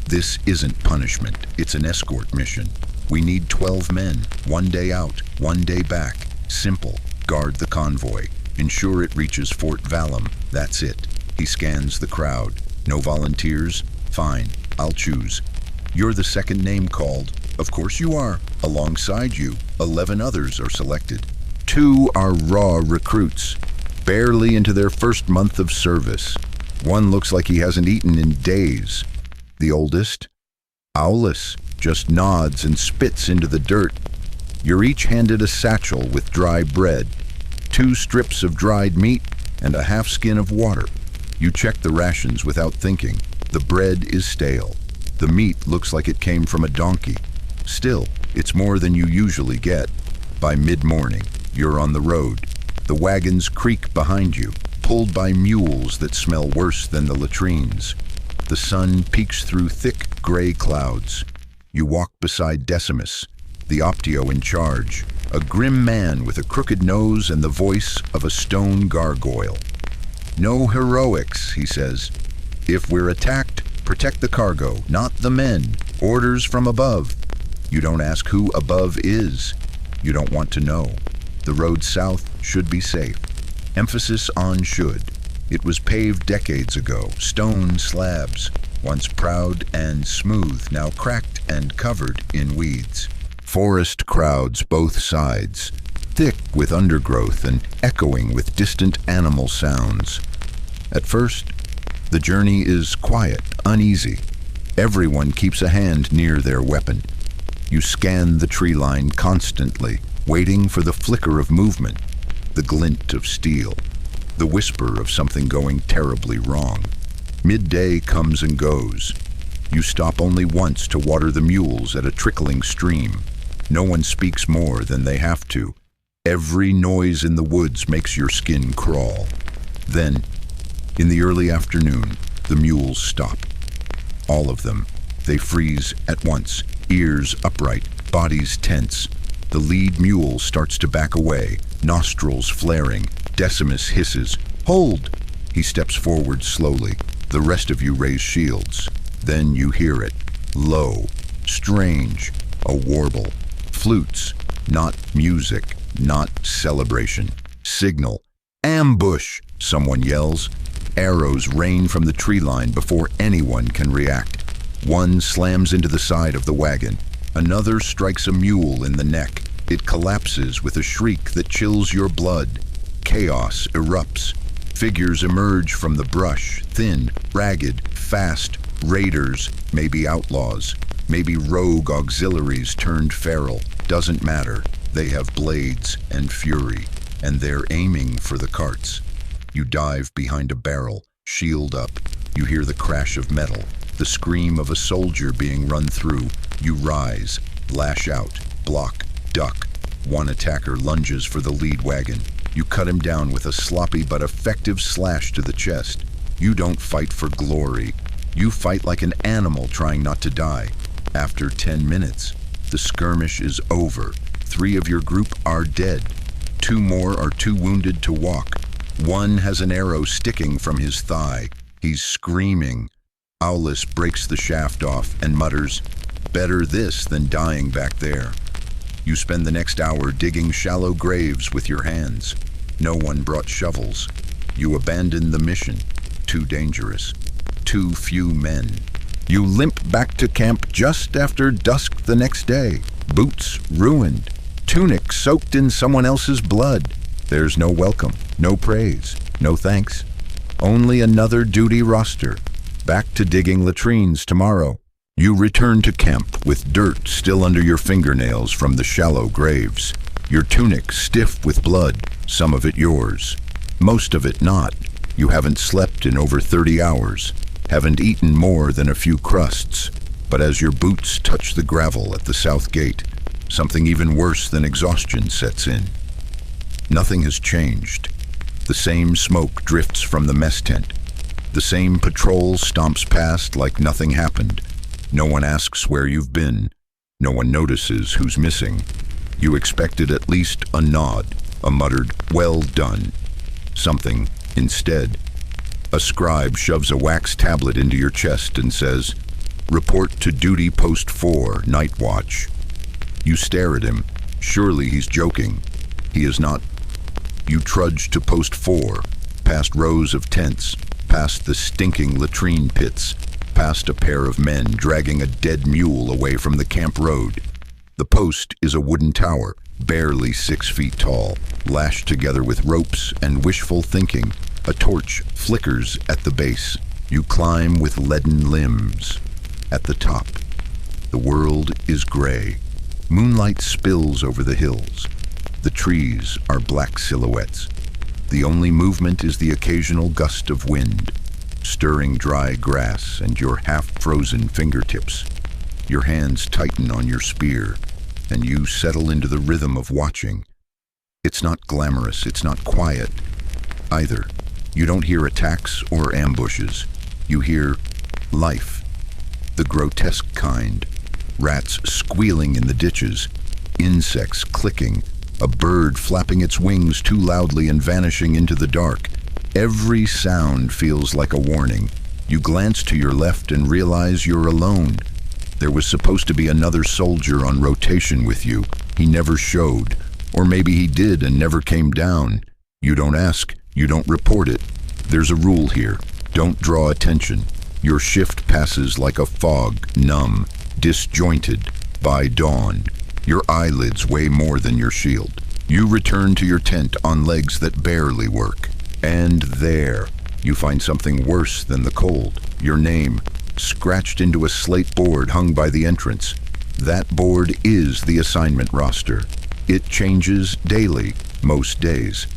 This isn't punishment, it's an escort mission. We need 12 men, 1 day out, 1 day back. Simple, guard the convoy, ensure it reaches Fort Valum, that's it. He scans the crowd. No volunteers? Fine, I'll choose. You're the second name called. Of course you are. Alongside you, 11 others are selected. 2 are raw recruits, barely into their first month of service. One looks like he hasn't eaten in days. The oldest, Aulus, just nods and spits into the dirt. You're each handed a satchel with dry bread, 2 strips of dried meat, and a half skin of water. You check the rations without thinking. The bread is stale. The meat looks like it came from a donkey. Still, it's more than you usually get. By mid-morning, you're on the road. The wagons creak behind you, pulled by mules that smell worse than the latrines. The sun peeks through thick gray clouds. You walk beside Decimus, the Optio in charge, a grim man with a crooked nose and the voice of a stone gargoyle. No heroics, he says. If we're attacked, protect the cargo, not the men. Orders from above. You don't ask who above is. You don't want to know. The road south should be safe. Emphasis on should. It was paved decades ago, stone slabs, once proud and smooth, now cracked and covered in weeds. Forest crowds both sides, thick with undergrowth and echoing with distant animal sounds. At first, the journey is quiet, uneasy. Everyone keeps a hand near their weapon. You scan the tree line constantly, waiting for the flicker of movement, the glint of steel, the whisper of something going terribly wrong. Midday comes and goes. You stop only once to water the mules at a trickling stream. No one speaks more than they have to. Every noise in the woods makes your skin crawl. Then, in the early afternoon, the mules stop. All of them. They freeze at once, ears upright, bodies tense. The lead mule starts to back away, nostrils flaring. Decimus hisses, "Hold!" He steps forward slowly. The rest of you raise shields. Then you hear it. Low, strange, a warble. Flutes, not music, not celebration. Signal. Ambush! Someone yells. Arrows rain from the tree line before anyone can react. One slams into the side of the wagon. Another strikes a mule in the neck. It collapses with a shriek that chills your blood. Chaos erupts. Figures emerge from the brush, thin, ragged, fast. Raiders, maybe outlaws, maybe rogue auxiliaries turned feral. Doesn't matter. They have blades and fury, and they're aiming for the carts. You dive behind a barrel, shield up. You hear the crash of metal, the scream of a soldier being run through. You rise, lash out, block, duck. One attacker lunges for the lead wagon. You cut him down with a sloppy but effective slash to the chest. You don't fight for glory. You fight like an animal trying not to die. After 10 minutes, the skirmish is over. 3 of your group are dead. 2 more are too wounded to walk. 1 has an arrow sticking from his thigh. He's screaming. Aulus breaks the shaft off and mutters, "Better this than dying back there." You spend the next hour digging shallow graves with your hands. No one brought shovels. You abandon the mission. Too dangerous. Too few men. You limp back to camp just after dusk the next day. Boots ruined. Tunic soaked in someone else's blood. There's no welcome, no praise, no thanks. Only another duty roster. Back to digging latrines tomorrow. You return to camp with dirt still under your fingernails from the shallow graves. Your tunic stiff with blood, some of it yours. Most of it not. You haven't slept in over 30 hours. Haven't eaten more than a few crusts. But as your boots touch the gravel at the south gate, something even worse than exhaustion sets in. Nothing has changed. The same smoke drifts from the mess tent. The same patrol stomps past like nothing happened. No one asks where you've been. No one notices who's missing. You expected at least a nod, a muttered, "Well done." Something instead. A scribe shoves a wax tablet into your chest and says, "Report to duty post 4, night watch." You stare at him. Surely he's joking. He is not. You trudge to post 4, past rows of tents, past the stinking latrine pits, past a pair of men dragging a dead mule away from the camp road. The post is a wooden tower, barely 6 feet tall, lashed together with ropes and wishful thinking. A torch flickers at the base. You climb with leaden limbs. At the top, the world is gray. Moonlight spills over the hills. The trees are black silhouettes. The only movement is the occasional gust of wind, stirring dry grass and your half-frozen fingertips. Your hands tighten on your spear, and you settle into the rhythm of watching. It's not glamorous, it's not quiet either. You don't hear attacks or ambushes. You hear life, the grotesque kind. Rats squealing in the ditches, insects clicking, a bird flapping its wings too loudly and vanishing into the dark. Every sound feels like a warning. You glance to your left and realize you're alone. There was supposed to be another soldier on rotation with you. He never showed. Or maybe he did and never came down. You don't ask. You don't report it. There's a rule here. Don't draw attention. Your shift passes like a fog, numb, disjointed. By dawn, your eyelids weigh more than your shield. You return to your tent on legs that barely work. And there, you find something worse than the cold. Your name, scratched into a slate board hung by the entrance. That board is the assignment roster. It changes daily, most days.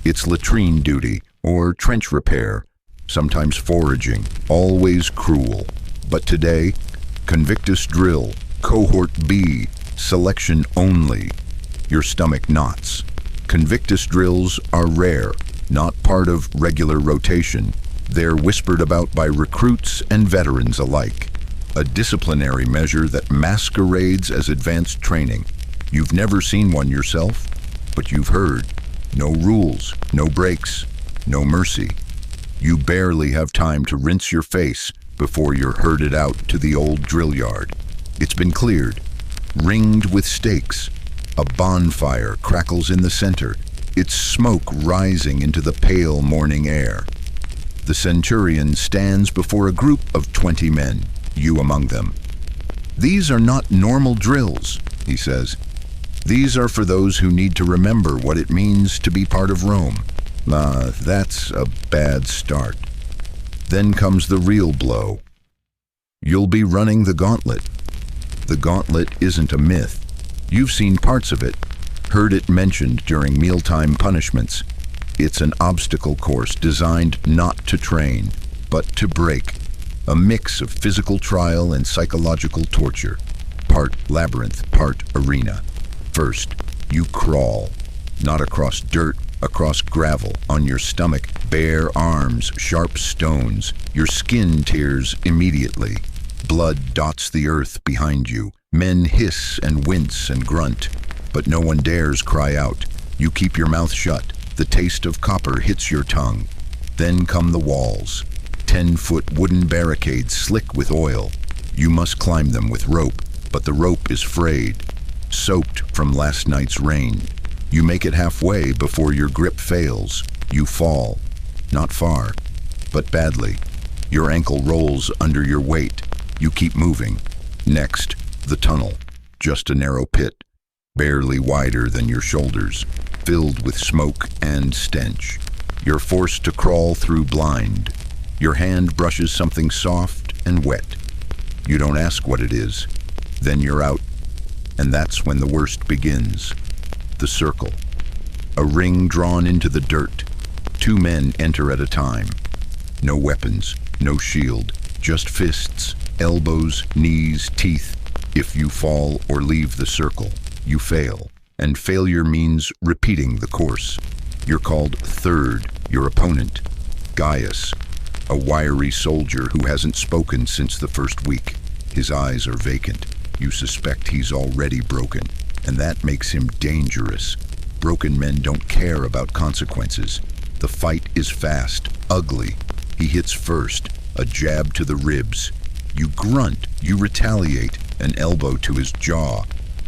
It's latrine duty or trench repair, sometimes foraging, always cruel. But today, Convictus drill, cohort B, selection only. Your stomach knots. Convictus drills are rare, not part of regular rotation. They're whispered about by recruits and veterans alike. A disciplinary measure that masquerades as advanced training. You've never seen one yourself, but you've heard. No rules, no breaks, no mercy. You barely have time to rinse your face before you're herded out to the old drill yard. It's been cleared, ringed with stakes. A bonfire crackles in the center, its smoke rising into the pale morning air. The centurion stands before a group of 20 men, you among them. "These are not normal drills," he says. "These are for those who need to remember what it means to be part of Rome." That's a bad start. Then comes the real blow. You'll be running the gauntlet. The gauntlet isn't a myth. You've seen parts of it, heard it mentioned during mealtime punishments. It's an obstacle course designed not to train, but to break. A mix of physical trial and psychological torture. Part labyrinth, part arena. First, you crawl. Not across dirt, across gravel, on your stomach, bare arms, sharp stones. Your skin tears immediately. Blood dots the earth behind you. Men hiss and wince and grunt, but no one dares cry out. You keep your mouth shut. The taste of copper hits your tongue. Then come the walls. 10-foot wooden barricades slick with oil. You must climb them with rope, but the rope is frayed, soaked from last night's rain. You make it halfway before your grip fails. You fall. Not far, but badly. Your ankle rolls under your weight. You keep moving. Next, the tunnel. Just a narrow pit, barely wider than your shoulders, filled with smoke and stench. You're forced to crawl through blind. Your hand brushes something soft and wet. You don't ask what it is. Then you're out. And that's when the worst begins. The circle. A ring drawn into the dirt. 2 men enter at a time. No weapons, no shield, just fists, elbows, knees, teeth. If you fall or leave the circle, you fail. And failure means repeating the course. You're called third, your opponent, Gaius, a wiry soldier who hasn't spoken since the first week. His eyes are vacant. You suspect he's already broken, and that makes him dangerous. Broken men don't care about consequences. The fight is fast, ugly. He hits first, a jab to the ribs. You grunt, you retaliate, an elbow to his jaw.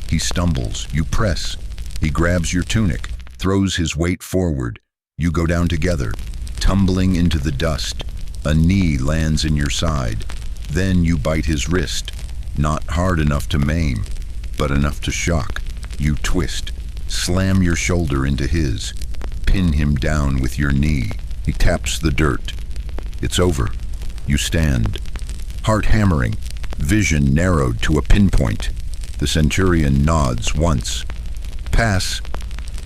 He stumbles, you press. He grabs your tunic, throws his weight forward. You go down together, tumbling into the dust. A knee lands in your side. Then you bite his wrist, not hard enough to maim, but enough to shock. You twist, slam your shoulder into his, pin him down with your knee. He taps the dirt. It's over. You stand, heart hammering, vision narrowed to a pinpoint. The centurion nods once. Pass.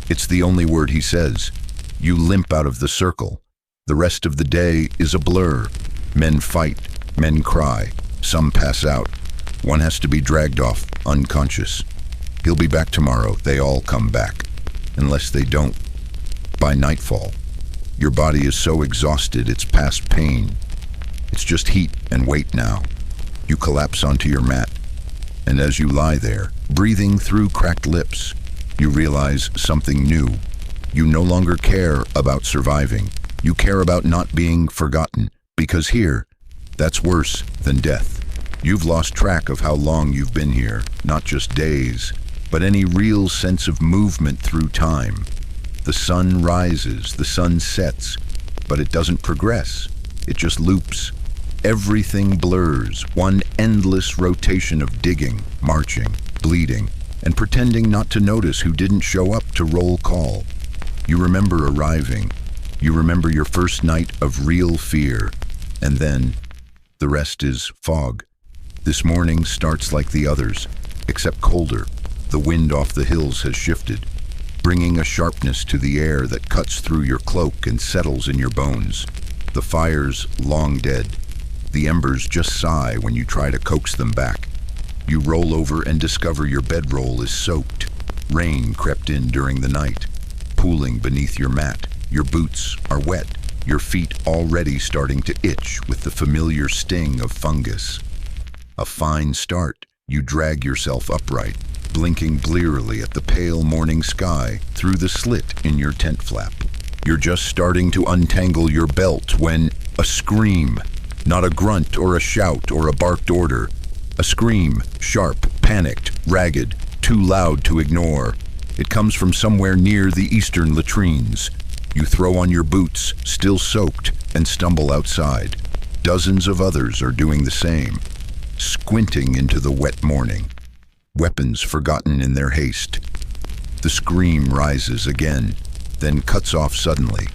It's the only word he says. You limp out of the circle. The rest of the day is a blur. Men fight, men cry, some pass out. One has to be dragged off, unconscious. He'll be back tomorrow. They all come back. Unless they don't. By nightfall, your body is so exhausted it's past pain. It's just heat and weight now. You collapse onto your mat, and as you lie there, breathing through cracked lips, you realize something new. You no longer care about surviving. You care about not being forgotten, because here, that's worse than death. You've lost track of how long you've been here, not just days, but any real sense of movement through time. The sun rises, the sun sets, but it doesn't progress. It just loops. Everything blurs, one endless rotation of digging, marching, bleeding, and pretending not to notice who didn't show up to roll call. You remember arriving. You remember your first night of real fear, and then the rest is fog. This morning starts like the others, except colder. The wind off the hills has shifted, bringing a sharpness to the air that cuts through your cloak and settles in your bones. The fire's long dead. The embers just sigh when you try to coax them back. You roll over and discover your bedroll is soaked. Rain crept in during the night, pooling beneath your mat. Your boots are wet, your feet already starting to itch with the familiar sting of fungus. A fine start. You drag yourself upright, blinking blearily at the pale morning sky through the slit in your tent flap. You're just starting to untangle your belt when a scream, not a grunt or a shout or a barked order. A scream, sharp, panicked, ragged, too loud to ignore. It comes from somewhere near the eastern latrines. You throw on your boots, still soaked, and stumble outside. Dozens of others are doing the same, squinting into the wet morning, weapons forgotten in their haste. The scream rises again, then cuts off suddenly.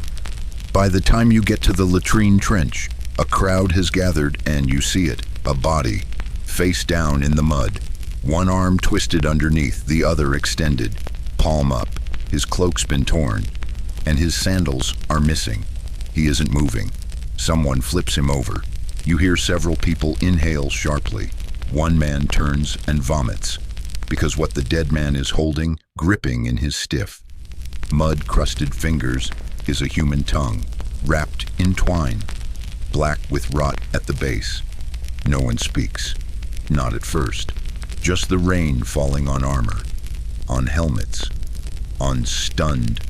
By the time you get to the latrine trench, a crowd has gathered and you see it, a body, face down in the mud, one arm twisted underneath, the other extended, palm up. His cloak's been torn, and his sandals are missing. He isn't moving. Someone flips him over. You hear several people inhale sharply. One man turns and vomits, because what the dead man is holding, gripping in his stiff, mud-crusted fingers, is a human tongue, wrapped in twine, black with rot at the base. No one speaks. Not at first. Just the rain falling on armor, on helmets, on stunned,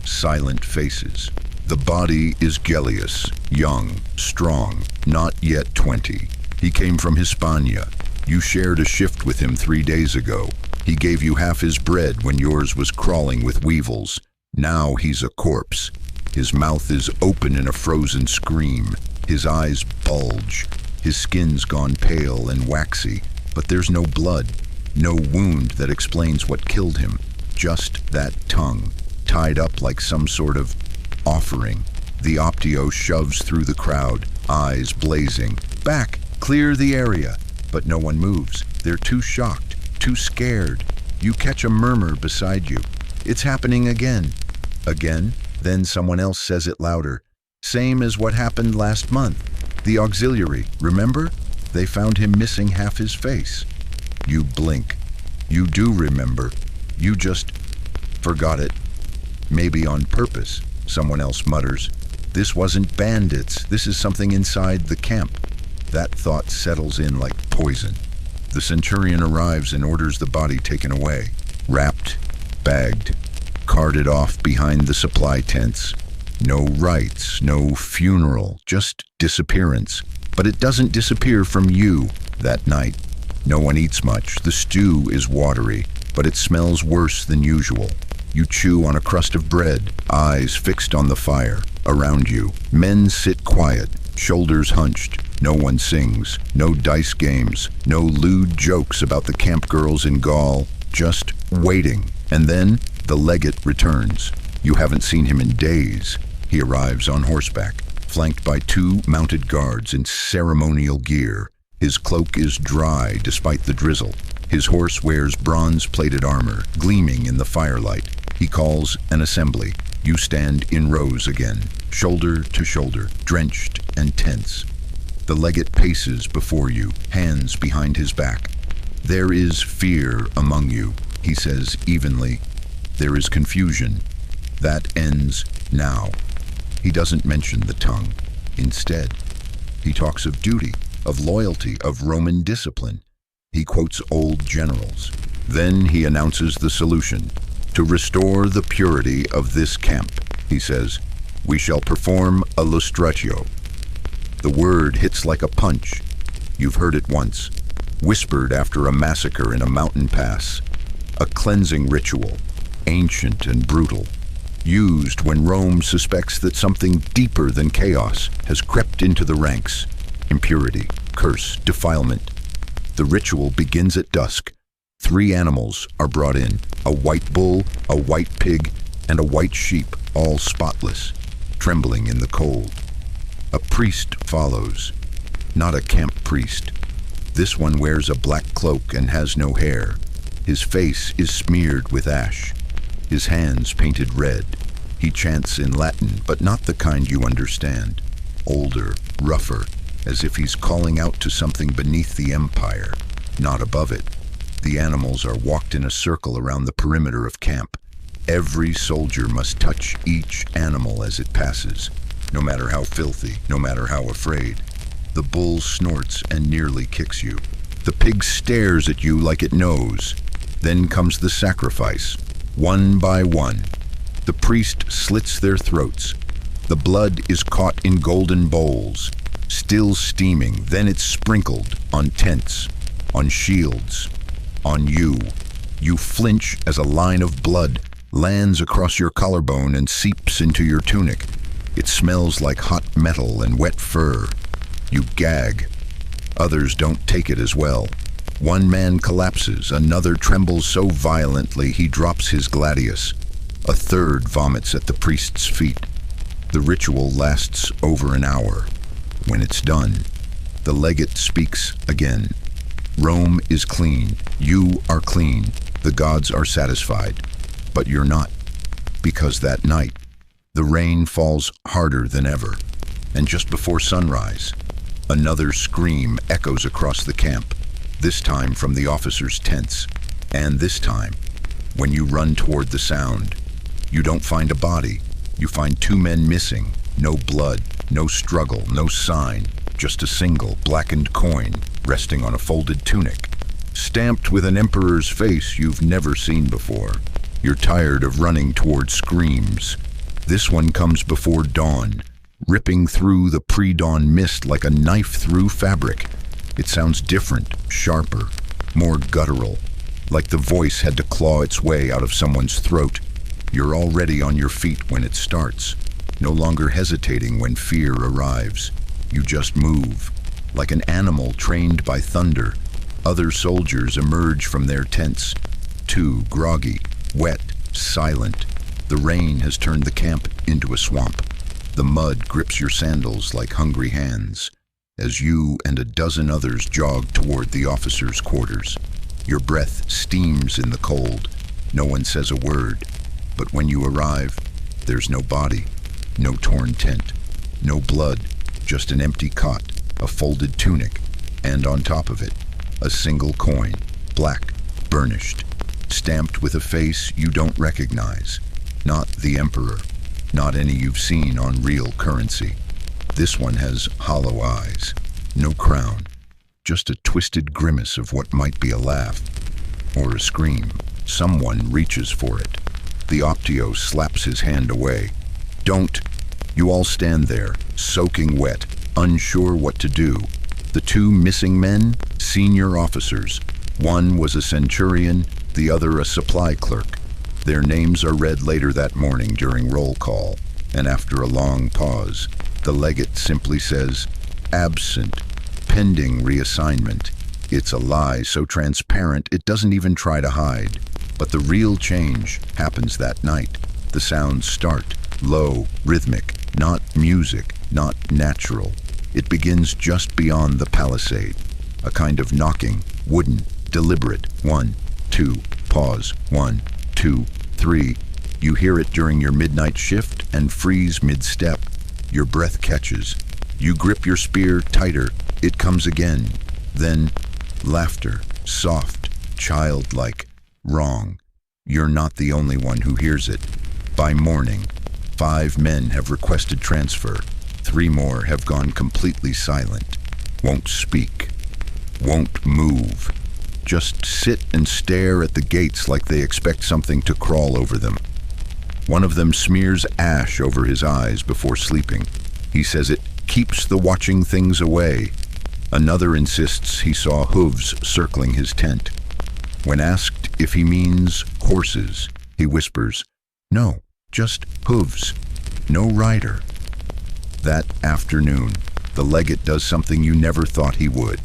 silent faces. The body is Gellius, young, strong, not yet 20. He came from Hispania. You shared a shift with him 3 days ago. He gave you half his bread when yours was crawling with weevils. Now he's a corpse. His mouth is open in a frozen scream. His eyes bulge. His skin's gone pale and waxy, but there's no blood, no wound that explains what killed him. Just that tongue, tied up like some sort of offering. The Optio shoves through the crowd, eyes blazing. Back, clear the area. But no one moves. They're too shocked, too scared. You catch a murmur beside you. It's happening again. Again? Then someone else says it louder. Same as what happened last month. The auxiliary, remember? They found him missing half his face. You blink. You do remember. You just forgot it. Maybe on purpose, someone else mutters. This wasn't bandits. This is something inside the camp. That thought settles in like poison. The centurion arrives and orders the body taken away. Wrapped, bagged, carted off behind the supply tents. No rites, no funeral, just disappearance. But it doesn't disappear from you that night. No one eats much. The stew is watery, but it smells worse than usual. You chew on a crust of bread, eyes fixed on the fire. Around you, men sit quiet, shoulders hunched. No one sings, no dice games, no lewd jokes about the camp girls in Gaul, just waiting. And then the legate returns. You haven't seen him in days. He arrives on horseback, flanked by 2 mounted guards in ceremonial gear. His cloak is dry despite the drizzle. His horse wears bronze-plated armor, gleaming in the firelight. He calls an assembly. You stand in rows again, shoulder to shoulder, drenched and tense. The legate paces before you, hands behind his back. There is fear among you, he says evenly. There is confusion. That ends now. He doesn't mention the tongue. Instead, he talks of duty, of loyalty, of Roman discipline. He quotes old generals. Then he announces the solution. To restore the purity of this camp, he says, we shall perform a lustratio. The word hits like a punch. You've heard it once, whispered after a massacre in a mountain pass. A cleansing ritual, ancient and brutal, used when Rome suspects that something deeper than chaos has crept into the ranks. Impurity, curse, defilement. The ritual begins at dusk. 3 animals are brought in, a white bull, a white pig, and a white sheep, all spotless, trembling in the cold. A priest follows, not a camp priest. This one wears a black cloak and has no hair. His face is smeared with ash, his hands painted red. He chants in Latin, but not the kind you understand. Older, rougher, as if he's calling out to something beneath the empire, not above it. The animals are walked in a circle around the perimeter of camp. Every soldier must touch each animal as it passes, no matter how filthy, no matter how afraid. The bull snorts and nearly kicks you. The pig stares at you like it knows. Then comes the sacrifice, one by one. The priest slits their throats. The blood is caught in golden bowls, still steaming. Then it's sprinkled on tents, on shields, on you. You flinch as a line of blood lands across your collarbone and seeps into your tunic. It smells like hot metal and wet fur. You gag. Others don't take it as well. One man collapses, another trembles so violently he drops his gladius. A third vomits at the priest's feet. The ritual lasts over an hour. When it's done, the legate speaks again. Rome is clean. You are clean. The gods are satisfied. But you're not. Because that night, the rain falls harder than ever. And just before sunrise, another scream echoes across the camp, this time from the officers' tents. And this time, when you run toward the sound, you don't find a body. You find 2 men missing. No blood, no struggle, no sign. Just a single blackened coin resting on a folded tunic, stamped with an emperor's face you've never seen before. You're tired of running toward screams. This one comes before dawn, ripping through the pre-dawn mist like a knife through fabric. It sounds different, sharper, more guttural, like the voice had to claw its way out of someone's throat. You're already on your feet when it starts, no longer hesitating when fear arrives. You just move, like an animal trained by thunder. Other soldiers emerge from their tents, too groggy, wet, silent. The rain has turned the camp into a swamp. The mud grips your sandals like hungry hands as you and a dozen others jog toward the officers' quarters. Your breath steams in the cold. No one says a word, but when you arrive, there's no body, no torn tent, no blood, just an empty cot, a folded tunic, and on top of it, a single coin, black, burnished, stamped with a face you don't recognize. Not the Emperor, not any you've seen on real currency. This one has hollow eyes, no crown, just a twisted grimace of what might be a laugh or a scream. Someone reaches for it. The Optio slaps his hand away. Don't! You all stand there, soaking wet, unsure what to do. The two missing men, senior officers. One was a centurion, the other a supply clerk. Their names are read later that morning during roll call, and after a long pause, the legate simply says, "Absent, pending reassignment." It's a lie so transparent it doesn't even try to hide. But the real change happens that night. The sounds start, low, rhythmic, not music, not natural. It begins just beyond the palisade, a kind of knocking, wooden, deliberate. 1, 2, pause, 1, 2, 3. You hear it during your midnight shift and freeze mid-step. Your breath catches. You grip your spear tighter. It comes again. Then, laughter, soft, childlike, wrong. You're not the only one who hears it. By morning, 5 men have requested transfer. 3 more have gone completely silent. Won't speak. Won't move. Just sit and stare at the gates like they expect something to crawl over them. One of them smears ash over his eyes before sleeping. He says it keeps the watching things away. Another insists he saw hooves circling his tent. When asked if he means horses, he whispers, "No, just hooves. No rider." That afternoon, the legate does something you never thought he would.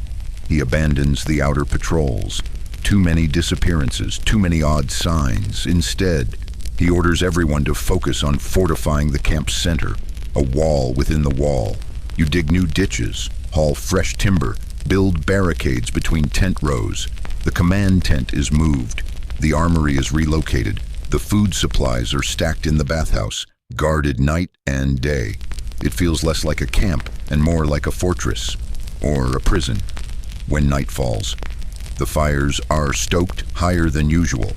He abandons the outer patrols. Too many disappearances, too many odd signs. Instead, he orders everyone to focus on fortifying the camp's center, a wall within the wall. You dig new ditches, haul fresh timber, build barricades between tent rows. The command tent is moved. The armory is relocated. The food supplies are stacked in the bathhouse, guarded night and day. It feels less like a camp and more like a fortress or a prison. When night falls, the fires are stoked higher than usual.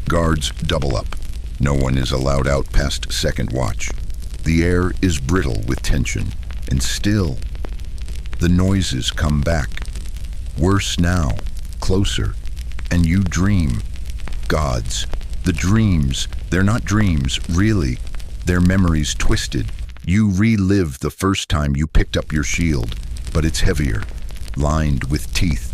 Guards double up. No one is allowed out past second watch. The air is brittle with tension, and still, the noises come back. Worse now, closer, and you dream. Gods, the dreams, they're not dreams, really. They're memories twisted. You relive the first time you picked up your shield, but it's heavier, lined with teeth.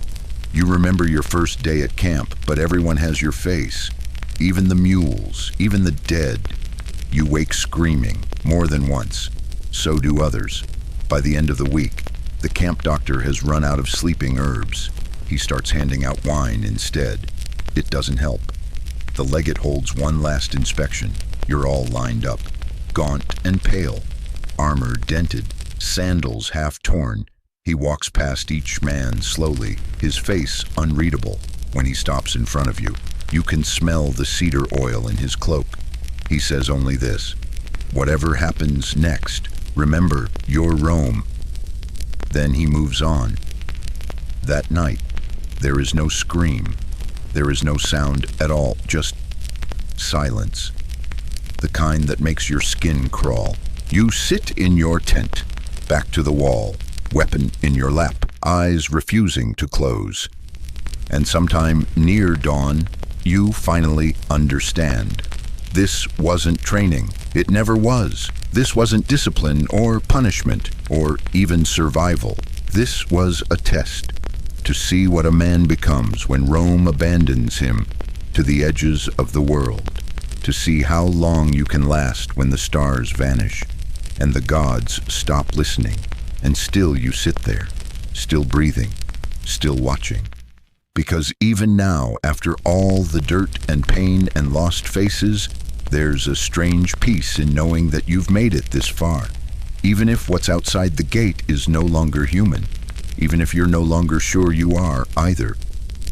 You remember your first day at camp, but everyone has your face. Even the mules, even the dead. You wake screaming, more than once. So do others. By the end of the week, the camp doctor has run out of sleeping herbs. He starts handing out wine instead. It doesn't help. The legate holds one last inspection. You're all lined up, gaunt and pale, armor dented, sandals half torn. He walks past each man slowly, his face unreadable. When he stops in front of you, you can smell the cedar oil in his cloak. He says only this: "Whatever happens next, remember, you're Rome." Then he moves on. That night, there is no scream. There is no sound at all, just silence. The kind that makes your skin crawl. You sit in your tent, back to the wall, weapon in your lap. eyes refusing to close. And sometime near dawn, you finally understand. This wasn't training. It never was. This wasn't discipline or punishment or even survival. This was a test to see what a man becomes when Rome abandons him to the edges of the world, to see how long you can last when the stars vanish and the gods stop listening, and still you sit there, still breathing, still watching. Because even now, after all the dirt and pain and lost faces, there's a strange peace in knowing that you've made it this far. Even if what's outside the gate is no longer human, even if you're no longer sure you are either,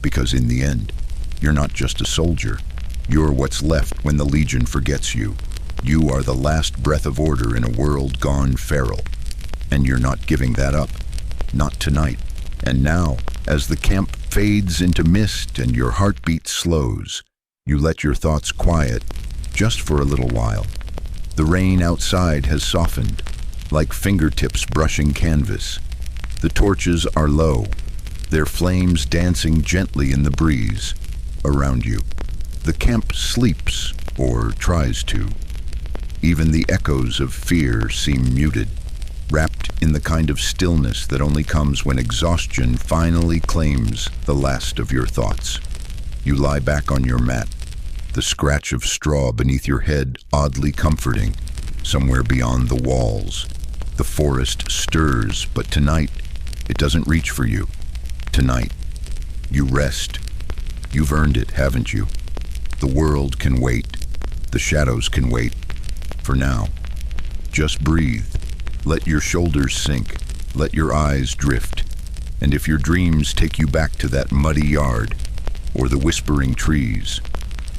because in the end, you're not just a soldier. You're what's left when the Legion forgets you. You are the last breath of order in a world gone feral. And you're not giving that up. Not tonight. And now, as the camp fades into mist and your heartbeat slows, you let your thoughts quiet just for a little while. The rain outside has softened, like fingertips brushing canvas. The torches are low, their flames dancing gently in the breeze around you. The camp sleeps, or tries to. Even the echoes of fear seem muted, wrapped in the kind of stillness that only comes when exhaustion finally claims the last of your thoughts. You lie back on your mat, the scratch of straw beneath your head oddly comforting, somewhere beyond the walls. The forest stirs, but tonight, it doesn't reach for you. Tonight, you rest. You've earned it, haven't you? The world can wait. The shadows can wait. For now, just breathe. Let your shoulders sink. Let your eyes drift. And if your dreams take you back to that muddy yard, or the whispering trees,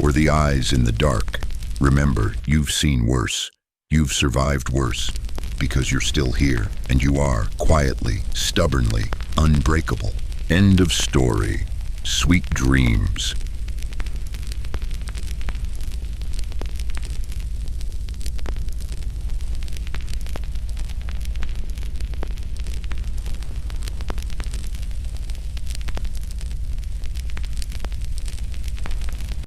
or the eyes in the dark, remember, you've seen worse. You've survived worse, because you're still here, and you are, quietly, stubbornly, unbreakable. End of story. Sweet dreams.